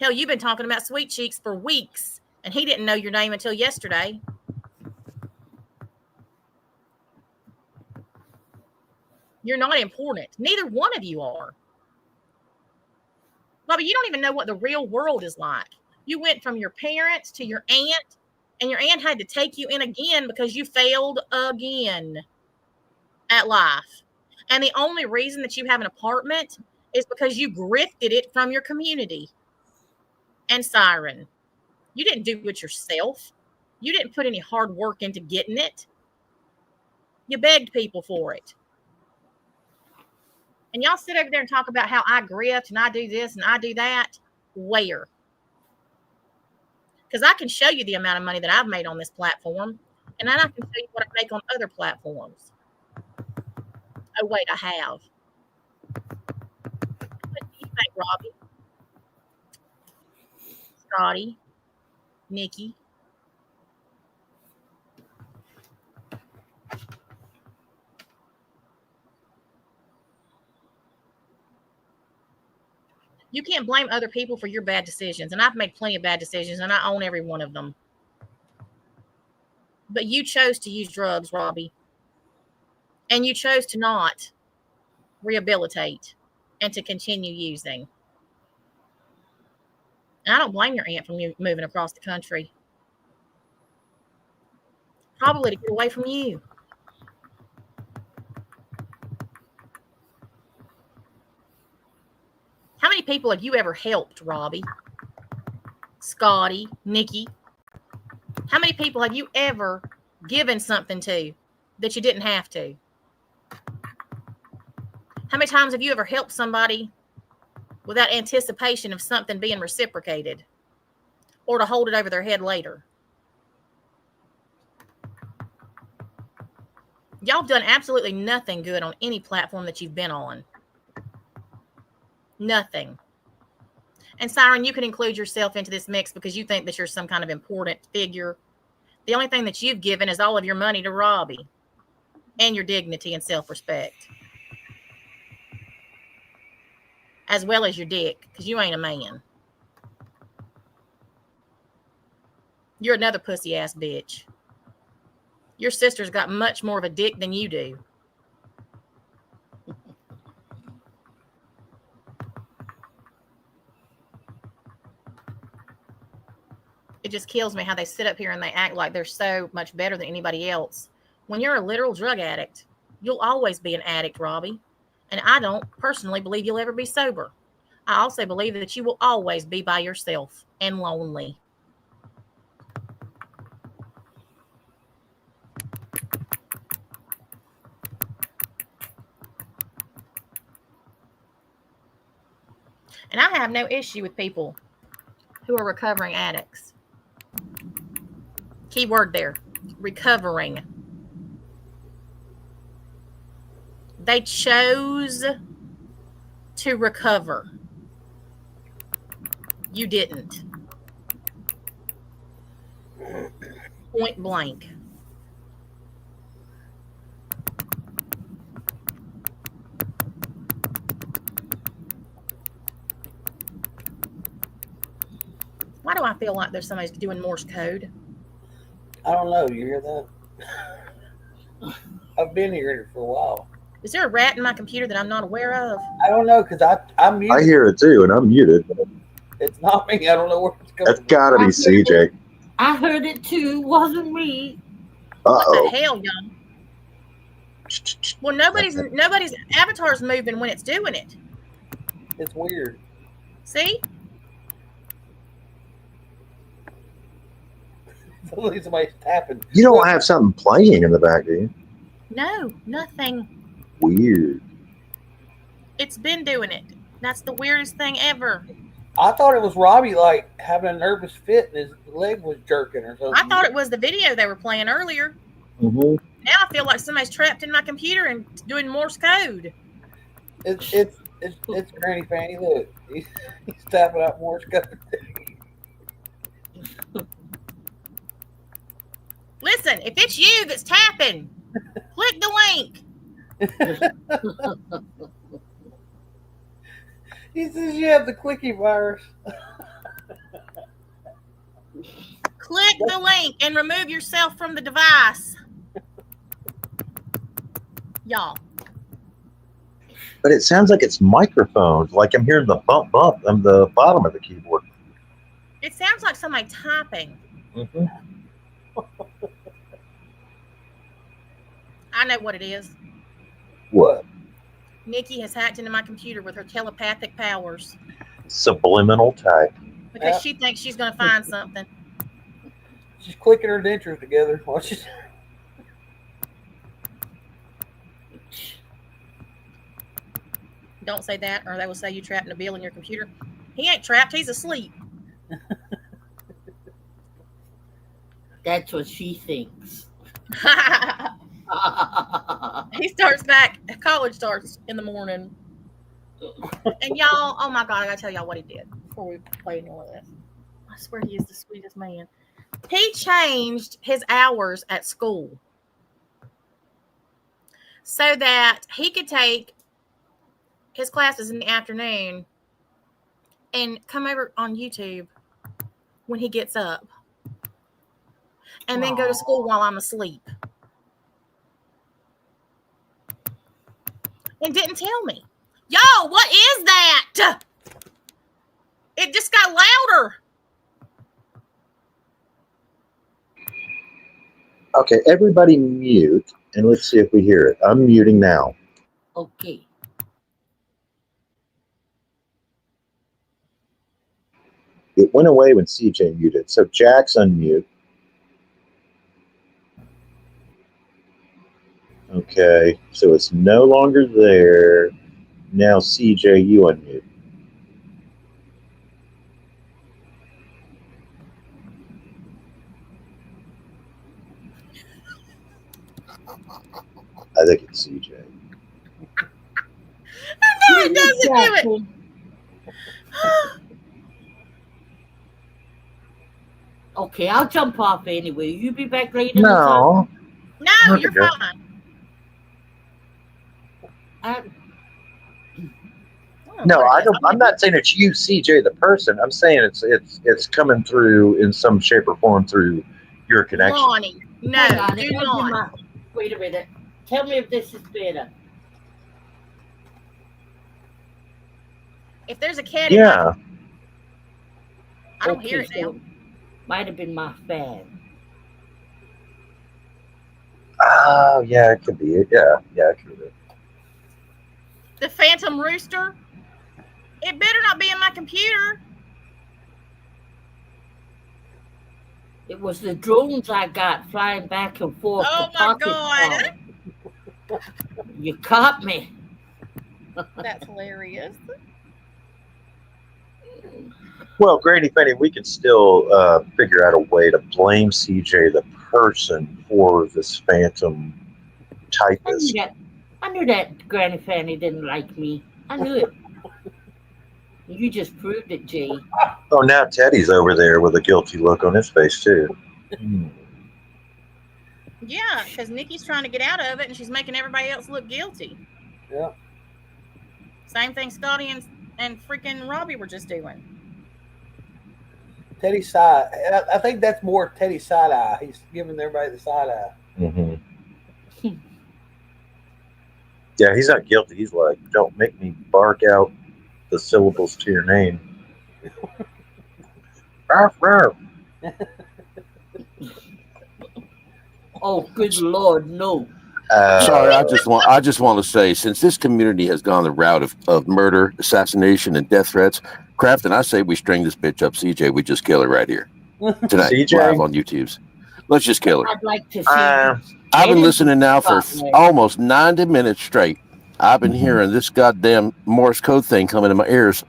Hell, you've been talking about Sweet Cheeks for weeks and he didn't know your name until yesterday. You're not important. Neither one of you are. Bobby, you don't even know what the real world is like. You went from your parents to your aunt, and your aunt had to take you in again because you failed again at life. And the only reason that you have an apartment is because you grifted it from your community. And Siren, you didn't do it yourself. You didn't put any hard work into getting it. You begged people for it. And y'all sit over there and talk about how I grift and I do this and I do that. Where? Because I can show you the amount of money that I've made on this platform. And then I can show you what I make on other platforms. Oh, wait, I have. What do you think, Robbie? Scotty? Nikki? You can't blame other people for your bad decisions. And I've made plenty of bad decisions, and I own every one of them. But you chose to use drugs, Robbie. And you chose to not rehabilitate and to continue using. And I don't blame your aunt from you moving across the country. Probably to get away from you. How many people have you ever helped, Robbie? Scotty, Nikki? How many people have you ever given something to that you didn't have to? How many times have you ever helped somebody without anticipation of something being reciprocated or to hold it over their head later? Y'all have done absolutely nothing good on any platform that you've been on. Nothing. And Siren, you can include yourself into this mix because you think that you're some kind of important figure. The only thing that you've given is all of your money to Robbie and your dignity and self-respect, as well as your dick, because you ain't a man. You're another pussy ass bitch. Your sister's got much more of a dick than you do. It just kills me how they sit up here and they act like they're so much better than anybody else. When you're a literal drug addict, you'll always be an addict, Robbie. And I don't personally believe you'll ever be sober. I also believe that you will always be by yourself and lonely. And I have no issue with people who are recovering addicts. Key word there, recovering. They chose to recover. You didn't. Point blank. Why do I feel like there's somebody doing Morse code? I don't know. You hear that? I've been hearing it for a while. Is there a rat in my computer that I'm not aware of? I don't know because I'm muted. I hear it too, and I'm muted. It's not me. I don't know where it's coming That's gotta be CJ. I heard it too. Wasn't me. What the Uh-oh. hell, y'all? Well, nobody's avatar's moving when it's doing it. It's weird. See? Suddenly somebody's tapping. You don't have something playing in the back, do you? No, nothing. Weird. It's been doing it. That's the weirdest thing ever. I thought it was Robbie like having a nervous fit and his leg was jerking or something. I thought it was the video they were playing earlier. Mm-hmm. Now I feel like somebody's trapped in my computer and doing Morse code. It's Granny Fanny. Look, he's tapping out Morse code. Listen, if it's you that's tapping, click the link. He says you have the clicky virus. Click the link and remove yourself from the device. Y'all. But it sounds like it's microphones. Like I'm hearing the bump bump on the bottom of the keyboard. It sounds like somebody typing. Mm-hmm. I know what it is. What? Nikki has hacked into my computer with her telepathic powers Subliminal type. because she thinks she's going to find something. She's clicking her dentures together. Watch it. Don't say that, or they will say you trapped Nabil in your computer. He ain't trapped. He's asleep. That's what she thinks. He starts back. College starts in the morning. And y'all, oh my God, I gotta tell y'all what he did before we play any more of this. I swear he is the sweetest man. He changed his hours at school so that he could take his classes in the afternoon and come over on YouTube when he gets up and then go to school while I'm asleep. and didn't tell me. Yo, what is that? It just got louder. Okay, everybody mute, and let's see if we hear it. I'm muting now. Okay. It went away when CJ muted. So Jack's unmute. Okay, so it's no longer there. Now CJ, you unmute. I think it's CJ. No, it doesn't do it. Okay, I'll jump off anyway. You be back later. No. No, you're Okay. fine. No, I don't. I'm not saying it's you, CJ, the person. I'm saying it's coming through in some shape or form through your connection. Lonnie, no, Hang on, do not. Wait a minute. Tell me if this is better. If there's a cat in Yeah. I don't hear it now. So might have been my fan. Oh, yeah, it could be it. Yeah, it could be. The Phantom Rooster. It better not be in my computer. It was the drones I got flying back and forth. Oh my God. You caught me. That's hilarious. Well, Granny Fanny, we can still figure out a way to blame CJ, the person, for this phantom typist. I knew that Granny Fanny didn't like me. I knew it. You just proved it, Jay. Oh, now Teddy's over there with a guilty look on his face, too. Yeah, because Nikki's trying to get out of it, and she's making everybody else look guilty. Yeah. Same thing Scotty and freaking Robbie were just doing. Teddy's side. I think that's more Teddy's side eye. He's giving everybody the side eye. Mm-hmm. Yeah, he's not guilty. He's like, don't make me bark out the syllables to your name. Ruff, ruff. Oh, good Lord, no. Sorry, I just want to say, since this community has gone the route of murder, assassination, and death threats, Crafton, I say we string this bitch up, CJ. We just kill her right here tonight, CJ? live on YouTube's. Let's just kill her. I'd like to see. I've been listening now for almost 90 minutes straight. I've been hearing this goddamn Morse code thing coming in my ears.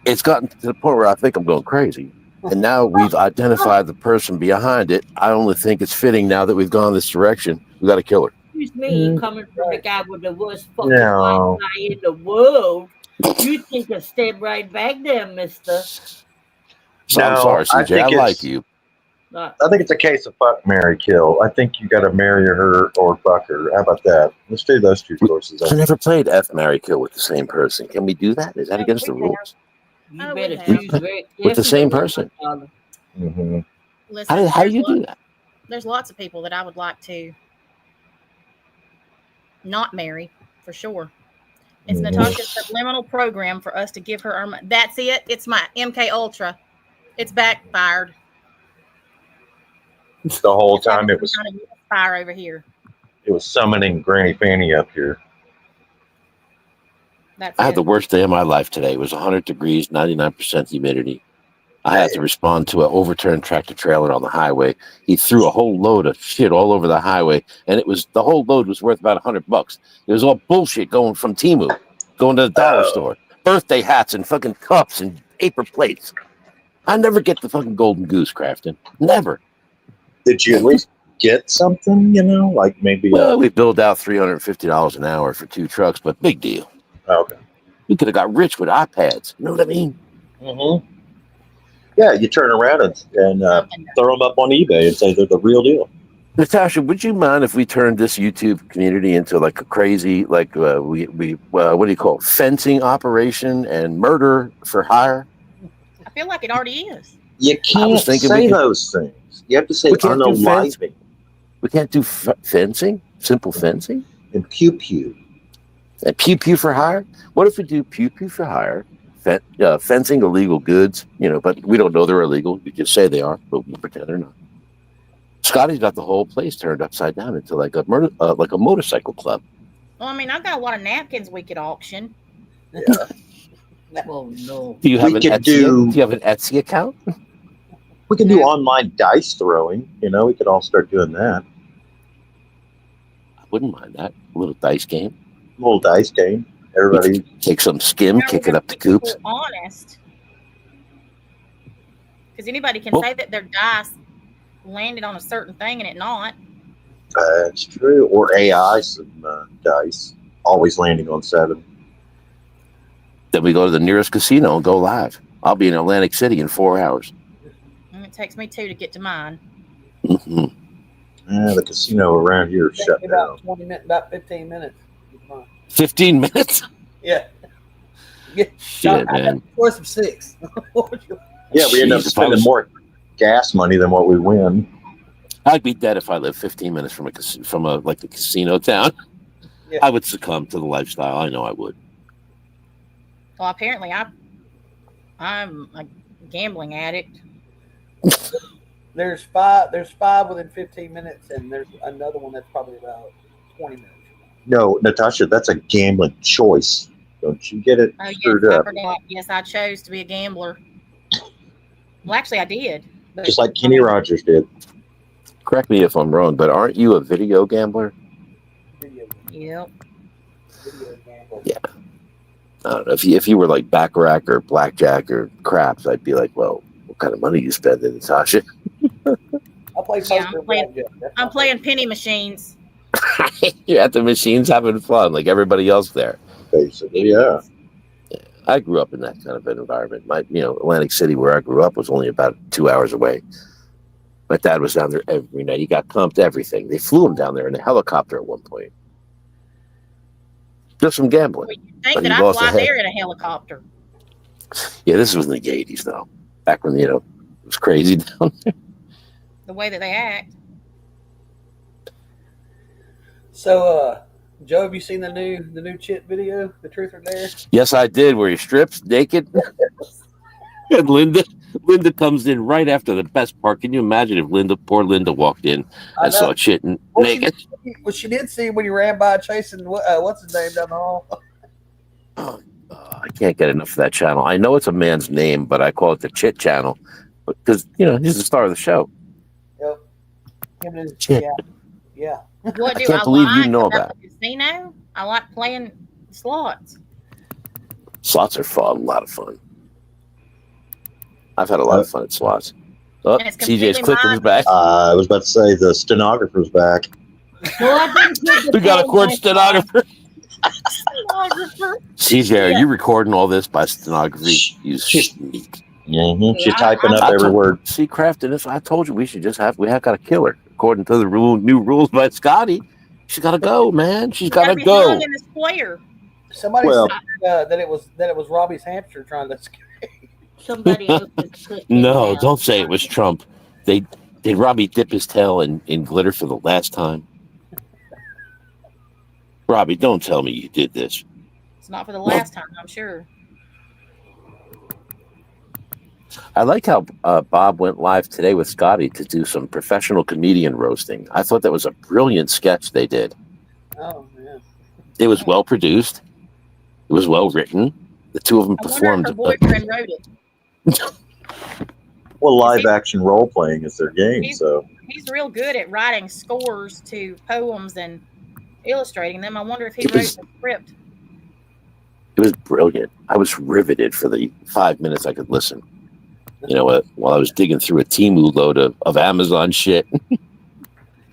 It's gotten to the point where I think I'm going crazy. And now we've identified the person behind it. I only think it's fitting now that we've gone this direction. We got to kill her. Excuse me, coming from the guy with the worst fucking Wi-Fi in the world. You think to step right back there, mister. So I'm sorry, CJ. I like you. I think it's a case of fuck, marry, kill. I think you got to marry her or fuck her. How about that? Let's do those two choices. I never played F, marry, kill with the same person. Can we do that? Is that against the rules? You better choose very with the same person. Mm-hmm. Listen, how do you do that? There's lots of people that I would like to not marry, for sure. It's Natasha's subliminal program for us to give her our money. That's it. It's my MK Ultra. It's backfired. The whole time it was fire over here. It was summoning Granny Fanny up here. That's I had the worst day of my life today. It was 100 degrees, 99% humidity. I had to respond to an overturned tractor trailer on the highway. He threw a whole load of shit all over the highway, and the whole load was worth about $100. It was all bullshit going from Temu, going to the dollar store, birthday hats and fucking cups and paper plates. I never get the fucking golden goose, Crafton. Never. Did you at least get something? Like maybe? Well, we billed out $350 an hour for 2 trucks, but big deal. Okay. We could have got rich with iPads. You know what I mean? Mm-hmm. Yeah, you turn around and throw them up on eBay and say they're the real deal. Natasha, would you mind if we turned this YouTube community into like a crazy, like what do you call it? Fencing operation and murder for hire? I feel like it already is. You can't say those things. You have to say unaliving. We can't do fencing? Simple fencing? And pew-pew. And pew pew for hire? What if we do pew pew for hire, fencing illegal goods, but we don't know they're illegal. We just say they are, but we'll pretend they're not. Scotty's got the whole place turned upside down into like a motorcycle club. Well, I mean, I've got a lot of napkins we could auction. Yeah. Well, no. Do you have We an could Etsy? do- Do you have an Etsy account? We can do online dice throwing. We could all start doing that. I wouldn't mind that. A little dice game. A little dice game. Everybody. Take some skim, Now kick we're it up gonna to make coops. people honest. Because anybody can Well- say that their dice landed on a certain thing and it not. That's true. Or AI some dice. Always landing on 7. Then we go to the nearest casino and go live. I'll be in Atlantic City in 4 hours. And it takes me 2 to get to mine. Mhm. The casino around here is shut down. About 20 minutes, about 15 minutes. 15 minutes? Yeah. Shit, man. Choice of 6. Yeah, we end up Jeez, if I spending was- more gas money than what we win. I'd be dead if I lived 15 minutes from a casino town. Yeah. I would succumb to the lifestyle. I know I would. Well, apparently I'm a gambling addict. There's five within 15 minutes, and there's another one that's probably about 20 minutes. No, Natasha, that's a gambling choice. Don't you get it Oh, yes, screwed I up? forgot. Yes, I chose to be a gambler. Well, actually, I did. But, Just like Kenny Rogers did. Correct me if I'm wrong, but aren't you a video gambler? Video, Yep. video gamble. Yeah. I don't know. If you were like baccarat or blackjack or craps, I'd be like, well, what kind of money you spending, Natasha? I play Yeah, poker. I'm playing- blackjack. That's I'm my playing penny machines. You're at the machines having fun like everybody else there. Basically, yeah. I grew up in that kind of an environment. Atlantic City, where I grew up, was only about 2 hours away. My dad was down there every night. He got comped everything. They flew him down there in a helicopter at one point. Just from gambling. Well, you'd think But that he I'd lost fly a head. there in a helicopter. Yeah, this was in the 80s, though. Back when, it was crazy down there. The way that they act. So, Joe, have you seen the new Chit video, The Truth or Dare? Yes, I did, where he strips naked. And Linda comes in right after the best part. Can you imagine if poor Linda walked in I and saw know. shit naked? Well, she did see him when he ran by chasing what's his name down the hall. I can't get enough of that channel. I know it's a man's name, but I call it the Chit channel because he's the star of the show. Yep. Him and his, Chit. yeah. What I do can't I believe you like know about that. the casino? I like playing slots. Slots are fun, a lot of fun. I've had a lot of fun at slots. Oh, And it's CJ's completely clicking back. I was about to say the stenographer's back. No, I didn't put the We got a phone court back stenographer. Stenographer. CJ, are you recording all this by stenography? You sneak. Mm-hmm. She's Yeah, typing up I every told- word. See, Crafton, I told you we have got a killer. According to the new rules by Scotty, she's got to go, man. She's got to Gotta be go. hung in the square. Somebody Well- said that it was Robbie's hamster trying to escape. Somebody else is clicking No, now. don't say it was Trump. Did Robbie dip his tail in glitter for the last time? Robbie, don't tell me you did this. It's not for the last time, I'm sure. I like how Bob went live today with Scotty to do some professional comedian roasting. I thought that was a brilliant sketch they did. Oh man. It was well produced. It was well written. The two of them I wonder performed. if her boyfriend wrote it. Well, live action role playing is their game, so He's real good at writing scores to poems and illustrating them. I wonder if he It wrote was- the script. It was brilliant. I was riveted for the 5 minutes I could listen. While I was digging through a Temu load of Amazon shit.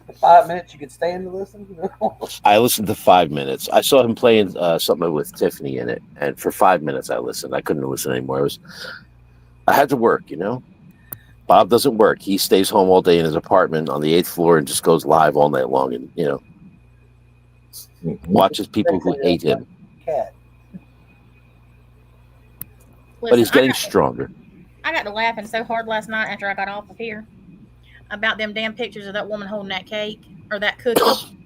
For 5 minutes you could stand to listen. I listened to 5 minutes. I saw him playing something with Tiffany in it, and for 5 minutes I listened. I couldn't listen anymore. I had to work, Bob doesn't work. He stays home all day in his apartment on the 8th floor and just goes live all night long, and watches people who hate him. Cat. But he's Listen, getting stronger. I got to laughing so hard last night after I got off of here about them damn pictures of that woman holding that cake or that cookie.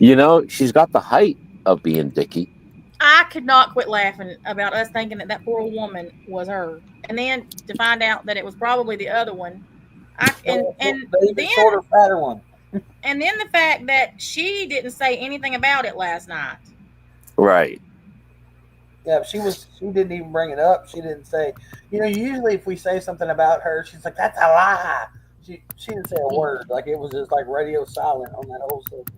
You know, she's got the height of being Dickie. I could not quit laughing about us thinking that poor old woman was her, and then to find out that it was probably the other one. The even shorter, fatter one. And then the fact that she didn't say anything about it last night. Right. Yeah, she didn't even bring it up. She didn't say, usually if we say something about her, she's like, that's a lie. She didn't say a word. Like, it was just like radio silent on that whole subject.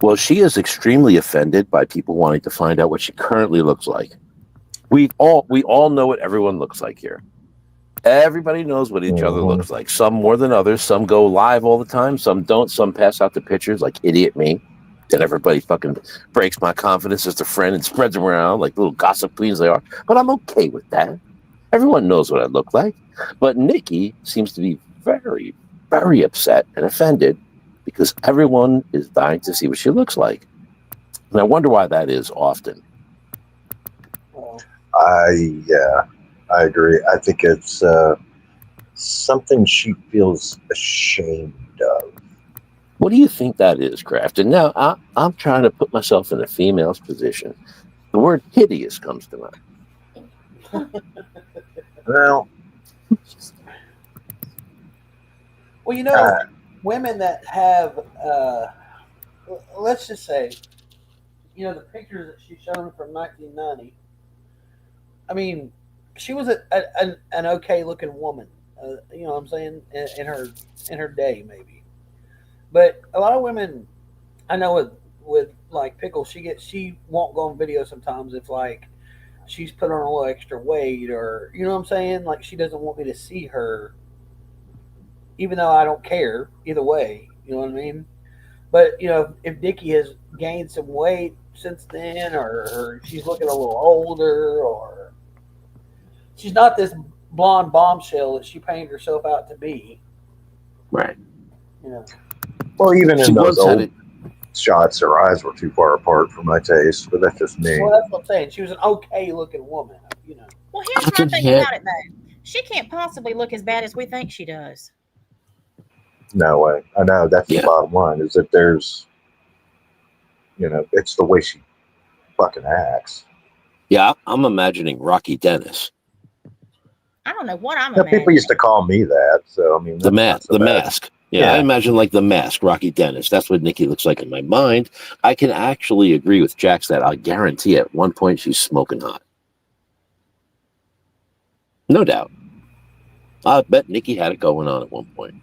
Well, she is extremely offended by people wanting to find out what she currently looks like. We all know what everyone looks like here. Everybody knows what each other looks like. Some more than others. Some go live all the time. Some don't. Some pass out the pictures like idiot me. Then everybody fucking breaks my confidence as a friend and spreads them around like little gossip queens they are. But I'm okay with that. Everyone knows what I look like. But Nikki seems to be very, very upset and offended because everyone is dying to see what she looks like. And I wonder why that is often. I agree. I think it's something she feels ashamed of. What do you think that is, Kraft? And now I'm trying to put myself in a female's position. The word hideous comes to mind. Well, women that have, let's just say, the pictures that she's shown from 1990. I mean, she was an okay looking woman. You know what I'm saying? In her day, maybe. But a lot of women, I know with like Pickle, she won't go on video sometimes if like she's put on a little extra weight, or you know what I'm saying? Like, she doesn't want me to see her, even though I don't care either way. You know what I mean? But if Dickie has gained some weight since then, or she's looking a little older, or she's not this blonde bombshell that she painted herself out to be. Right. Well, even in those old shots, her eyes were too far apart for my taste, but that's just me. Well, that's what I'm saying. She was an okay looking woman, Well, here's my thing about it, though. She can't possibly look as bad as we think she does. No way. I know. That's the bottom line, is that there's, it's the way she fucking acts. Yeah, I'm imagining Rocky Dennis. I don't know what I'm imagining. People used to call me that, so I mean, the mask. Yeah, I imagine like the mask, Rocky Dennis. That's what Nikki looks like in my mind. I can actually agree with Jax that I guarantee at one point she's smoking hot. No doubt. I bet Nikki had it going on at one point.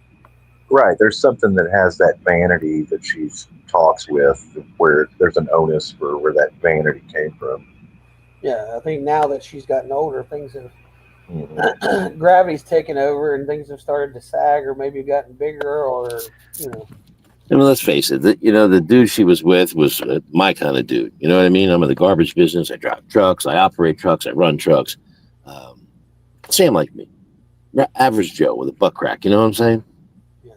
Right. There's something that has that vanity that she talks with, where there's an onus for where that vanity came from. Yeah, I think now that she's gotten older, things have gravity's taken over and things have started to sag, or maybe gotten bigger, or I mean, let's face it. The dude she was with was my kind of dude. You know what I mean? I'm in the garbage business. I drive trucks. I operate trucks. I run trucks. Sam like me, average Joe with a butt crack. You know what I'm saying? Yeah.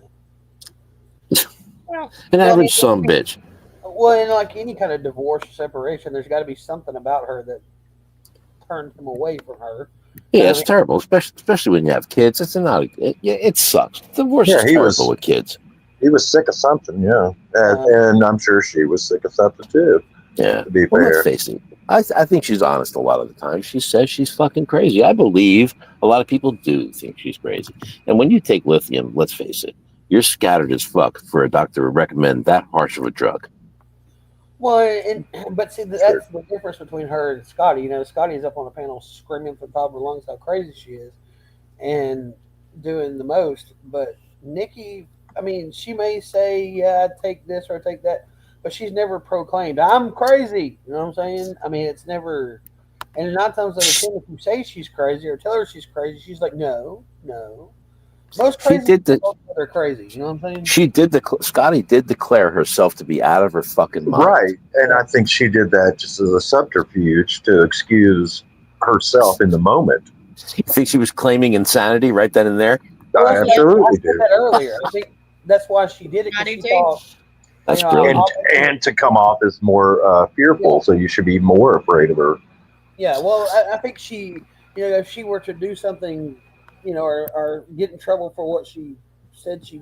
An average son bitch. Well, in like any kind of divorce or separation, there's got to be something about her that turned him away from her. Yeah, it's terrible, especially when you have kids. It sucks. Divorce is terrible with kids. He was sick of something, yeah, and I'm sure she was sick of something too. Yeah, to be fair. Let's face it. I think she's honest a lot of the time. She says she's fucking crazy. I believe a lot of people do think she's crazy. And when you take lithium, let's face it, you're scattered as fuck for a doctor to recommend that harsh of a drug. Well, but see, that's the difference between her and Scotty. Scotty's up on a panel screaming from the top of her lungs how crazy she is and doing the most. But Nikki, I mean, she may say, yeah, I take this or I take that, but she's never proclaimed, I'm crazy. You know what I'm saying? I mean, it's never, and 9 times out of 10, if you say she's crazy or tell her she's crazy, she's like, no. Most crazy people are crazy. You know what I'm saying? Scotty did declare herself to be out of her fucking mind. Right. And I think she did that just as a subterfuge to excuse herself in the moment. You think she was claiming insanity right then and there? I absolutely did. That earlier. I think that's why she did it. She thought, that's brilliant. And to come off as more fearful, so you should be more afraid of her. Yeah, well, I think she, if she were to do something, or get in trouble for what she said she,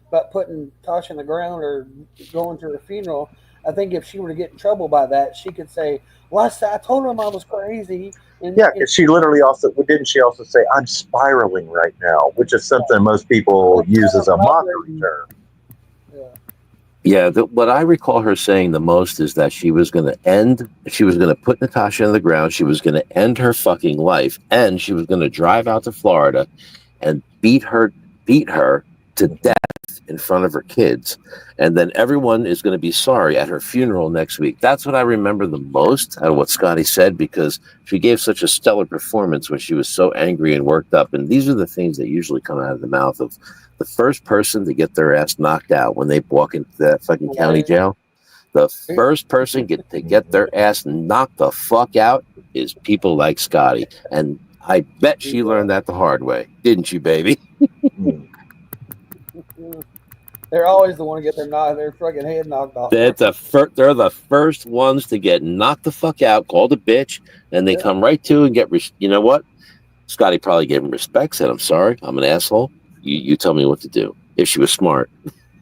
about putting Tasha in the ground or going to her funeral. I think if she were to get in trouble by that, she could say, "Well, I told him I was crazy." Yeah, because she literally also didn't she also say, "I'm spiraling right now," which is something most people use as a mockery term. Yeah, what I recall her saying the most is that she was going to put Natasha in the ground, she was going to end her fucking life, and she was going to drive out to Florida and beat her to death in front of her kids. And then everyone is going to be sorry at her funeral next week. That's what I remember the most out of what Scotty said, because she gave such a stellar performance when she was so angry and worked up. And these are the things that usually come out of the mouth of the first person to get their ass knocked out when they walk into that fucking county jail. The first person to get their ass knocked the fuck out is people like Scotty. And I bet she learned that the hard way. Didn't you, baby? They're always the one to get their fucking head knocked off. They're the first ones to get knocked the fuck out, called a bitch, and they come right to and get, you know what? Scotty probably gave him respect, said, "I'm sorry, I'm an asshole. You tell me what to do." If she was smart.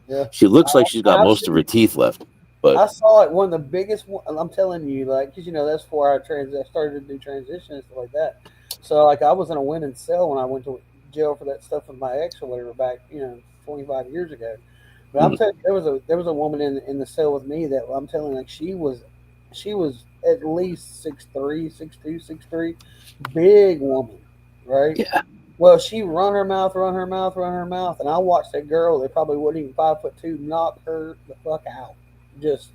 Yeah. She looks like she's got most of her teeth left. But I saw it, one of the biggest, I'm telling you, like, because, that's before I started to do transition and stuff like that. So, like, I was in a winning cell when I went to jail for that stuff with my ex or whatever back, 25 years ago. But I'm telling you, there was a woman in the cell with me that I'm telling you, like, she was at least 6'3", 6'2", 6'3", big woman, right? Yeah. Well, she run her mouth, and I watched that girl that probably wasn't even 5'2" knock her the fuck out. Just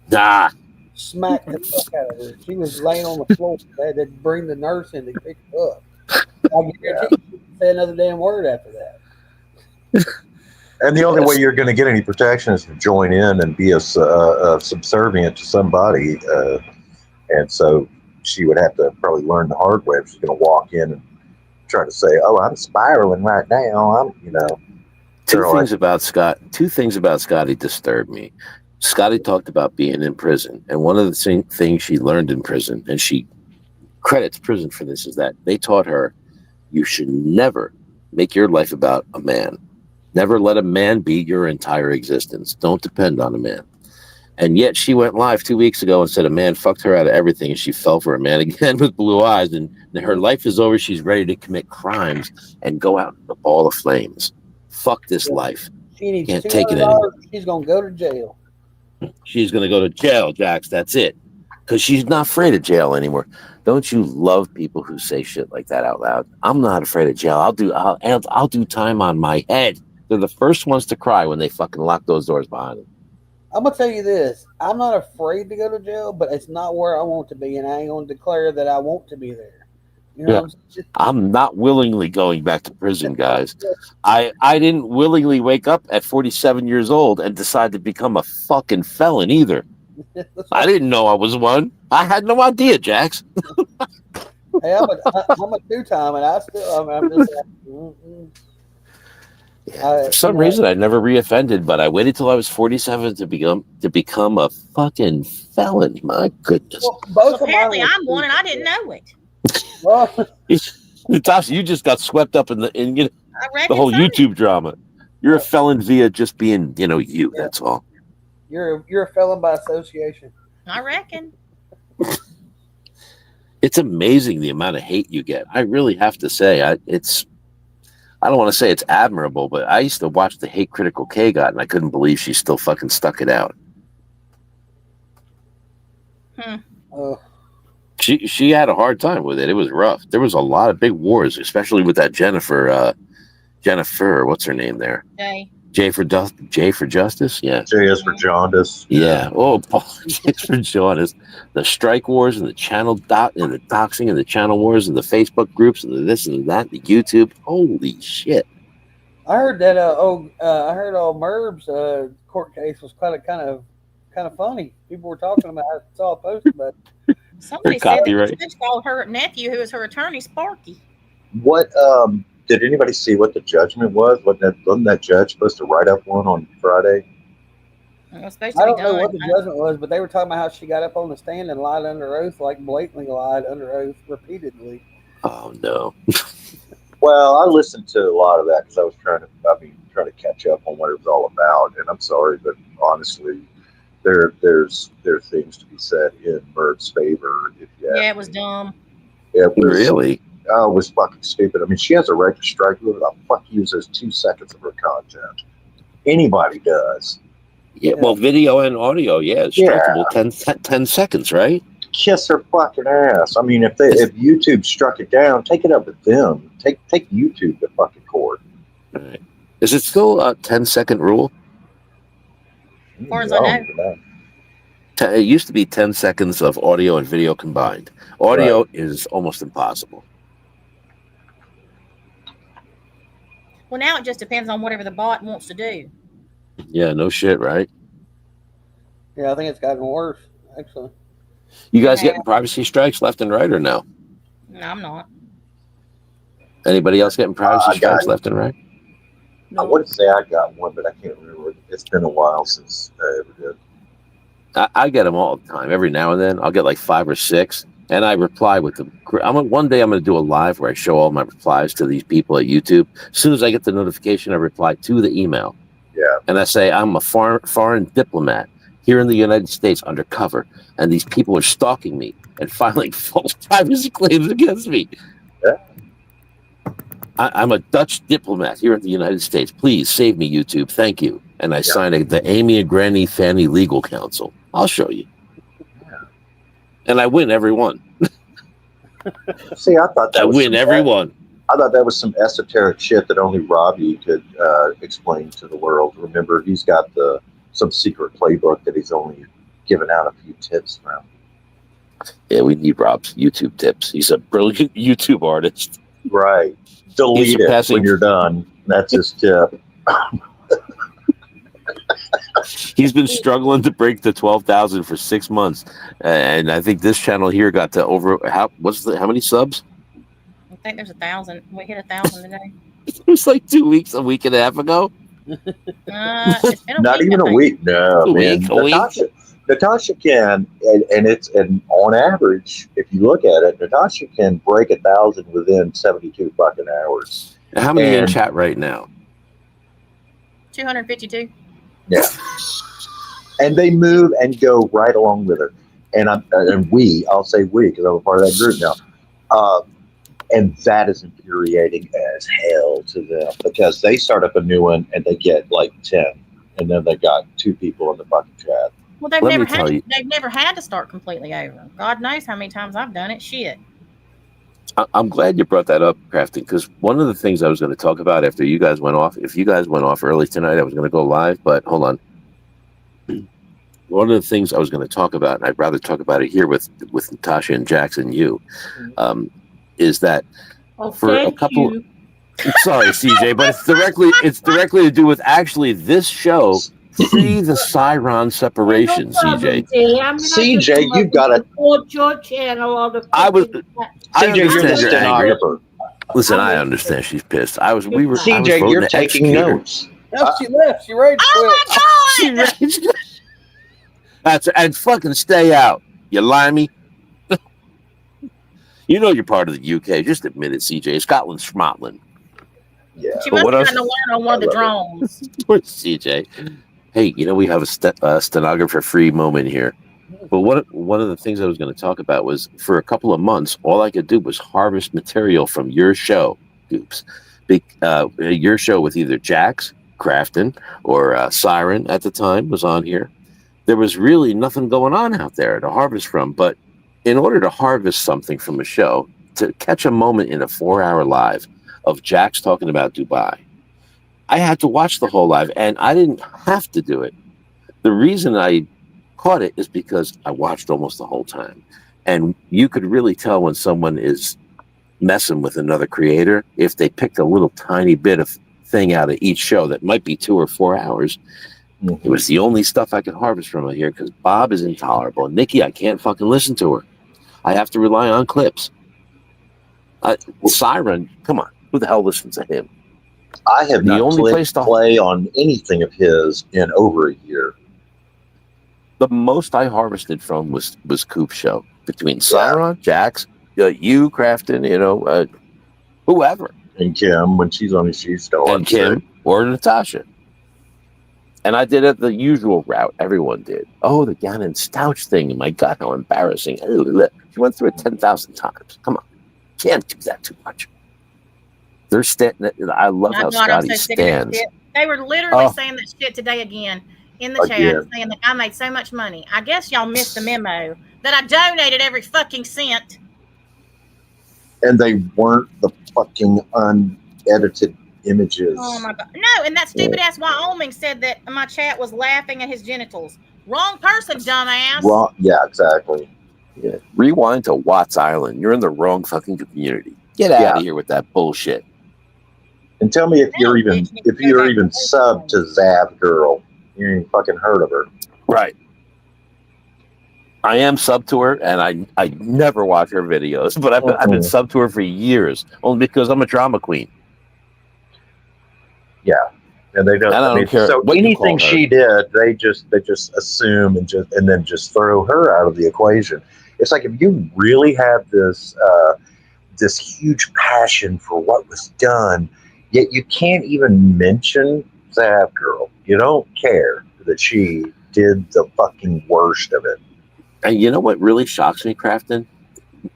smacked the fuck out of her. She was laying on the floor. They had to bring the nurse in to pick her up. I guarantee she didn't say another damn word after that. And the only way you're going to get any protection is to join in and be a subservient to somebody. And so she would have to probably learn the hard way if she's going to walk in and try to say, "Oh, I'm spiraling right now." Two things about Scotty disturbed me. Scotty talked about being in prison, and one of the things she learned in prison, and she credits prison for this, is that they taught her you should never make your life about a man. Never let a man be your entire existence. Don't depend on a man. And yet she went live 2 weeks ago and said a man fucked her out of everything, and she fell for a man again with blue eyes, and her life is over. She's ready to commit crimes and go out in a ball of flames. Fuck this life. She needs Can't take it anymore. She's going to go to jail. She's going to go to jail, Jax. That's it. Because she's not afraid of jail anymore. Don't you love people who say shit like that out loud? I'm not afraid of jail. I'll do time on my head. They're the first ones to cry when they fucking lock those doors behind them. I'm going to tell you this. I'm not afraid to go to jail, but it's not where I want to be, and I ain't going to declare that I want to be there. I'm not willingly going back to prison, guys. I didn't willingly wake up at 47 years old and decide to become a fucking felon either. I didn't know I was one. I had no idea, Jax. Hey, I'm a two-time, and I'm just like, for some reason, I never reoffended, but I waited till I was 47 to become a fucking felon. My goodness. Well, apparently, I'm one, and I didn't know it. Natasha, you just got swept up in the whole YouTube drama. You're a felon via just being, you. Yeah. That's all. You're a felon by association. I reckon. It's amazing the amount of hate you get. I really have to say, I don't want to say it's admirable, but I used to watch the hate Critical K got, and I couldn't believe she still fucking stuck it out. She had a hard time with it. It was rough. There was a lot of big wars, especially with that Jennifer, what's her name there? J for Justice? Yeah. J is for Jaundice. Yeah. Oh, J for Jaundice. The strike wars and the channel and the doxing and the channel wars and the Facebook groups and the this and that, the YouTube. Holy shit. I heard that I heard Merb's court case was kind of funny. People were talking about it. I saw a post about it. Somebody said they should call her nephew, who is her attorney, Sparky. What did anybody see what the judgment was? Wasn't that judge supposed to write up one on Friday? I don't know what the judgment was, but they were talking about how she got up on the stand and lied under oath, like blatantly lied under oath repeatedly. Oh no. Well, I listened to a lot of that because I was trying trying to catch up on what it was all about. And I'm sorry, but honestly, there's things to be said in Merv's favor. If you Yeah, ask it was me. dumb. It was Really? it was fucking stupid. I mean, she has a right to strike whoever the fuck uses 2 seconds of her content. Anybody does. Yeah. Well, video and audio, yeah, it's Yeah. strikeable 10 seconds, right? Kiss her fucking ass. I mean, if YouTube struck it down, take it up with them. Take YouTube to fucking court. All right. Is it still a 10-second rule? As far as I know. It used to be 10 seconds of audio and video combined. Audio is almost impossible. Well, now it just depends on whatever the bot wants to do. Yeah, no shit, right? Yeah, I think it's gotten worse, actually. You guys Yeah. getting privacy strikes left and right or no? No, I'm not. Anybody else getting privacy I got strikes left and right? I want to say I got one, but I can't remember. It's been a while since I ever did. I get them all the time. Every now and then, I'll get like 5 or 6, and I reply with them. One day I'm going to do a live where I show all my replies to these people at YouTube. As soon as I get the notification, I reply to the email. Yeah. And I say, I'm a foreign diplomat here in the United States undercover, and these people are stalking me and filing false privacy claims against me. Yeah. I'm a Dutch diplomat here in the United States. Please save me, YouTube. Thank you. And I sign the Amy and Granny Fanny Legal Council. I'll show you. Yeah. And I win every one. See, I thought that I was win every one. I thought that was some esoteric shit that only Robbie could explain to the world. Remember, he's got some secret playbook that he's only given out a few tips from. Yeah, we need Rob's YouTube tips. He's a brilliant YouTube artist. Right. Delete it when you're done. That's his tip. He's been struggling to break the 12,000 for 6 months, and I think this channel here got to how many subs? I think there's 1,000. We hit 1,000 today. It was like 2 weeks, a week and a half ago. It's been Not even a week. No, man. A week. Natasha can, and on average, if you look at it, Natasha can break 1,000 within 72 fucking hours. How many in chat right now? 252. Yeah. And they move and go right along with her. And I'll say we, because I'm a part of that group now. And that is infuriating as hell to them, because they start up a new one and they get like 10, and then they got 2 people in the fucking chat. Well, they've never had to start completely over. God knows how many times I've done it. Shit. I'm glad you brought that up, Crafting, because one of the things I was going to talk about after you guys went off, if you guys went off early tonight, I was going to go live, but hold on. One of the things I was going to talk about, and I'd rather talk about it here with Natasha and Jackson, is that for a couple. Sorry, CJ, but it's directly to do with actually this show. Free the Siron separation, CJ. CJ, you've got to support your channel. I understand you're angry. Listen, I I'm understand she's pissed. We were. CJ, you're taking notes. No, she left. She rage quit. She rage. And fucking stay out, you limey. You know you're part of the UK. Just admit it, CJ. Scotland, Schmotland. Yeah. She must have gotten to learn on one of the drones. Poor CJ. Hey, we have a stenographer free moment here. But one of the things I was going to talk about was, for a couple of months, all I could do was harvest material from your show, Goops. Your show with either Jax, Crafton, or Siren at the time was on here. There was really nothing going on out there to harvest from. But in order to harvest something from a show, to catch a moment in a 4-hour live of Jax talking about Dubai, I had to watch the whole live, and I didn't have to do it. The reason I caught it is because I watched almost the whole time. And you could really tell when someone is messing with another creator if they picked a little tiny bit of thing out of each show that might be 2 or 4 hours. It was the only stuff I could harvest from here, because Bob is intolerable. Nikki, I can't fucking listen to her. I have to rely on clips. Siren, come on. Who the hell listens to him? I have not clicked play on anything of his in over a year. The most I harvested from was Coop's show, between Siron, Jax, you, Crafton, whoever. And Kim, when she's on, she's still And Kim or Natasha. And I did it the usual route everyone did. Oh, the Gannon Stouch thing. My God, how embarrassing. She went through it 10,000 times. Come on. Can't do that too much. They're standing. I love how Scotty stands. They were literally saying that shit today again in the chat, saying that I made so much money. I guess y'all missed the memo that I donated every fucking cent. And they weren't the fucking unedited images. Oh my God. No, and that stupid ass Wyoming said that my chat was laughing at his genitals. Wrong person, dumbass. Wrong. Yeah, exactly. Yeah. Rewind to Watts Island. You're in the wrong fucking community. Get out of here with that bullshit. And tell me if you're even subbed to Zav Girl. You ain't fucking heard of her. Right. I am sub to her, and I never watch her videos, but I've been sub to her for years, only because I'm a drama queen. Yeah, and they don't. I don't care. So anything she did, they just assume and then just throw her out of the equation. It's like if you really have this this huge passion for what was done, yet you can't even mention Zav Girl. You don't care that she did the fucking worst of it. And you know what really shocks me, Crafton?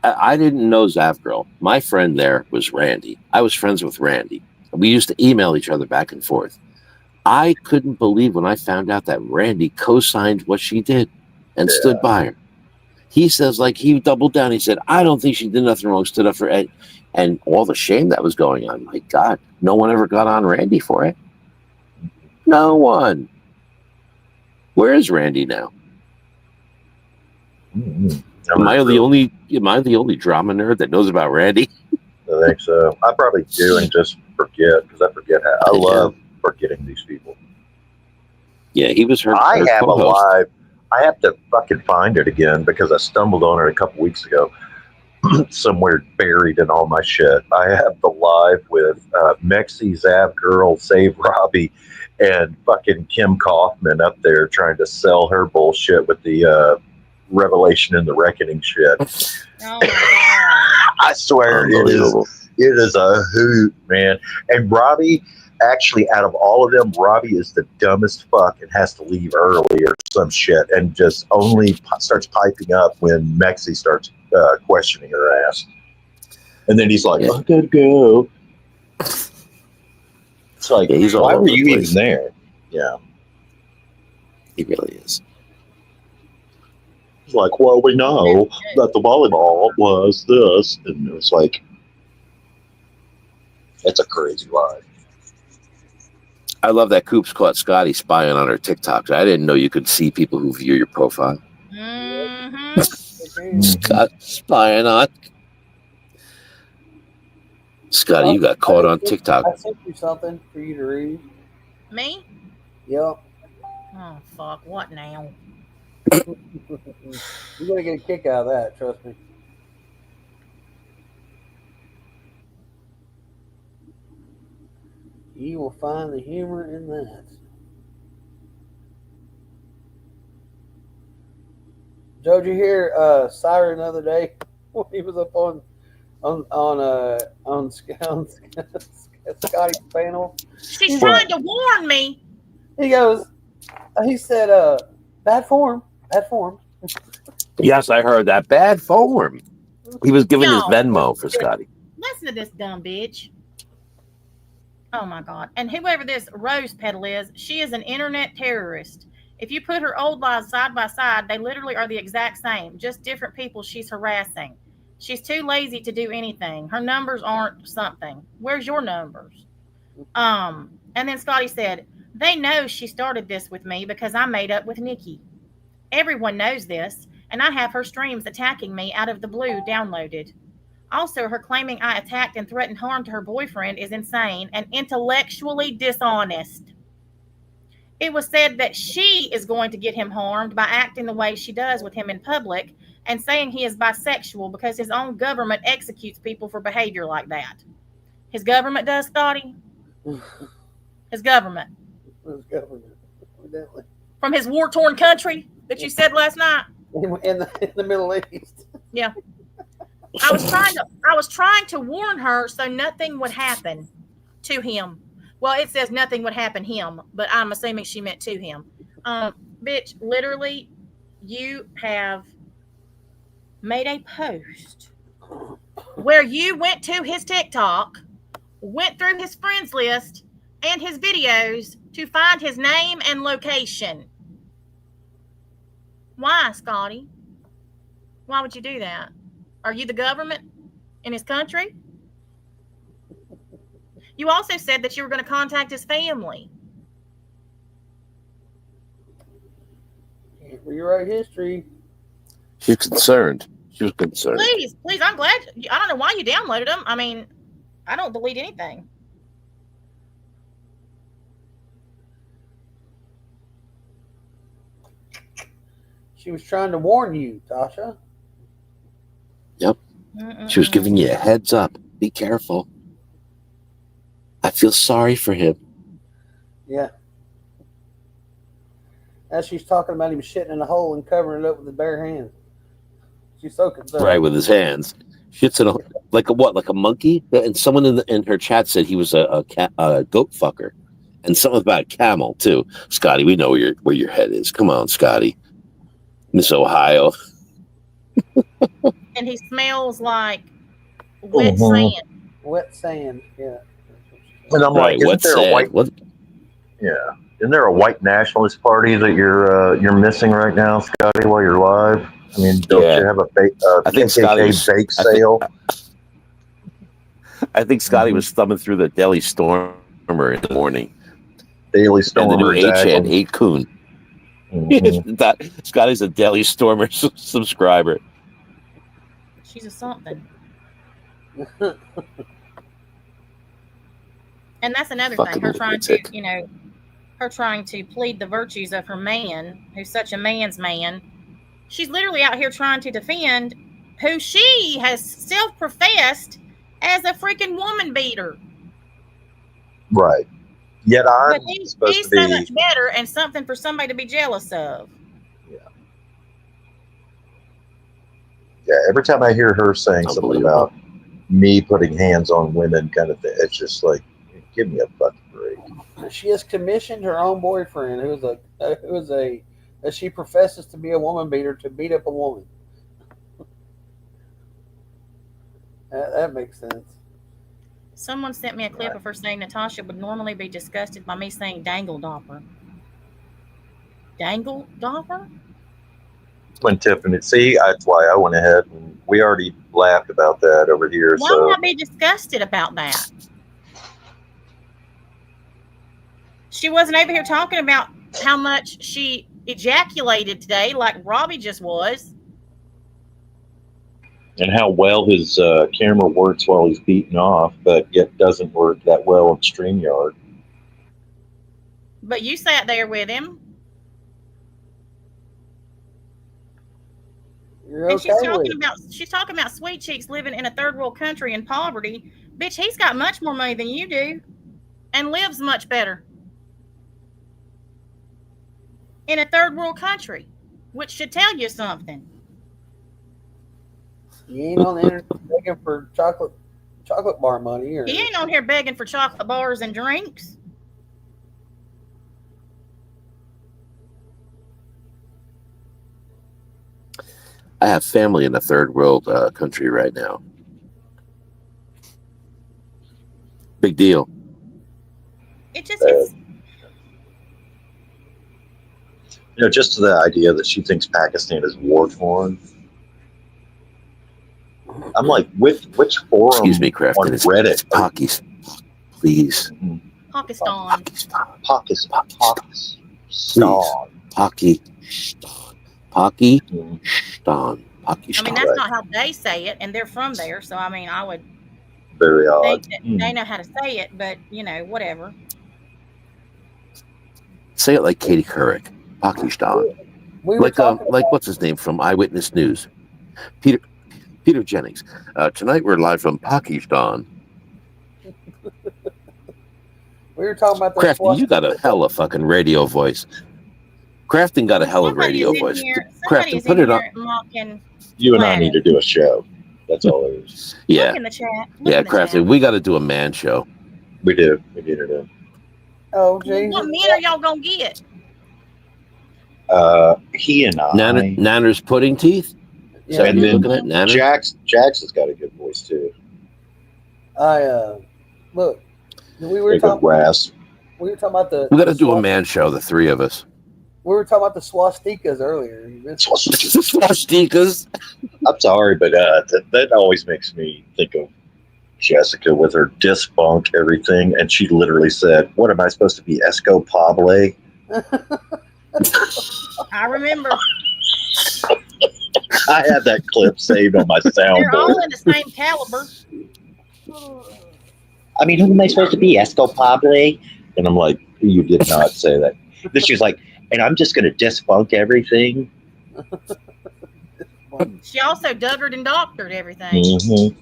I didn't know Zav Girl. My friend there was Randy. I was friends with Randy. We used to email each other back and forth. I couldn't believe when I found out that Randy co-signed what she did and stood by her. He says, like, he doubled down. He said, I don't think she did nothing wrong, stood up for Ed. And all the shame that was going on. My God, no one ever got on Randy for it. No one. Where is Randy now? Am I the only drama nerd that knows about Randy? I think so. I probably do and just forget because I forget how. I love forgetting these people. Yeah, he was her. I have co-host. a live. I have to fucking find it again because I stumbled on it a couple weeks ago, somewhere buried in all my shit. I have the live with Mexi, Zav Girl, Save Robbie, and fucking Kim Kaufman up there trying to sell her bullshit with the Revelation and the Reckoning shit. Oh my God. I swear it is a hoot, man. And Robbie, actually, out of all of them, Robbie is the dumbest fuck and has to leave early or some shit and just only starts piping up when Mexi starts questioning her ass. And then he's like, I gotta go. It's like, why were you even there? Yeah. He really is. It's like, well, we know that the volleyball was this. And it's like, it's a crazy lie. I love that Coops caught Scotty spying on her TikToks. I didn't know you could see people who view your profile. Scott spying on. Scotty, you got caught on TikTok. I sent you something for you to read. Me? Yep. Oh, fuck. What now? You're going to get a kick out of that, trust me. You will find the humor in that. Joe, did you hear Siren the other day when he was up on Scotty's panel? She's trying to warn me. He said, bad form. Yes, I heard that. Bad form. He was giving his Venmo for Scotty. Listen to this dumb bitch. Oh my God. And whoever this rose petal is, she is an internet terrorist. If you put her old lies side by side, they literally are the exact same, just different people she's harassing. She's too lazy to do anything. Her numbers aren't something. Where's your numbers? And then Scotty said, they know she started this with me because I made up with Nikki. Everyone knows this, and I have her streams attacking me out of the blue downloaded. Also, her claiming I attacked and threatened harm to her boyfriend is insane and intellectually dishonest. It was said that she is going to get him harmed by acting the way she does with him in public and saying he is bisexual because his own government executes people for behavior like that. His government does, Scotty? His government. Evidently. From his war-torn country that you said last night? In the Middle East. Yeah. I was trying to warn her so nothing would happen to him. Well, it says nothing would happen him, but I'm assuming she meant to him. Bitch, literally, you have made a post where you went to his TikTok, went through his friends list and his videos to find his name and location. Why, Scotty? Why would you do that? Are you the government in his country? You also said that you were going to contact his family. Can't rewrite history. She's concerned. She was concerned. Please, I'm glad. I don't know why you downloaded them. I mean, I don't delete anything. She was trying to warn you, Tasha. Yep. She was giving you a heads up. Be careful. I feel sorry for him. Yeah. As she's talking about him shitting in a hole and covering it up with his bare hands. She's so concerned. Right, with his hands. Shits in a like a monkey. And someone in her chat said he was a goat fucker, and something about a camel too. Scotty, we know where your head is. Come on, Scotty, Miss Ohio. And he smells like wet sand. Wet sand, yeah. And I'm Right, like, wet sand. Yeah. Isn't there a white nationalist party that you're missing right now, Scotty, while you're live? I mean, don't you have a I think KKK bake sale? I think Scotty was thumbing through the Daily Stormer in the morning. Daily Stormer, and the new exactly. H-Head, Hate Coon. Scotty's a Daily Stormer subscriber. She's a something. And that's another thing. Her trying to plead the virtues of her man, who's such a man's man. She's literally out here trying to defend who she has self-professed as a freaking woman beater. Right. Yet I'm supposed he's to be so much better and something for somebody to be jealous of. Yeah, every time I hear her saying something about me putting hands on women kind of thing, it's just like, give me a fucking break. She has commissioned her own boyfriend, as she professes to be a woman beater, to beat up a woman. That makes sense. Someone sent me a clip of her saying Natasha would normally be disgusted by me saying dangle dopper. Dangle dopper? When Tiffany, see, that's why I went ahead and we already laughed about that over here. Why would I be disgusted about that? She wasn't over here talking about how much she ejaculated today, like Robbie just was. And how well his camera works while he's beating off, but yet doesn't work that well on StreamYard. But you sat there with him. And she's talking about Sweet Cheeks living in a third world country in poverty. Bitch, he's got much more money than you do and lives much better in a third world country, which should tell you something. You ain't on the internet begging for chocolate bar money. He ain't on here begging for chocolate bars and drinks. I have family in a third world country right now. Big deal. It just is. Just the idea that she thinks Pakistan is war torn. I'm like, which forum? Excuse me, Crafton. On Reddit? Pakistan, please. Pakistan. Pakistan. Pakistan. I mean, that's not how they say it, and they're from there. So, I mean, I would very odd. think that they know how to say it, but whatever. Say it like Katie Couric, Pakistan. Like what's his name from Eyewitness News, Peter Jennings. Tonight we're live from Pakistan. We were talking about Crafton, you got a hella fucking radio voice. Crafton got a hella radio voice. Crafton, put it on. You and I need to do a show. That's all it is. Yeah. Look in the chat. Crafty, we got to do a man show. We do. We need to do. Oh, Well, Jesus. what men are y'all gonna get? He and I. Nanner's pudding teeth. Yeah, So and you're then looking at Nanner? Jax has got a good voice too. Look, we were Big talking. rasp. We were talking about the. We got to do a man show, the three of us. We were talking about the swastikas earlier. Swastikas. I'm sorry, but that always makes me think of Jessica with her disbunk everything, and she literally said, "What am I supposed to be, Esco Pable?" I remember. I have that clip saved on my They're all soundboard. in the same caliber. I mean, who am I supposed to be, Esco Pable? And I'm like, you did not say that. Then she's like, and I'm just going to disbunk everything. She also duggered and doctored everything. Mm-hmm.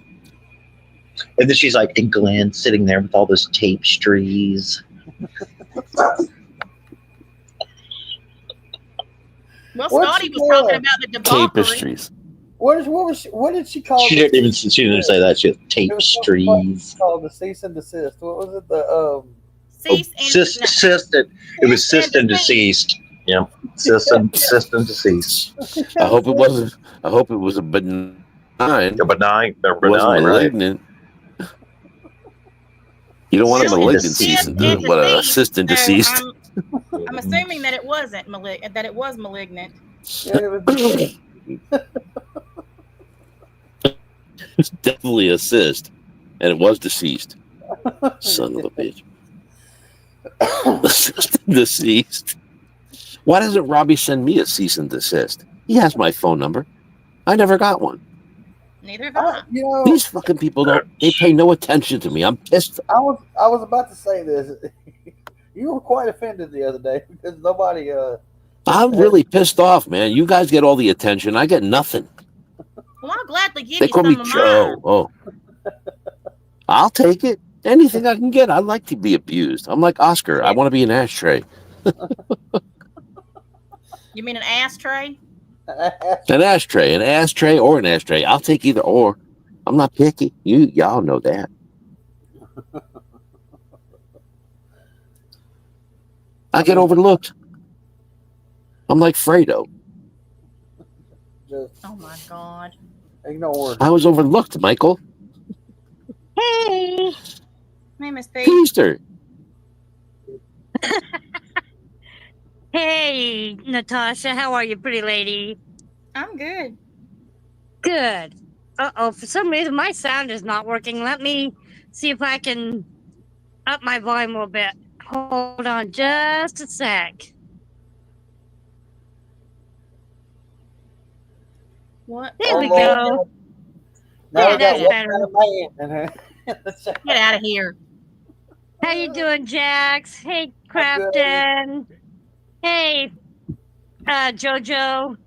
And then she's like, and Glenn sitting there with all those tapestries. Well, What's Scotty she was talking about the debauchery. Tapestries. What did she call? She didn't say that. She had It was tapestries. called the cease and desist. What was it? The Cease and It was cyst and deceased. Yeah, cyst and deceased. I hope it wasn't. I hope it was a benign. Benign. They're It wasn't benign, right? malignant. You don't want a Well, malignant it's cease cyst and and what a deceased, cyst and so deceased. I'm assuming that it wasn't that it was malignant. It's definitely a cyst, and it was deceased. Son of a bitch. Deceased. Why doesn't Robbie send me a cease and desist? He has my phone number. I never got one. Neither have I. These fucking people they pay no attention to me. I'm pissed. I was about to say this. You were quite offended the other day because nobody. I'm really pissed off, man. You guys get all the attention. I get nothing. Well, I'll gladly give They you call some me of Joe. mine. Oh. I'll take it. Anything I can get. I like to be abused. I'm like Oscar. I want to be an ashtray. You mean an ashtray? An ashtray or an ashtray. I'll take either or. I'm not picky. Y'all know that. I get overlooked. I'm like Fredo. Just Oh my God. ignore. I was overlooked, Michael. Hey. Hey, Miss P. Easter. Hey, Natasha. How are you, pretty lady? I'm good. Good. Uh-oh. For some reason, my sound is not working. Let me see if I can up my volume a little bit. Hold on just a sec. What? There we Lord. go. Now Yeah, we got that's one better. kind of man. Get out of here. How you doing, Jax? Hey, Crafton. Hey, Jojo.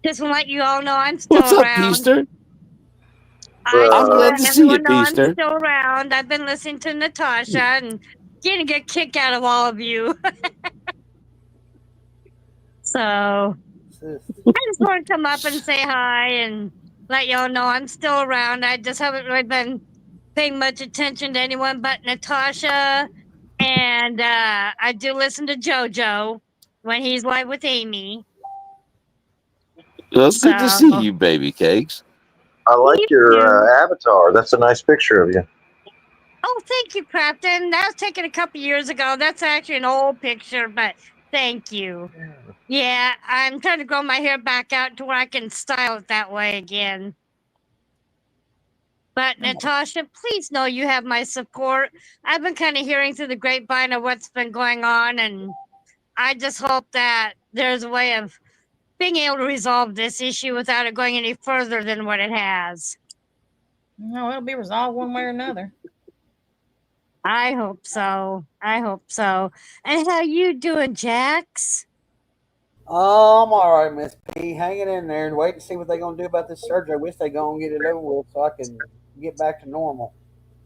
Just to let you all know I'm still What's up, around. Easter? I just I'm glad want to see you, everyone to know I'm Easter. still around. I've been listening to Natasha and getting a good kick out of all of you. So I just want to come up and say hi and let y'all know I'm still around. I just haven't really been paying much attention to anyone but Natasha. And I do listen to JoJo when he's live with Amy. Well, it's good to see you, baby cakes. I like your avatar. That's a nice picture of you. Oh, thank you, Crafton. That was taken a couple years ago. That's actually an old picture, but thank you. Yeah, I'm trying to grow my hair back out to where I can style it that way again. But Natasha, please know you have my support. I've been kind of hearing through the grapevine of what's been going on, and I just hope that there's a way of being able to resolve this issue without it going any further than what it has. No, it'll be resolved one way or another. I hope so. I hope so. And how you doing, Jax? I'm all right, Miss P. Hanging in there and wait to see what they're going to do about this surgery. I wish they go and get it over with so I can get back to normal.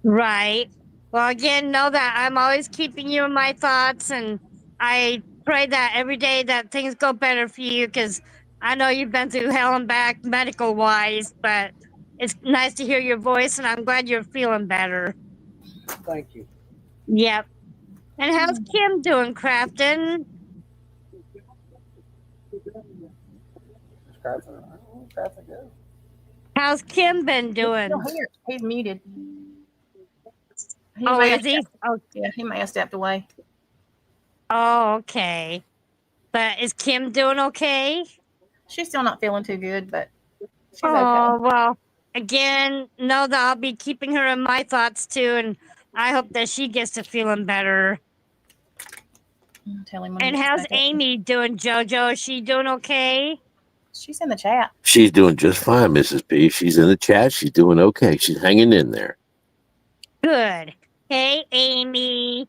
Right. Well, again, know that I'm always keeping you in my thoughts, and I pray that every day that things go better for you, because I know you've been through hell and back medical wise, but it's nice to hear your voice, and I'm glad you're feeling better. Thank you. Yep. And how's Kim doing, Crafton? Crafton go. How's Kim been doing? Still here. He's muted. He Oh, may is have he? stepped- Oh, Yeah, he may have stepped away. oh, okay. But is Kim doing okay? She's still not feeling too good, but she's Oh, okay. well, again, know that I'll be keeping her in my thoughts too, and I hope that she gets to feeling better. I'll tell him when he And gets how's back up. Amy doing, JoJo? Is she doing okay? She's in the chat. She's doing just fine, Mrs. P. She's in the chat. She's doing okay. She's hanging in there. Good. Hey, Amy.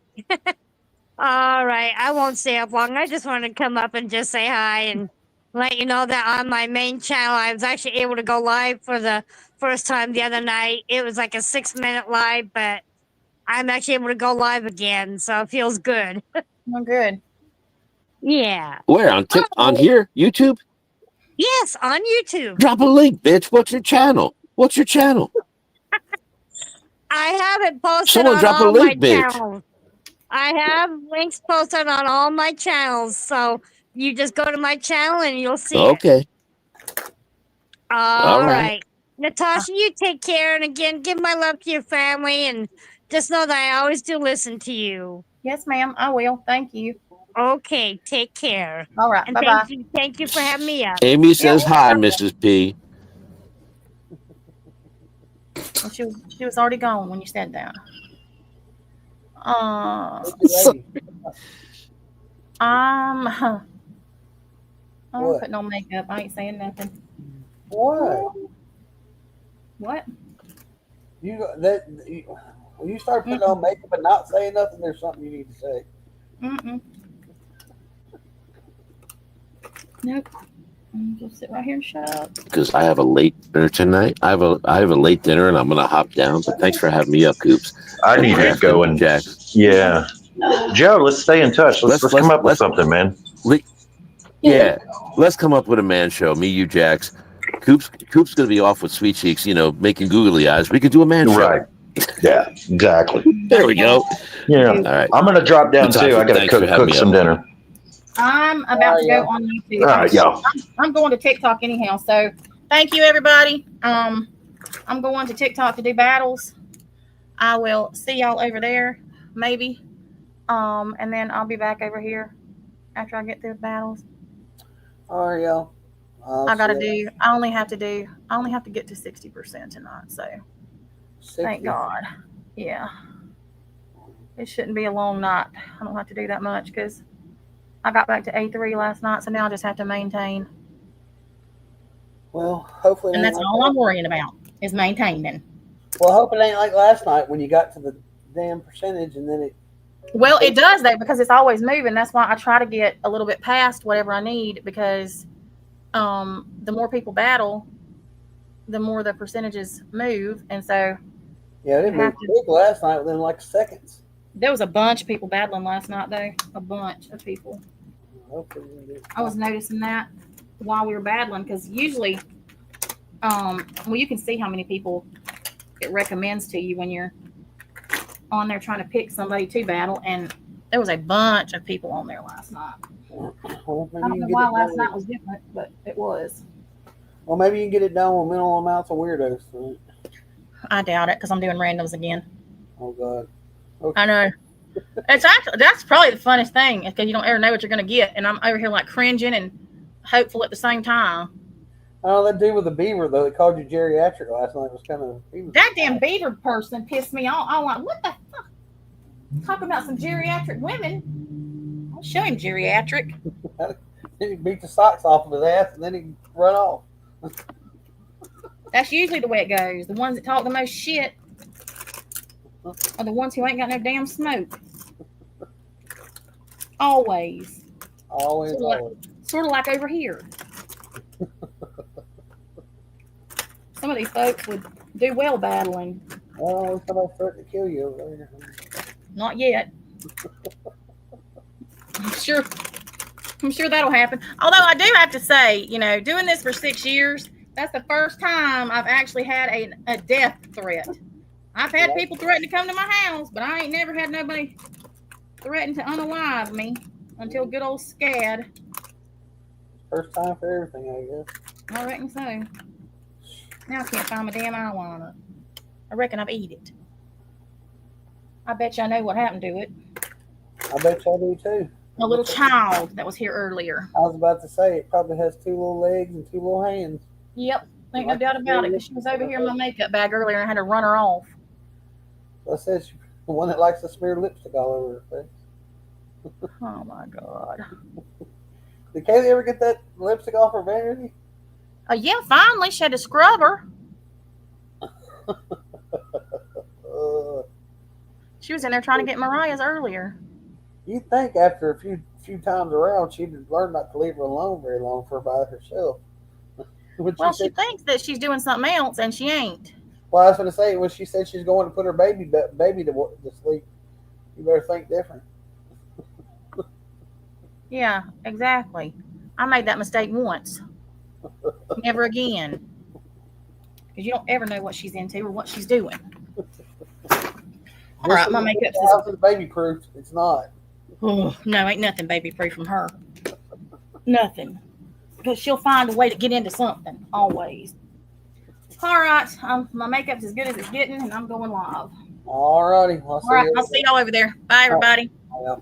All right, I won't stay up long. I just wanted to come up and just say hi and let you know that on my main channel, I was actually able to go live for the first time the other night. It was like a 6-minute live, but I'm actually able to go live again, so it feels good. Oh, good. Yeah. Where? On here? YouTube? Yes, on YouTube. Drop a link, bitch. What's your channel? What's your channel? I have it posted Someone on drop a all my link, bitch. channels. I have links posted on all my channels, so you just go to my channel and you'll see it. Okay. All right. right. Natasha, you take care. And again, give my love to your family. And just know that I always do listen to you. Yes, ma'am. I will. Thank you. Okay. Take care. All right. And Bye bye. thank you for having me up. Amy says hi, Mrs. P. Well, she was already gone when you said that. Lady. I'm What? putting on makeup. I ain't saying nothing. What? What? When you start putting on makeup and not saying nothing, there's something you need to say. Mm-mm. Nope. I'm just sit right here and shut up. Because I have a late dinner tonight. I have a late dinner, and I'm gonna hop down. But thanks for having me up, Coops. I need to go and Jack. Yeah, Joe, let's stay in touch. Let's come up with something, man. Yeah, let's come up with a man show. Me, you, Jax. Coop's gonna be off with Sweet Cheeks, making googly eyes. We could do a man show. Right. Yeah, exactly. There we go. Yeah. All right. I'm gonna drop down Natasha, too. I gotta thanks for having cook me some up. dinner. I'm about to go on YouTube. All right, y'all. I'm going to TikTok anyhow. So thank you, everybody. I'm going to TikTok to do battles. I will see y'all over there, maybe. And then I'll be back over here after I get through the battles. All right, y'all. I only have to get to 60% tonight. So 60. thank God. Yeah. It shouldn't be a long night. I don't have to do that much because I got back to A3 last night, so now I just have to maintain. Well, hopefully. And that's all I'm worrying about is maintaining. Well, I hope it ain't like last night when you got to the damn percentage and then it. Well, it does though because it's always moving. That's why I try to get a little bit past whatever I need because the more people battle, the more the percentages move, and so. Yeah, it moved big last night within like seconds. There was a bunch of people battling last night, though. A bunch of people. I was noticing that while we were battling because usually, well, you can see how many people it recommends to you when you're on there trying to pick somebody to battle, and there was a bunch of people on there last night. Well, I don't know why last night was different, but it was. Well, maybe you can get it done with minimal amounts of weirdos. Right? I doubt it because I'm doing randoms again. Oh God. Okay. I know. That's probably the funnest thing because you don't ever know what you're gonna get, and I'm over here like cringing and hopeful at the same time. Oh, that dude with the beaver though, that called you geriatric last night was kind of. That damn beaver person pissed me off. I'm like, what the fuck? Talking about some geriatric women. I'll show him geriatric. He beat the socks off of his ass and then he run off. That's usually the way it goes. The ones that talk the most shit are the ones who ain't got no damn smoke. Always. Always. Sort of like over here. Some of these folks would do well battling. Oh, somebody's threatening to kill you over there. Not yet. I'm sure I'm sure that'll happen. Although I do have to say, doing this for 6 years, that's the first time I've actually had a death threat. I've had people threaten to come to my house, but I ain't never had nobody threaten to unalive me until good old SCAD. First time for everything, I guess. I reckon so. Now I can't find my damn eyeliner. I reckon I've eaten it. I bet you I know what happened to it. I bet y'all do too. A little child that was here earlier. I was about to say, it probably has 2 little legs and 2 little hands. Yep. Ain't no doubt about it, because she was over here in my makeup bag earlier and I had to run her off. I said she's the one that likes to smear lipstick all over her face. Oh my God. Did Kaylee ever get that lipstick off her vanity? Yeah, finally. She had to scrub her. She was in there trying to get Mariah's earlier. You'd think after a few times around, she'd learn not to leave her alone very long for by herself. Well, she thinks that she's doing something else, and she ain't. Well, I was going to say, when she said she's going to put her baby to sleep, you better think different. Yeah, exactly. I made that mistake once. Never again. Because you don't ever know what she's into or what she's doing. All right, my makeup's baby proof. It's not. Oh, no, ain't nothing baby proof from her. Nothing. Because she'll find a way to get into something, always. All right, my makeup's as good as it's getting, and I'm going live. All righty. All right, I'll see y'all over there. Bye, everybody. Yeah.